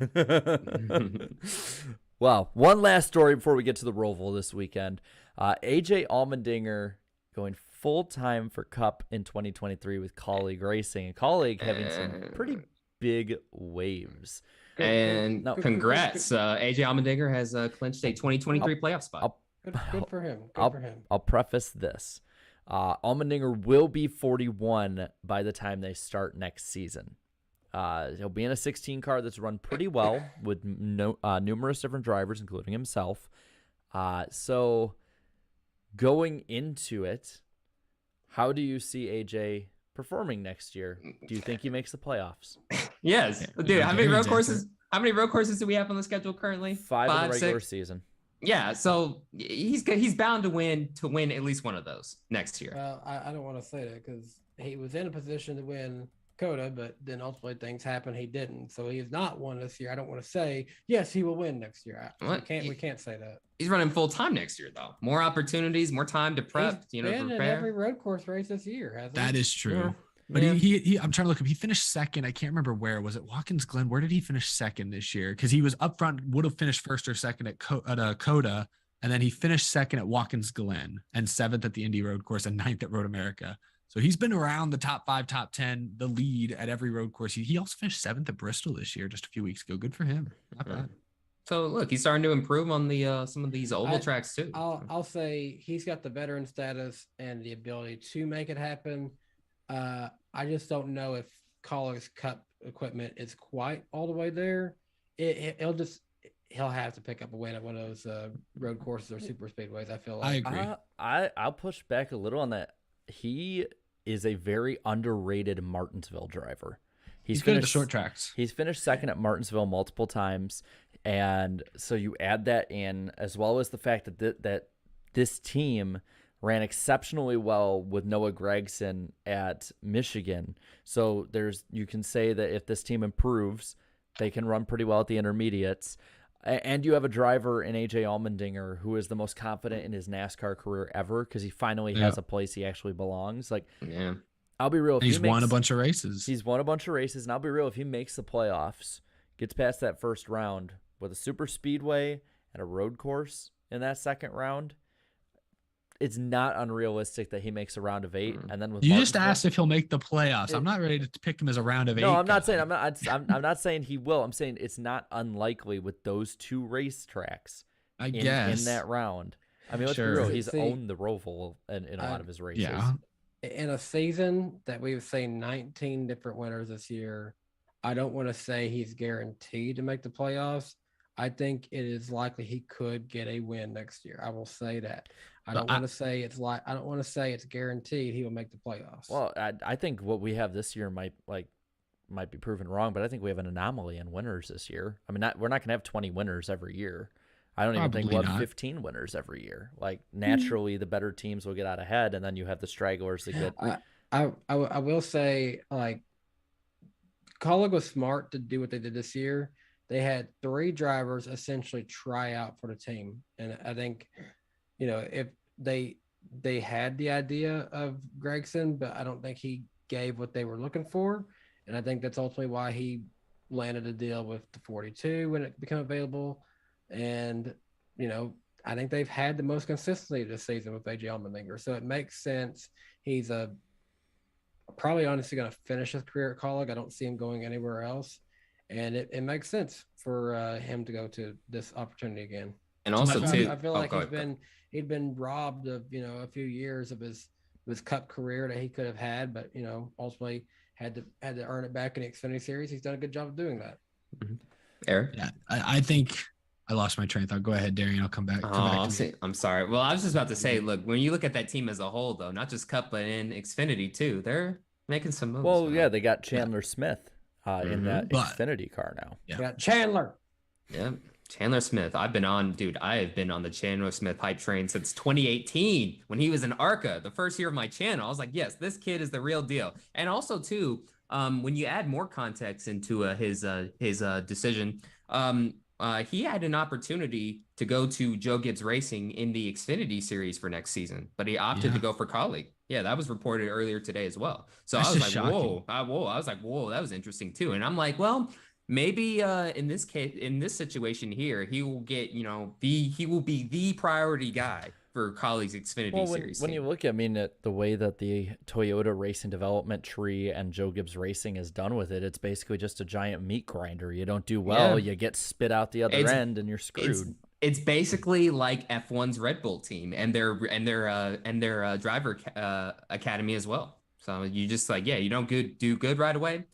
Well, one last story before we get to the Roval this weekend. AJ Allmendinger going full-time for Cup in 2023 with Kaulig Racing. And Kaulig having some pretty big waves. And congrats. AJ Allmendinger has clinched a 2023 playoff spot. Good for him. I'll preface this. Allmendinger will be 41 by the time they start next season. He'll be in a 16 car that's run pretty well with numerous different drivers, including himself. So going into it, how do you see AJ performing next year? Do you think he makes the playoffs? Yes. Dude, how many road courses do we have on the schedule currently? 5 in the regular season. Yeah, so he's bound to win at least one of those next year. Well, I don't want to say that because he was in a position to win Dakota, but then ultimately things happen. He didn't, so he has not won this year. I don't want to say yes, he will win next year. We can't say that. He's running full time next year, though. More opportunities, more time to prep. He's to been in prepare. every road course race this year. Hasn't That he? is true. Yeah. But Yeah. he I'm trying to look up. He finished second. I can't remember where. Was it Watkins Glen? Where did he finish second this year? Because he was up front, would have finished first or second at Coda, and then he finished second at Watkins Glen and seventh at the Indy Road Course and ninth at Road America. So he's been around the top 5, top 10, the lead at every road course. He also finished seventh at Bristol this year, just a few weeks ago. Good for him. Not bad. So look, he's starting to improve on the some of these oval tracks too. I'll say he's got the veteran status and the ability to make it happen. I just don't know if Kaulig's Cup equipment is quite all the way there. He'll have to pick up a win at one of those road courses or super speedways. I feel like. I agree. I'll push back a little on that. He is a very underrated Martinsville driver. He's good at the short tracks. He's finished second at Martinsville multiple times, and so you add that in, as well as the fact that this team ran exceptionally well with Noah Gragson at Michigan. So you can say that if this team improves, they can run pretty well at the intermediates. And you have a driver in AJ Allmendinger who is the most confident in his NASCAR career ever because he finally has a place he actually belongs. Like, Yeah. I'll be real. He's won a bunch of races. He's won a bunch of races, and I'll be real. If he makes the playoffs, gets past that first round with a super speedway and a road course in that second round, it's not unrealistic that he makes a round of 8. And then with You just asked if he'll make the playoffs. I'm not ready to pick him as a round of 8. No, I'm not guy. saying I'm not saying he will. I'm saying it's not unlikely with those two racetracks I in guess. that round. I mean, let's be Sure. real. He's See, owned the Roval in a lot of his races. Yeah. In a season that we've seen 19 different winners this year, I don't want to say he's guaranteed to make the playoffs. I think it is likely he could get a win next year. I will say that. I don't want to say it's guaranteed he will make the playoffs. Well, I think what we have this year might be proven wrong, but I think we have an anomaly in winners this year. I mean, we're not going to have 20 winners every year. I don't even think we'll have 15 winners every year. Like, naturally, the better teams will get out ahead, and then you have the stragglers that get. I will say, like, Kaulig was smart to do what they did this year. They had 3 drivers essentially try out for the team, and I think, if they had the idea of Gragson, but I don't think he gave what they were looking for, and I think that's ultimately why he landed a deal with the 42 when it became available. And, I think they've had the most consistency this season with AJ Allmendinger. So it makes sense. He's probably honestly going to finish his career at Kaulig. I don't see him going anywhere else. And it makes sense for him to go to this opportunity again. And also, too, I feel like he'd been robbed of, a few years of his Cup career that he could have had, but, ultimately had to earn it back in the Xfinity Series. He's done a good job of doing that. Eric? Yeah, I think I lost my train of thought. Go ahead, Darian. I'll come back. I'm sorry. Well, I was just about to say, look, when you look at that team as a whole, though, not just Cup, but in Xfinity, too, they're making some moves. Well, yeah, they got Chandler Smith in that Xfinity car now. Yeah. Got Chandler. Yeah. Chandler Smith. I have been on the Chandler Smith hype train since 2018 when he was in ARCA, the first year of my channel. I was like, yes, this kid is the real deal. And also, too, when you add more context into his decision, he had an opportunity to go to Joe Gibbs Racing in the Xfinity Series for next season, but he opted to go for Kaulig. Yeah, that was reported earlier today as well. So I was like, whoa. I was like, whoa, that was interesting too. And I'm like, well, maybe in this case, in this situation here, he will get, he will be the priority guy for Kaulig's Xfinity Series. When you look at, the way that the Toyota Racing Development Tree and Joe Gibbs Racing is done with it, it's basically just a giant meat grinder. You don't do well, you get spit out the other end, and you're screwed. It's basically like F1's Red Bull team and their driver academy as well. So you just you don't do good right away.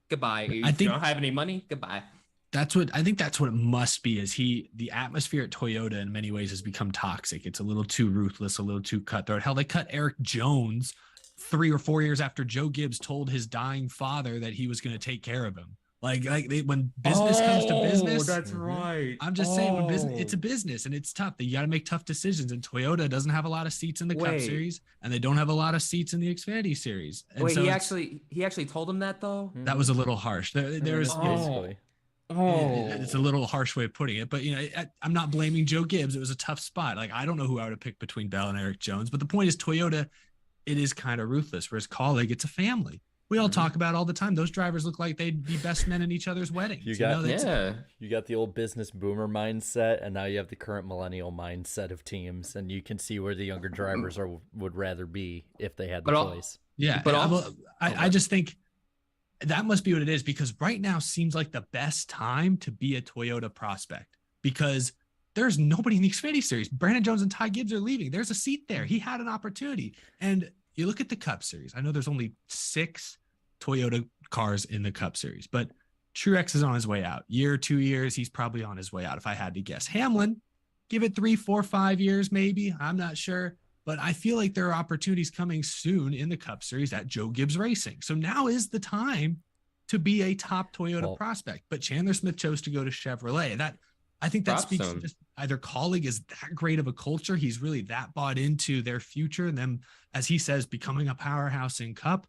Goodbye. You don't have any money. Goodbye. I think that's what it must be. The atmosphere at Toyota in many ways has become toxic. It's a little too ruthless, a little too cutthroat. Hell, they cut Eric Jones 3 or 4 years after Joe Gibbs told his dying father that he was going to take care of him. When business comes to business, that's right. I'm just saying, when business, it's a business and it's tough. You got to make tough decisions. And Toyota doesn't have a lot of seats in the Cup Series, and they don't have a lot of seats in the Xfinity Series. And he actually told him that though. That was a little harsh. There's basically. It's a little harsh way of putting it, but I'm not blaming Joe Gibbs. It was a tough spot. Like, I don't know who I would have picked between Bell and Eric Jones, but the point is, Toyota, it is kind of ruthless. Whereas Kaulig, it's a family. We all talk about it all the time. Those drivers look like they'd be best men in each other's weddings. You got the old business boomer mindset, and now you have the current millennial mindset of teams, and you can see where the younger drivers would rather be if they had the choice. I just think that must be what it is, because right now seems like the best time to be a Toyota prospect, because there's nobody in the Xfinity Series. Brandon Jones and Ty Gibbs are leaving. There's a seat there. He had an opportunity. And you look at the Cup Series. I know there's only 6 Toyota cars in the Cup Series, but Truex is on his way out. 2 years, he's probably on his way out, if I had to guess. Hamlin, give it 3, 4, 5 years, maybe. I'm not sure. But I feel like there are opportunities coming soon in the Cup Series at Joe Gibbs Racing. So now is the time to be a top Toyota prospect. But Chandler Smith chose to go to Chevrolet. I think that speaks to just either Kaulig is that great of a culture. He's really that bought into their future and them, as he says, becoming a powerhouse in Cup,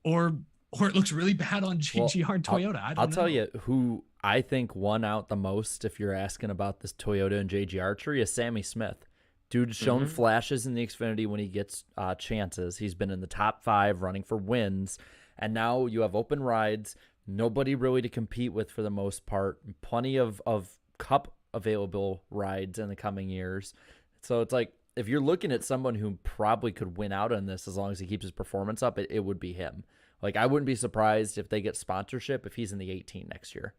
or it looks really bad on JGR and Toyota. I'll tell you who I think won out the most, if you're asking about this Toyota and JGR tree, is Sammy Smith. Dude's shown flashes in the Xfinity when he gets chances. He's been in the top 5 running for wins, and now you have open rides, nobody really to compete with for the most part, plenty of Cup available rides in the coming years. So it's like, if you're looking at someone who probably could win out on this as long as he keeps his performance up, it would be him. Like, I wouldn't be surprised if they get sponsorship if he's in the 18 next year.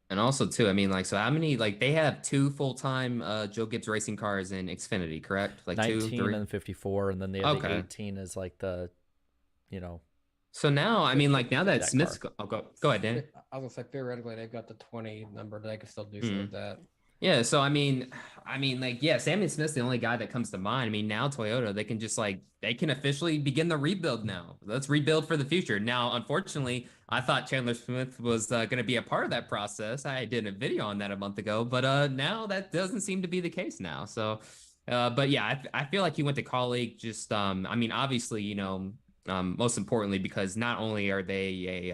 And also, too, I mean, like, so how many, like, they have 2 full-time Joe Gibbs racing cars in Xfinity, correct? Like 19 2, 3? and 54, and then they have the 18 is like the, So now, I mean, like, now that Smith's... go ahead, Dan. I was going to say, theoretically, they've got the 20 number. They can still do something with that. Yeah, so I mean, like, yeah, Sammy Smith's the only guy that comes to mind. I mean, now Toyota, they can just they can officially begin the rebuild now. Let's rebuild for the future. Now, unfortunately, I thought Chandler Smith was going to be a part of that process. I did a video on that a month ago, but now that doesn't seem to be the case now. So, but yeah, I feel like he went to Kaulig. Just, I mean, obviously, most importantly, because not only are they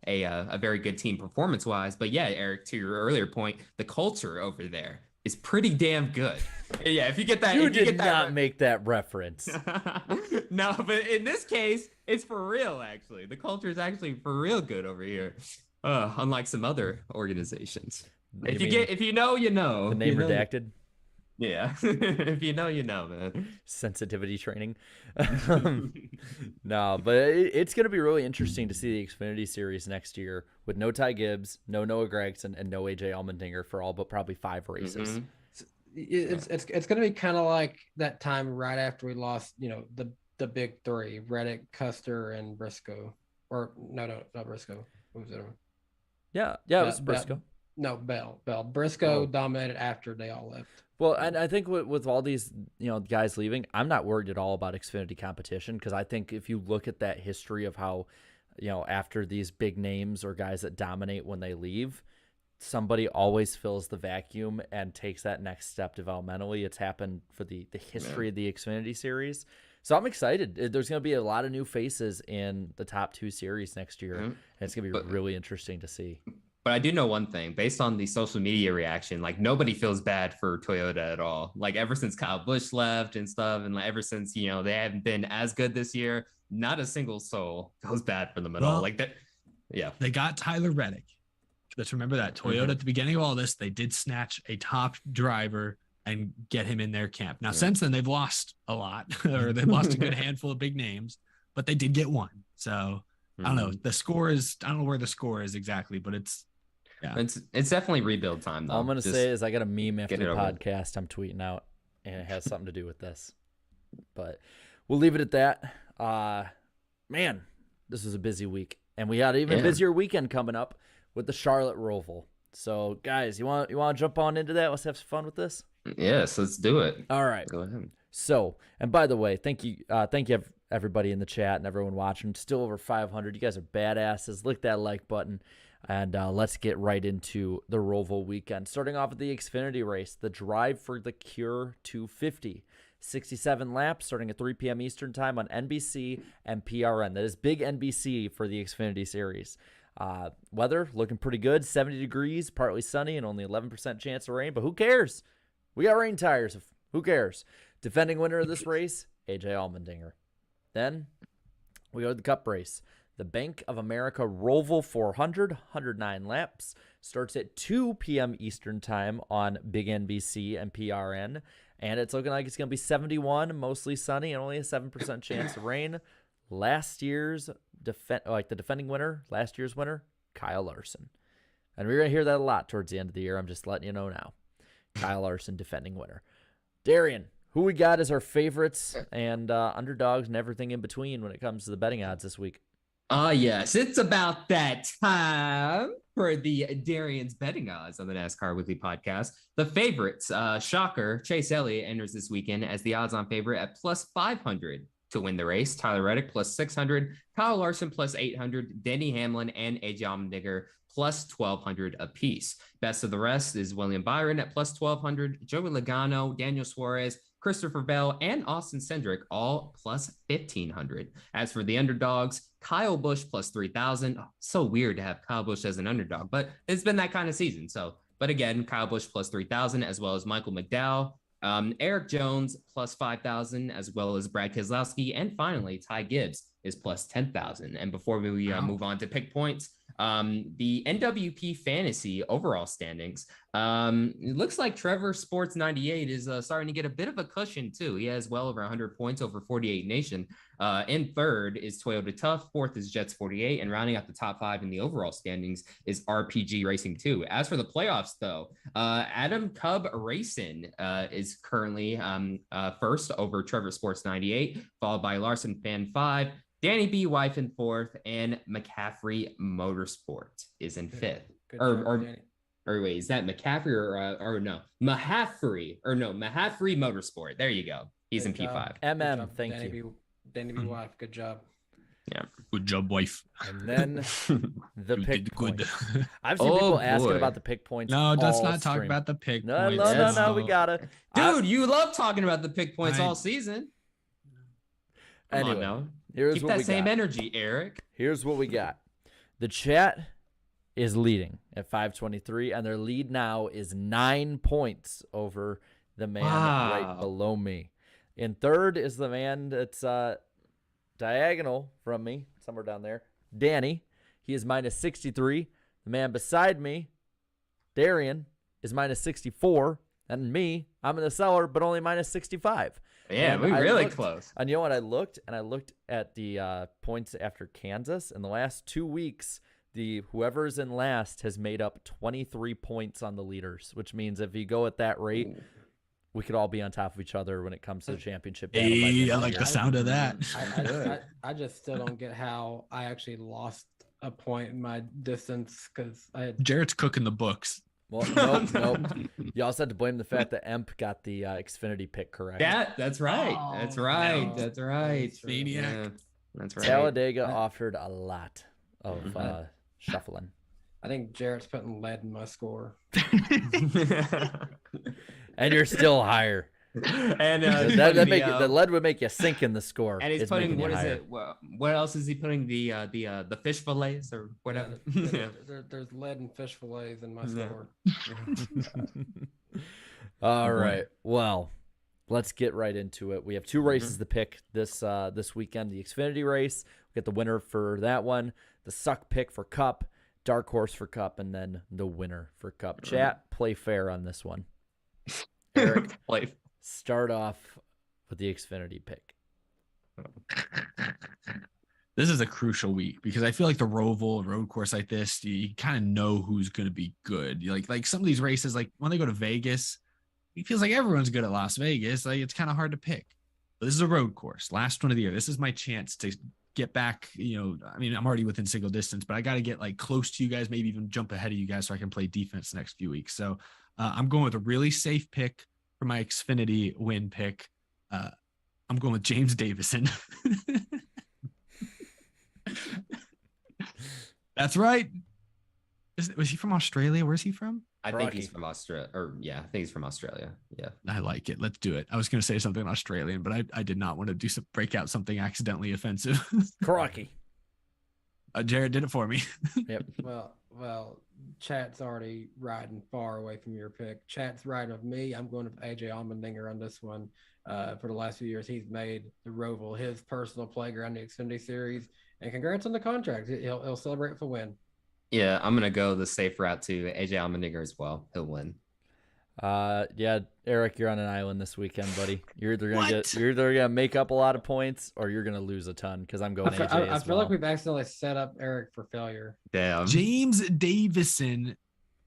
a very good team performance-wise, but yeah, Eric, to your earlier point, the culture over there is pretty damn good. Yeah, if you get that, you did not make that reference. No, but in this case, it's for real. Actually, the culture is actually for real good over here, unlike some other organizations. If you know, you know. The name redacted. Yeah, if you know, you know, man. Sensitivity training. No, but it's going to be really interesting to see the Xfinity Series next year with no Ty Gibbs, no Noah Gragson, and no AJ Allmendinger for all but probably 5 races. It's going to be kind of like that time right after we lost, the big 3, Reddick, Custer, and Briscoe. Or no, not Briscoe. What was it? Yeah, it was Briscoe. No, Bell. Briscoe dominated after they all left. Well, and I think with all these, guys leaving, I'm not worried at all about Xfinity competition, because I think if you look at that history of how, after these big names or guys that dominate when they leave, somebody always fills the vacuum and takes that next step developmentally. It's happened for the history of the Xfinity Series. So I'm excited. There's going to be a lot of new faces in the top 2 series next year, and it's going to be really interesting to see. But I do know one thing, based on the social media reaction, like, nobody feels bad for Toyota at all. Like, ever since Kyle Busch left and stuff, and ever since, they haven't been as good this year, not a single soul feels bad for them at all. Like that. Yeah. They got Tyler Reddick. Let's remember that Toyota at the beginning of all this, they did snatch a top driver and get him in their camp. Now, since then, they've lost a lot, or they've lost a good handful of big names, but they did get one. So I don't know. The score is, I don't know where the score is exactly, but it's definitely rebuild time, though. All I'm going to say is I got a meme after the podcast I'm tweeting out, and it has something to do with this. But we'll leave it at that. Man, this was a busy week. And we got an even busier weekend coming up with the Charlotte Roval. So, guys, you want to jump on into that? Let's have some fun with this? Yes, let's do it. All right. Go ahead. So, and by the way, thank you everybody in the chat and everyone watching. Still over 500. You guys are badasses. Lick that like button. And let's get right into the Roval weekend. Starting off with the Xfinity race, the Drive for the Cure 250. 67 laps starting at 3 p.m. Eastern time on NBC and PRN. That is big NBC for the Xfinity series. Weather looking pretty good, 70 degrees, partly sunny, and only 11% chance of rain, but who cares? We got rain tires. Who cares? Defending winner of this race, AJ Allmendinger. Then we go to the Cup race. The Bank of America Roval 400, 109 laps, starts at 2 p.m. Eastern time on Big NBC and PRN, and it's looking like it's going to be 71, mostly sunny, and only a 7% chance of rain. Last year's the defending winner, last year's winner, Kyle Larson. And we're going to hear that a lot towards the end of the year. I'm just letting you know now. Kyle Larson, defending winner. Darian, who we got as our favorites and underdogs and everything in between when it comes to the betting odds this week? Yes, it's about that time for the Darian's betting odds on the NASCAR Weekly Podcast. The favorites, shocker, Chase Elliott enters this weekend as the odds-on favorite at plus 500 to win the race. Tyler Reddick plus 600, Kyle Larson plus 800, Denny Hamlin and AJ Allmendinger plus 1,200 apiece. Best of the rest is William Byron at plus 1,200, Joey Logano, Daniel Suarez, Christopher Bell, and Austin Cindric, all plus 1,500. As for the underdogs, Kyle Busch plus 3,000. Oh, so weird to have Kyle Busch as an underdog, but it's been that kind of season. But again, Kyle Busch plus 3,000, as well as Michael McDowell, Eric Jones plus 5,000, as well as Brad Keselowski, and finally Ty Gibbs is plus 10,000. And before we move on to pick points, the NWP fantasy overall standings, it looks like Trevor Sports 98 is starting to get a bit of a cushion too. He has well over 100 points over 48 Nation. In third is Toyota Tough, fourth is Jets 48, and rounding out the top five in the overall standings is RPG Racing 2. As for the playoffs though, Adam Cub Racing is currently first over Trevor Sports 98, followed by Larson Fan 5, Danny B. Wife in fourth, and McCaffrey Motorsport is in fifth. Or wait, is that McCaffrey or no? Mahaffrey Motorsport. There you go. He's in P5. Thank you. Danny B. Wife, good job. Yeah. Good job, wife. And then the You pick did good. points. I've seen people asking about the pick points. No, let's all not talk stream. about the pick No, points. we gotta. Dude, you love talking about the pick points all season. Come Anyway, on now. here's Keep what that we same got. energy, Eric. Here's what we got. The chat is leading at 523, and their lead now is 9 points over the man right below me. In third is the man that's diagonal from me, somewhere down there, Danny. He is minus 63. The man beside me, Darian, is minus 64. And me, I'm in the cellar, but only minus 65. Yeah, And we're really looked, close. And you know what? I looked at the points after Kansas. In the last 2 weeks, whoever's in last has made up 23 points on the leaders, which means if you go at that rate, we could all be on top of each other when it comes to the championship. Hey, I like the sound of that. I just still don't get how I actually lost a point in my distance because I had Jarrett's cooking the books. Well, nope. You also had to blame the fact that Emp got the Xfinity pick correct. Yeah, that's right. Oh, that's right. no. That's right. Maniac. Yeah, that's right. Talladega offered a lot of shuffling. I think Jarrett's putting lead in my score. And you're still higher. And the lead would make you sink in the score. And he's It's putting making you what is higher. it? What else is he putting? The fish fillets or whatever. Yeah. There's lead and fish fillets in my score. All right. Well, let's get right into it. We have 2 races to pick this weekend. The Xfinity race, we get the winner for that one. The suck pick for Cup, dark horse for Cup, and then the winner for Cup. Chat, play fair on this one. Eric, start off with the Xfinity pick. This is a crucial week because I feel like the Roval road course like this, you kind of know who's going to be good. Like some of these races, like when they go to Vegas, it feels like everyone's good at Las Vegas. Like it's kind of hard to pick. But this is a road course, last one of the year. This is my chance to get back. I mean, I'm already within single distance, but I got to get like close to you guys, maybe even jump ahead of you guys so I can play defense the next few weeks. So I'm going with a really safe pick for my Xfinity win pick. I'm going with James Davison. That's right. Was he from Australia? Where's he from? I think he's from Australia. I think he's from Australia. Yeah. I like it. Let's do it. I was going to say something Australian, but I did not want to break out something accidentally offensive. Crocky. Jared did it for me. Yep. Well, Chat's already riding far away from your pick. Chat's riding with me. I'm going with AJ Allmendinger on this one. For the last few years, he's made the Roval his personal playground in the Xfinity Series. And congrats on the contract. He'll celebrate for win. Yeah, I'm gonna go the safe route to AJ Allmendinger as well. He'll win. Yeah, Eric, you're on an island this weekend, buddy. You're either gonna make up a lot of points or you're gonna lose a ton. Because I'm going AJ. I feel like we've accidentally set up Eric for failure. Damn. James Davison.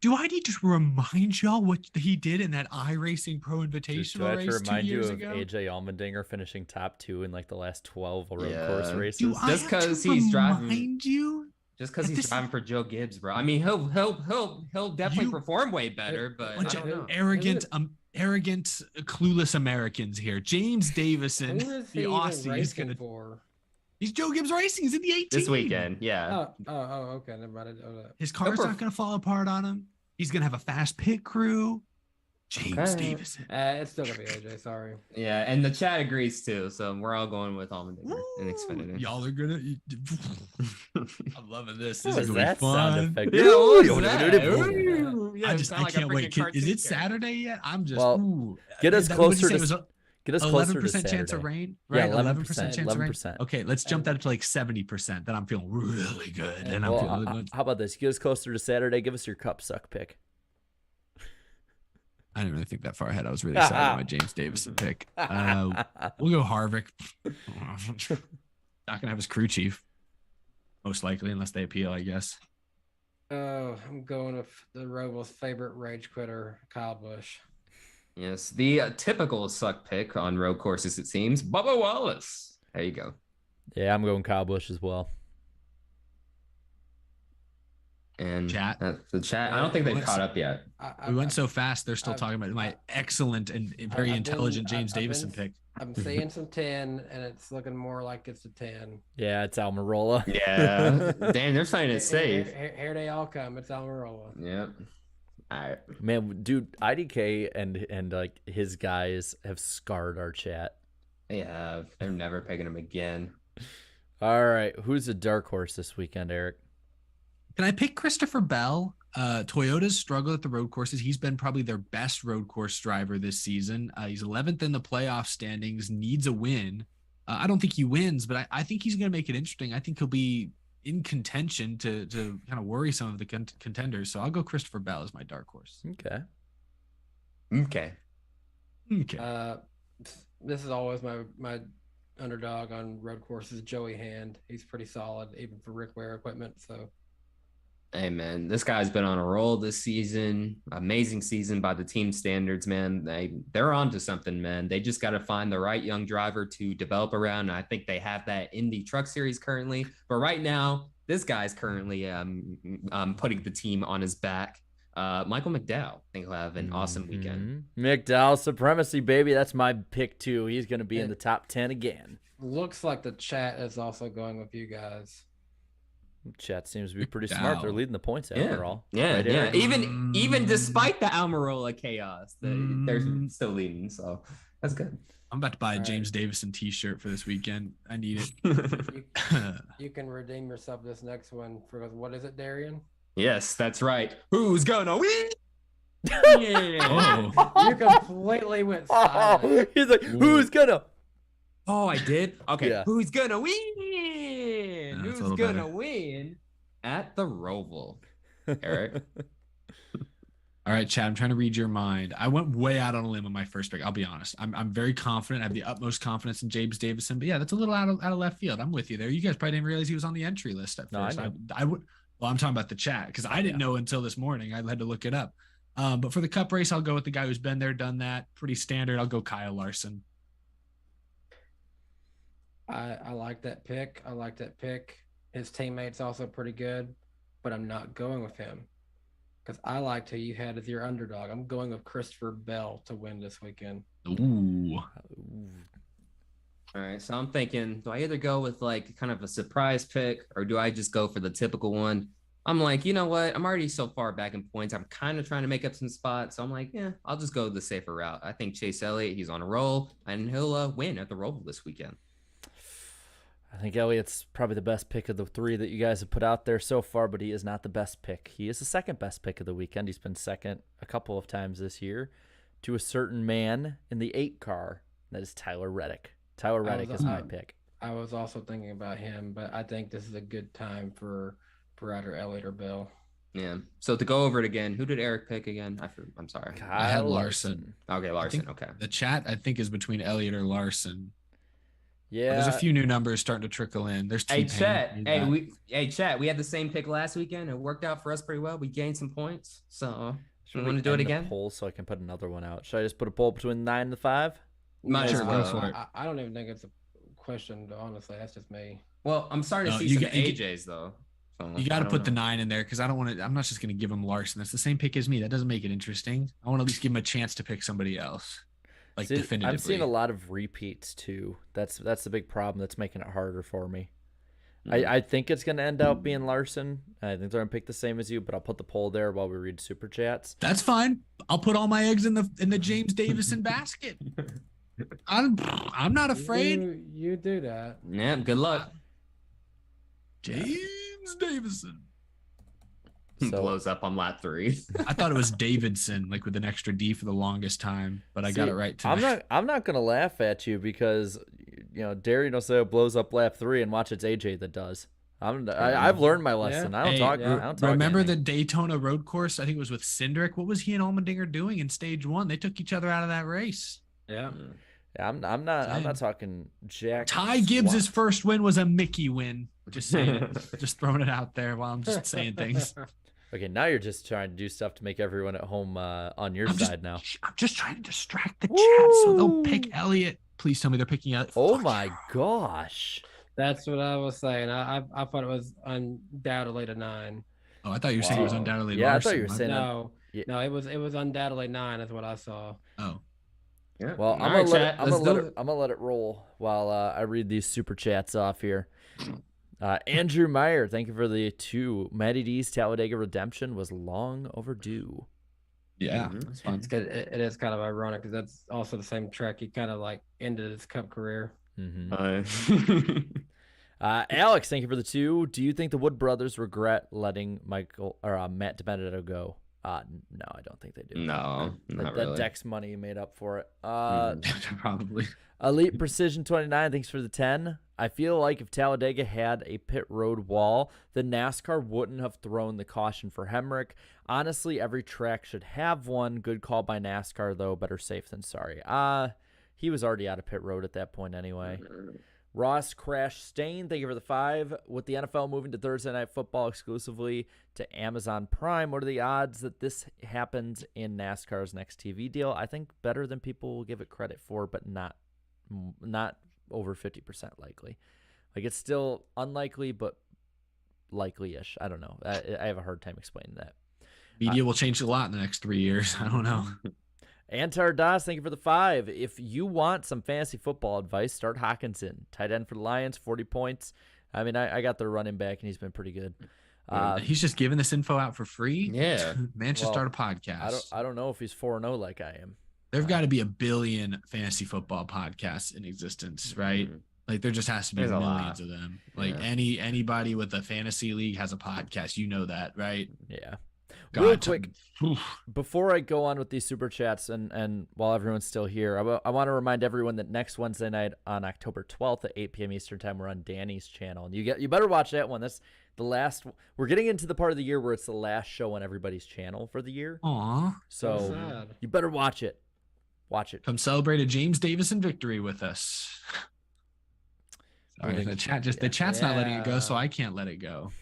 Do I need to remind y'all what he did in that iRacing Pro Invitational race 2 years ago? AJ Allmendinger finishing top 2 in like the last 12 road course races. Just because he's driving. You? Just because he's driving for Joe Gibbs, bro. I mean, he'll definitely perform way better, but bunch I don't know. Arrogant, clueless Americans here. James Davison, Who is the he Aussie, is racing gonna. for? He's Joe Gibbs Racing. He's in the 18 This weekend. Yeah. Oh, okay. Never mind. His car's not gonna fall apart on him. He's gonna have a fast pit crew. James Davison. It's still gonna be AJ. Sorry. Yeah, and the chat agrees too. So we're all going with Allmendinger in Xfinity. Y'all are gonna. I'm loving this. This What is was gonna that be fun. sound effect? Yeah, what was that? Yeah, I it sounded I like a can't wait. freaking cartoon Is it character. Saturday yet? I'm just. Get us closer to. Get us closer to 11% Saturday. chance of rain. Right, Yeah, 11% chance of rain. 11%. Okay, let's jump that to like 70%. Then I'm feeling really good. And I'm feeling really good. How about this? Get us closer to Saturday. Give us your cup suck pick. I didn't really think that far ahead. I was really excited about my James Davison pick. We'll go Harvick. Not gonna have his crew chief, most likely, unless they appeal, I guess. Oh, I'm going with the Roval's favorite rage quitter, Kyle Busch. Yes, the typical suck pick on road courses, it seems. Bubba Wallace. There you go. Yeah, I'm going Kyle Busch as well. And the chat. I don't think they've caught up yet. We went so fast. They're still talking about my excellent and very intelligent James Davison pick. I'm seeing some 10, and it's looking more like it's a 10. Yeah, it's Almirola. Yeah. Damn, they're playing it safe. Here they all come. It's Almirola. Yep. All right. Man, dude, IDK and like his guys have scarred our chat. They have. They're never picking him again. All right. Who's a dark horse this weekend, Eric? Can I pick Christopher Bell? Toyota's struggled at the road courses. He's been probably their best road course driver this season. He's 11th in the playoff standings, needs a win. I don't think he wins, but I think he's going to make it interesting. I think he'll be in contention to kind of worry some of the contenders. So I'll go Christopher Bell as my dark horse. Okay. This is always my underdog on road courses, Joey Hand. He's pretty solid, even for Rick Ware equipment. So. Hey, man, this guy's been on a roll this season. Amazing season by the team standards, man. They're on to something, man. They just got to find the right young driver to develop around. And I think they have that in the Truck Series currently. But right now, this guy's currently putting the team on his back. Michael McDowell, I think he'll have an awesome weekend. McDowell supremacy, baby. That's my pick, too. He's going to be in the top 10 again. Looks like the chat is also going with you guys. Chat seems to be pretty smart. They're leading the points after all. Yeah, right, yeah. Eric? Even despite the Almirola chaos, they're still leading. So that's good. I'm about to buy a James Davison t-shirt for this weekend. I need it. You can redeem yourself this next one for what is it, Darian? Yes, that's right. Who's gonna win? Yeah. You completely went silent. He's like, who's gonna? Oh, I did? Okay. Yeah. Who's gonna win? That's Who's gonna win at the Roval? Eric? All right, Chad, I'm trying to read your mind. I went way out on a limb on my first pick. I'll be honest. I'm very confident. I have the utmost confidence in James Davison. But yeah, that's a little out of left field. I'm with you there. You guys probably didn't realize he was on the entry list at first. I would. Well, I'm talking about the chat because I didn't know until this morning. I had to look it up. But for the Cup race, I'll go with the guy who's been there, done that. Pretty standard. I'll go Kyle Larson. I like that pick. His teammates also pretty good, but I'm not going with him because I liked who you had as your underdog. I'm going with Christopher Bell to win this weekend. Ooh. All right, so I'm thinking, do I either go with like kind of a surprise pick or do I just go for the typical one? I'm like, you know what? I'm already so far back in points. I'm kind of trying to make up some spots. So I'm like, yeah, I'll just go the safer route. I think Chase Elliott, he's on a roll, and he'll win at the Roval this weekend. I think Elliott's probably the best pick of the three that you guys have put out there so far, but he is not the best pick. He is the second best pick of the weekend. He's been second a couple of times this year to a certain man in the 8 car. That is Tyler Reddick. Tyler Reddick is my pick. I was also thinking about him, but I think this is a good time for either Elliott or Bill. Yeah. So to go over it again, who did Eric pick again? I'm sorry. I had Larson. Okay, Larson. Okay. The chat, I think, is between Elliott or Larson. Yeah. But there's a few new numbers starting to trickle in. There's two. Chat. Chat. We had the same pick last weekend. It worked out for us pretty well. We gained some points. So should we want to do it again? Poll so I can put another one out. Should I just put a poll between 9 and the 5? Sure, go for it. I don't even think it's a question. Honestly, that's just me. Well, I'm starting to see some AJs though. So you got to put the 9 in there because I don't want to. I'm not just going to give him Larson. That's the same pick as me. That doesn't make it interesting. I want to at least give him a chance to pick somebody else. Like definitively. I'm seeing a lot of repeats too. That's the big problem that's making it harder for me. I think it's going to end up being Larson. I think they're going to pick the same as you, but I'll put the poll there while we read super chats. That's fine. I'll put all my eggs in the James Davison basket. I'm not afraid. You do that. Yeah. Good luck. James Davison blows up on lap 3. I thought it was Davidson, like with an extra D for the longest time, but I got it right today. I'm not gonna laugh at you because Darian Oseo blows up lap 3 and watch it's AJ that does. I've learned my lesson. Yeah. I don't talk. Remember the Daytona road course? I think it was with Cindric. What was he and Allmendinger doing in stage 1? They took each other out of that race. Yeah. I'm not talking Jack. Ty Gibbs' first win was a Mickey win. Just saying, just throwing it out there while I'm just saying things. Okay, now you're just trying to do stuff to make everyone at home on your side now. I'm just trying to distract the chat so they'll pick Elliott. Please tell me they're picking Elliott. Oh my gosh. That's what I was saying. I thought it was undoubtedly the 9. Oh, I thought you were saying it was undoubtedly Larson. Yeah, I thought you were saying no, it was undoubtedly 9 is what I saw. Oh. Yeah. Well, I'm gonna let it roll while I read these super chats off here. Andrew Meyer, thank you for the 2. Matty D's Talladega redemption was long overdue. Yeah, it's fun. It's good. It is kind of ironic because that's also the same track he kind of like ended his Cup career. Alex, thank you for the 2. Do you think the Wood brothers regret letting Matt DiBenedetto go? No, I don't think they do. No, not really. That Dex money made up for it. Probably. Elite Precision 29, thanks for the 10. I feel like if Talladega had a pit road wall, then NASCAR wouldn't have thrown the caution for Hemrick. Honestly, every track should have one. Good call by NASCAR, though. Better safe than sorry. He was already out of pit road at that point anyway. Ross Crash Stain, thank you for the 5. With the NFL moving to Thursday Night Football exclusively to Amazon Prime, what are the odds that this happens in NASCAR's next TV deal? I think better than people will give it credit for, but not over 50% likely. Like, it's still unlikely, but likely-ish. I don't know. I have a hard time explaining that. Media will change a lot in the next 3 years. I don't know. Antar Das, thank you for the 5. If you want some fantasy football advice, start Hawkinson. Tight end for the Lions, 40 points. I mean, I got the running back, and he's been pretty good. He's just giving this info out for free? Yeah. Man should start a podcast. I don't know if he's 4-0 like I am. There've got to be a billion fantasy football podcasts in existence, right? Like, there just has to be millions of them. Like, anybody with a fantasy league has a podcast. You know that, right? Yeah. Real quick, before I go on with these super chats and while everyone's still here, I want to remind everyone that next Wednesday night on October 12th at 8 p.m. Eastern time, we're on Danny's channel. And you better watch that one. That's the last. We're getting into the part of the year where it's the last show on everybody's channel for the year. Aw. So you better watch it. Watch it. Come celebrate a James Davison victory with us. Sorry, the chat's not letting it go, so I can't let it go.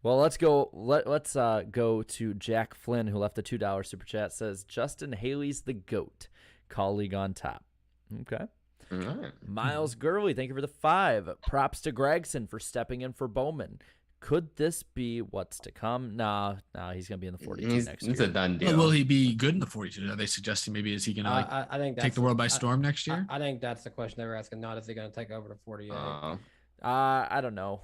Well, let's go. Let's go to Jack Flynn, who left a $2 super chat. Says Justin Haley's the GOAT. Kaulig on top. Okay. All right. Miles Gurley, thank you for the 5. Props to Gregson for stepping in for Bowman. Could this be what's to come? Nah, he's gonna be in the 42 next year. It's a done deal. Will he be good in the 42? Are they suggesting maybe is he gonna I think take the world by storm next year? I think that's the question they were asking. Not is he gonna take over to 48? I don't know.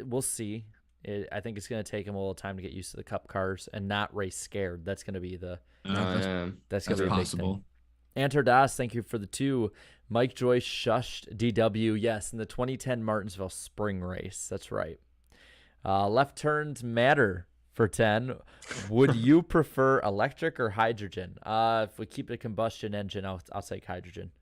We'll see. I think it's going to take him a little time to get used to the Cup cars and not race scared. That's going to be that's going to be possible. a big thing. Antar Das, thank you for the 2. Mike Joyce shushed DW. Yes, in the 2010 Martinsville spring race. That's right. Left turns matter for 10. Would you prefer electric or hydrogen? If we keep the combustion engine, I'll take hydrogen.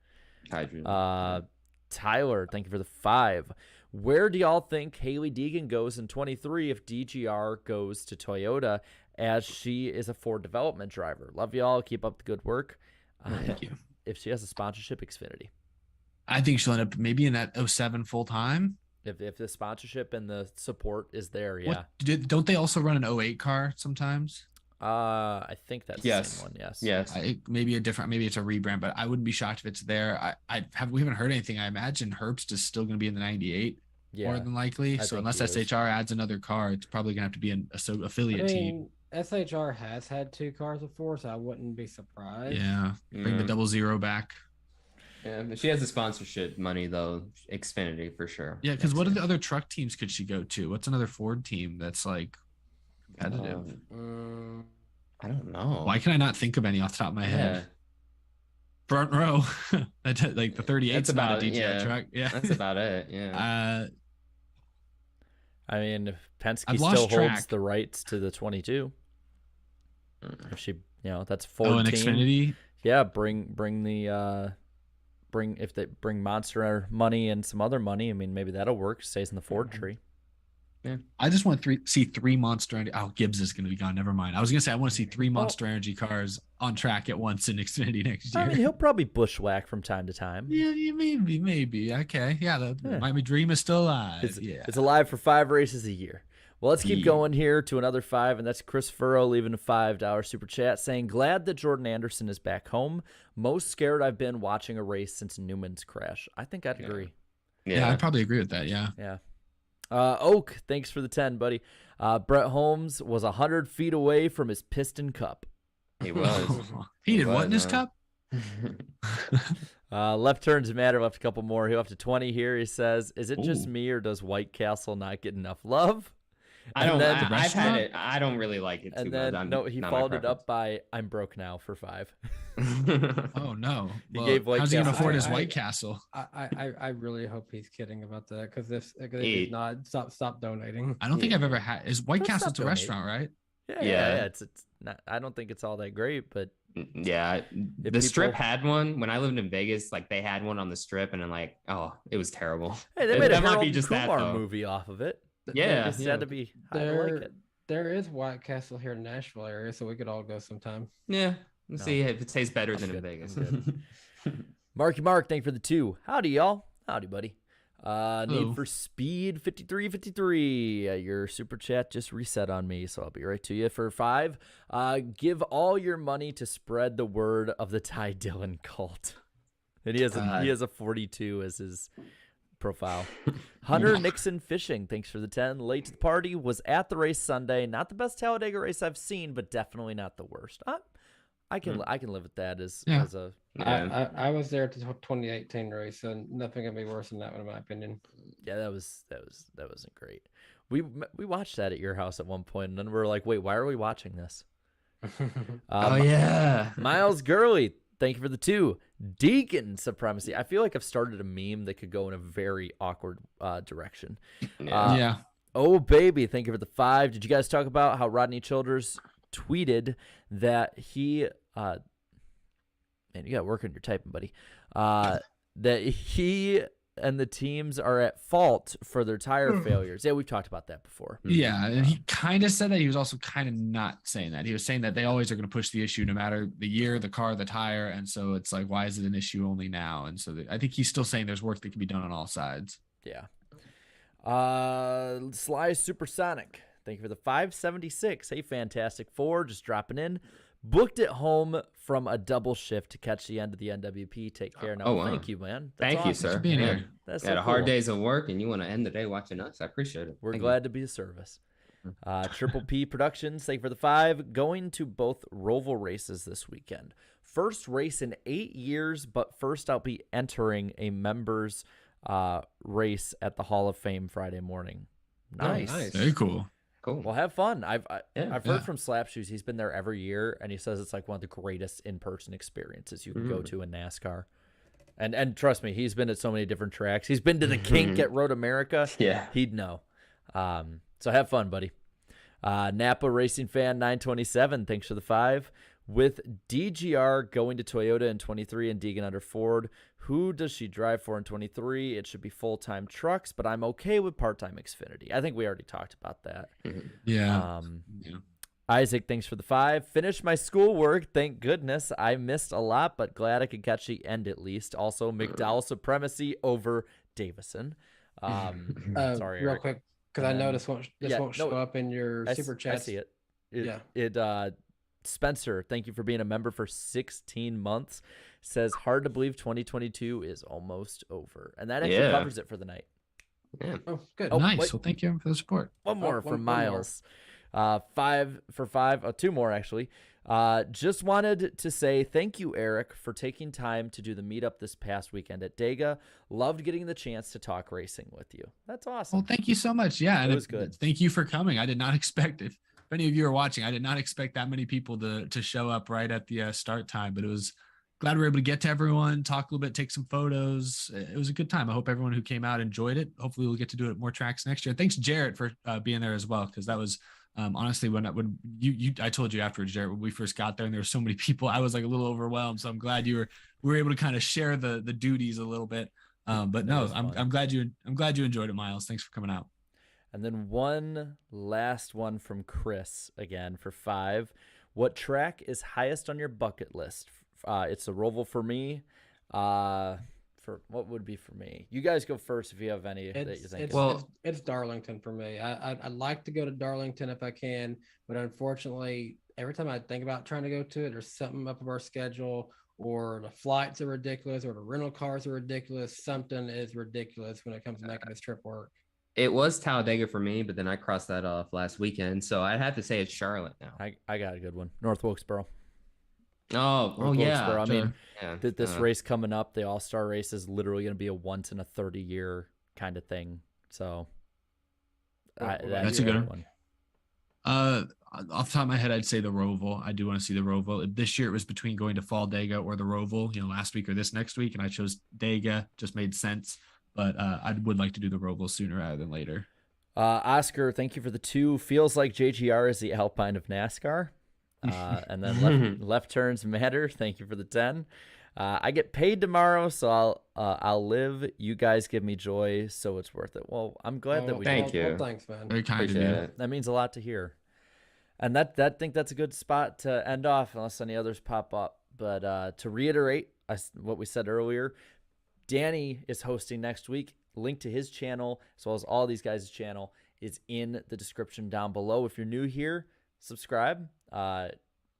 Tyler, thank you for the 5. Where do y'all think Haley Deegan goes in 23 if DGR goes to Toyota, as she is a Ford development driver? Love y'all. Keep up the good work. Thank you. If she has a sponsorship, Xfinity. I think she'll end up maybe in that 07 full time. If the sponsorship and the support is there, yeah. Don't they also run an 08 car sometimes? I think that's the same one. Yes. Maybe it's a rebrand, but I wouldn't be shocked if it's there. We haven't heard anything. I imagine Herbst is still going to be in the 98 more than likely. So unless SHR adds another car, it's probably going to have to be an affiliate team. SHR has had 2 cars before, so I wouldn't be surprised. Yeah, bring the 00 back. Yeah, but she has the sponsorship money though. Xfinity for sure. Yeah, because what are the other truck teams could she go to? What's another Ford team that's like competitive? I don't know. Why can I not think of any off the top of my head? Front row, like the 38. That's about a DGR truck. Yeah, that's about it. Yeah. I mean, if Penske still holds the rights to the 22. If she, that's Ford team. Xfinity. Yeah, bring if they bring Monster money and some other money. I mean, maybe that'll work. Stays in the Ford tree. Yeah, I just want to see 3 Monster Energy. Oh, Gibbs is going to be gone. Never mind. I was going to say I want to see 3 Monster Energy cars on track at once in Xfinity next year. I mean, he'll probably bushwhack from time to time. Yeah, maybe. Okay, yeah, my dream is still alive. It's alive for 5 races a year. Well, let's keep going here to another 5, and that's Chris Furrow leaving a $5 super chat saying, glad that Jordan Anderson is back home. Most scared I've been watching a race since Newman's crash. I think I'd agree. Yeah, I'd probably agree with that. Yeah. Oak, thanks for the 10, buddy. Brett Holmes was 100 feet away from his Piston Cup. He was. He did what in his cup? Left turns matter. Left a couple more. He'll up to 20 here. He says, is it just me or does White Castle not get enough love? I've had it. I don't really like it too much. He followed it up by I'm broke now for 5. Oh no! He gave White how's he gonna afford his I- White Castle? I really hope he's kidding about that, because if he's not, stop donating. I don't think I've ever had. Is White Castle a restaurant, right? Yeah. It's not. I don't think it's all that great, but yeah, the Strip had one when I lived in Vegas. Like they had one on the Strip, and then it was terrible. Hey, they made a Harold Kumar movie off of it. Yeah, it had to be. I like it. There is White Castle here in Nashville area, so we could all go sometime. Yeah, let's see if it tastes better than in Vegas. Marky Mark, thank you for the 2. Howdy, y'all. Howdy, buddy. Need for Speed 5353. Your super chat just reset on me, so I'll be right to you for 5. Give all your money to spread the word of the Ty Dillon cult. And he has a 42 as his profile. Hunter Nixon Fishing, thanks for the 10. Late to the party, was at the race Sunday. Not the best Talladega race I've seen, but definitely not the worst. I can live with that as a. I was there at the 2018 race, and nothing can be worse than that one, in my opinion. Yeah, that wasn't great. We watched that at your house at one point, and then we were like, wait, why are we watching this? Oh yeah, Miles Gurley, thank you for the 2. Deacon supremacy. I feel like I've started a meme that could go in a very awkward direction. Oh baby, thank you for the 5. Did you guys talk about how Rodney Childers tweeted that he man, you got work on your typing, buddy, that he and the teams are at fault for their tire failures? Yeah, we've talked about that before. Yeah, and he kind of said that. He was also kind of not saying that. He was saying that they always are going to push the issue no matter the year, the car, the tire, and so it's like, why is it an issue only now? And so I think he's still saying there's work that can be done on all sides. Yeah. Sly Supersonic, thank you for the 576. Hey, Fantastic Four, just dropping in. Booked it home from a double shift to catch the end of the NWP. Take care now. Thank you, man. Thank you, sir. For being here. That's got a hard days of work, and you want to end the day watching us. I appreciate it. We're glad to be of service. Triple P Productions, thank you for the 5. Going to both Roval races this weekend. First race in 8 years, but first I'll be entering a members race at the Hall of Fame Friday morning. Nice. nice. Very cool. Cool. Well, have fun. I've Yeah. heard from Slapshoes. He's been there every year, and he says it's like one of the greatest in-person experiences you can go to in NASCAR. And trust me, he's been at so many different tracks. He's been to the Kink at Road America. Yeah. He'd know. So have fun, buddy. Napa Racing Fan 927, thanks for the 5. With DGR going to Toyota in 23 and Deegan under Ford, who does she drive for in 23? It should be full-time trucks, but I'm okay with part-time Xfinity. I think we already talked about that. Yeah. Isaac, thanks for the 5. Finished my schoolwork. Thank goodness. I missed a lot, but glad I could catch the end at least. Also, McDowell supremacy over Davison. Sorry, real Eric. quick, because I know this won't show up in your super I chat. see it. Yeah. Spencer, thank you for being a member for 16 months. Says, hard to believe 2022 is almost over. And that actually covers it for the night. Yeah. Oh, good. Nice. wait. Well, thank you for the support. One more one from more. Miles. 5 for 5. 2 more, actually. Just wanted to say thank you, Eric, for taking time to do the meetup this past weekend at Dega. Loved getting the chance to talk racing with you. That's awesome. Well, thank you so much. Yeah. It was good. Thank you for coming. I did not expect it. If any of you are watching, I did not expect that many people to show up right at the start time, but it was glad we were able to get to everyone, talk a little bit, take some photos. It was a good time. I hope everyone who came out enjoyed it. Hopefully we'll get to do it at more tracks next year. Thanks, Jarrett, for being there as well, because that was honestly when I told you afterwards, Jarrett, when we first got there and there were so many people, I was like a little overwhelmed. So I'm glad we were able to kind of share the duties a little bit. But no, I'm glad you enjoyed it, Miles. Thanks for coming out. And then one last one from Chris again for 5. What track is highest on your bucket list? It's a Roval for me. For what would be for me? You guys go first if you have any that you think. It's Darlington for me. I'd like to go to Darlington if I can, but unfortunately, every time I think about trying to go to it, there's something up of our schedule, or the flights are ridiculous, or the rental cars are ridiculous. Something is ridiculous when it comes to making this trip work. It was Talladega for me, but then I crossed that off last weekend. So I'd have to say it's Charlotte now. I got a good one. North Wilkesboro. Oh yeah. Wilkesboro. I mean, Yeah. this race coming up, the All-Star race, is literally going to be a once in a 30-year kind of thing. So that's a good one. Off the top of my head, I'd say the Roval. I do want to see the Roval. This year it was between going to Fall Dega or the Roval, last week or this next week, and I chose Dega. Just made sense. But I would like to do the Roval sooner rather than later. Oscar, thank you for the 2. Feels like JGR is the Alpine of NASCAR. And then left turns matter. Thank you for the 10. I get paid tomorrow, so I'll live. You guys give me joy, so it's worth it. Well, I'm glad that we. Thank you. Well, thanks, man. Very kind of you. Appreciate it. That means a lot to hear. And I think that's a good spot to end off, unless any others pop up. But to reiterate what we said earlier, Danny is hosting next week. Link to his channel, as well as all these guys' channel, is in the description down below. If you're new here, subscribe.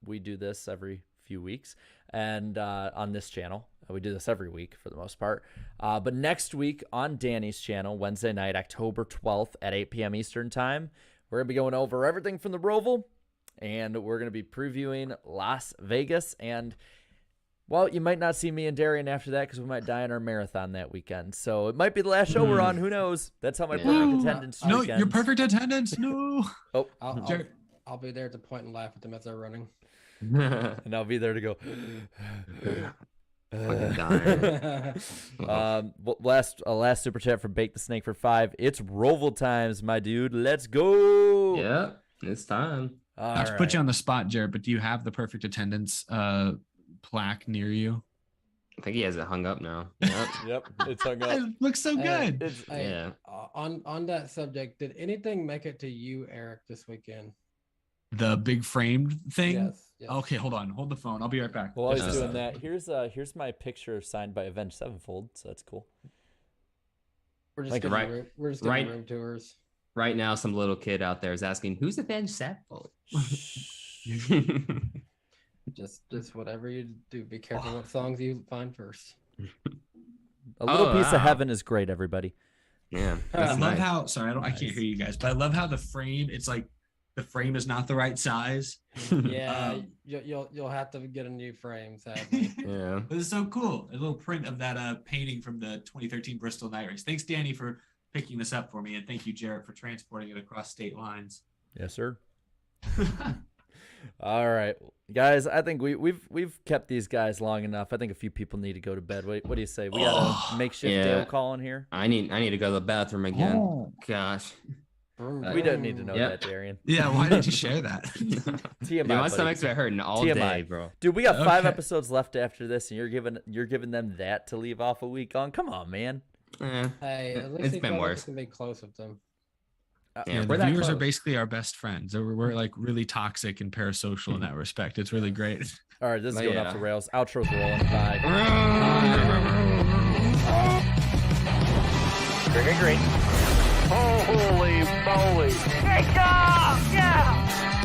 We do this every few weeks, and on this channel, we do this every week for the most part. But next week on Danny's channel, Wednesday night, October 12th at 8 p.m. Eastern Time, we're going to be going over everything from the Roval, and we're going to be previewing Las Vegas. And, well, you might not see me and Darian after that because we might die in our marathon that weekend. So it might be the last show we're on. Who knows? That's how my perfect attendance No, weekend. your perfect attendance. No. Oh, I'll be there to point and laugh at them as they're running. and I'll be there to go. Fucking dying. Last super chat for Bake the Snake for 5. It's Roval times, my dude. Let's go. Yeah, it's time. Not to put you on the spot, Jared, but do you have the perfect attendance plaque near you? I think he has it hung up now. Yep. Yep, it's hung up. It looks so good. Yeah. On that subject, did anything make it to you, Eric, this weekend? The big framed thing? Yes. Okay, hold on. Hold the phone. I'll be right back. While he's doing that, here's my picture signed by Avenged Sevenfold, so that's cool. We're just Like, giving right- room, we're just right- giving room tours. Right now, some little kid out there is asking, "Who's Avenged Sevenfold?" Just whatever you do, be careful what songs you find first. A little piece wow. of heaven is great, everybody. Yeah, I that's love nice. how I can't hear you guys, but I love how the frame, it's like the frame is not the right size. Yeah, you'll have to get a new frame, sadly. Yeah. But it's so cool. A little print of that painting from the 2013 Bristol Night Race. Thanks, Danny, for picking this up for me, and thank you, Jarrett, for transporting it across state lines. Yes, sir. All right, guys. I think we've kept these guys long enough. I think a few people need to go to bed. What do you say? We got a makeshift Dale call in here. I need to go to the bathroom again. Gosh. We don't need to know that, Darian. Yeah, why did you share that? TMI, Dude, my buddy. stomach's been hurting all day, bro. Dude, we got 5 episodes left after this, and you're giving them that to leave off a week on. Come on, man. Hey, at least It's been worse. Can be close with them. Yeah, the viewers are basically our best friends. We're like really toxic and parasocial in that respect. It's really great. All right, this is going off the rails. Outro's rolling. Bye. Green. Holy moly. Hey, yeah!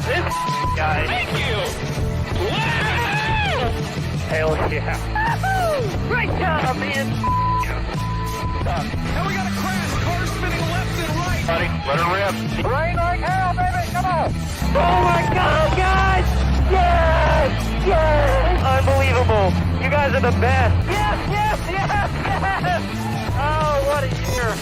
This guy. Thank you! Wow! Hell yeah. Woo-hoo! Great job, man! Now we got a crash. Cars spinning left and right. Buddy, let her rip. Rain like hell, baby! Come on! Oh my god, guys! Yes! Yes! Unbelievable! You guys are the best! Yes! Oh, what a year!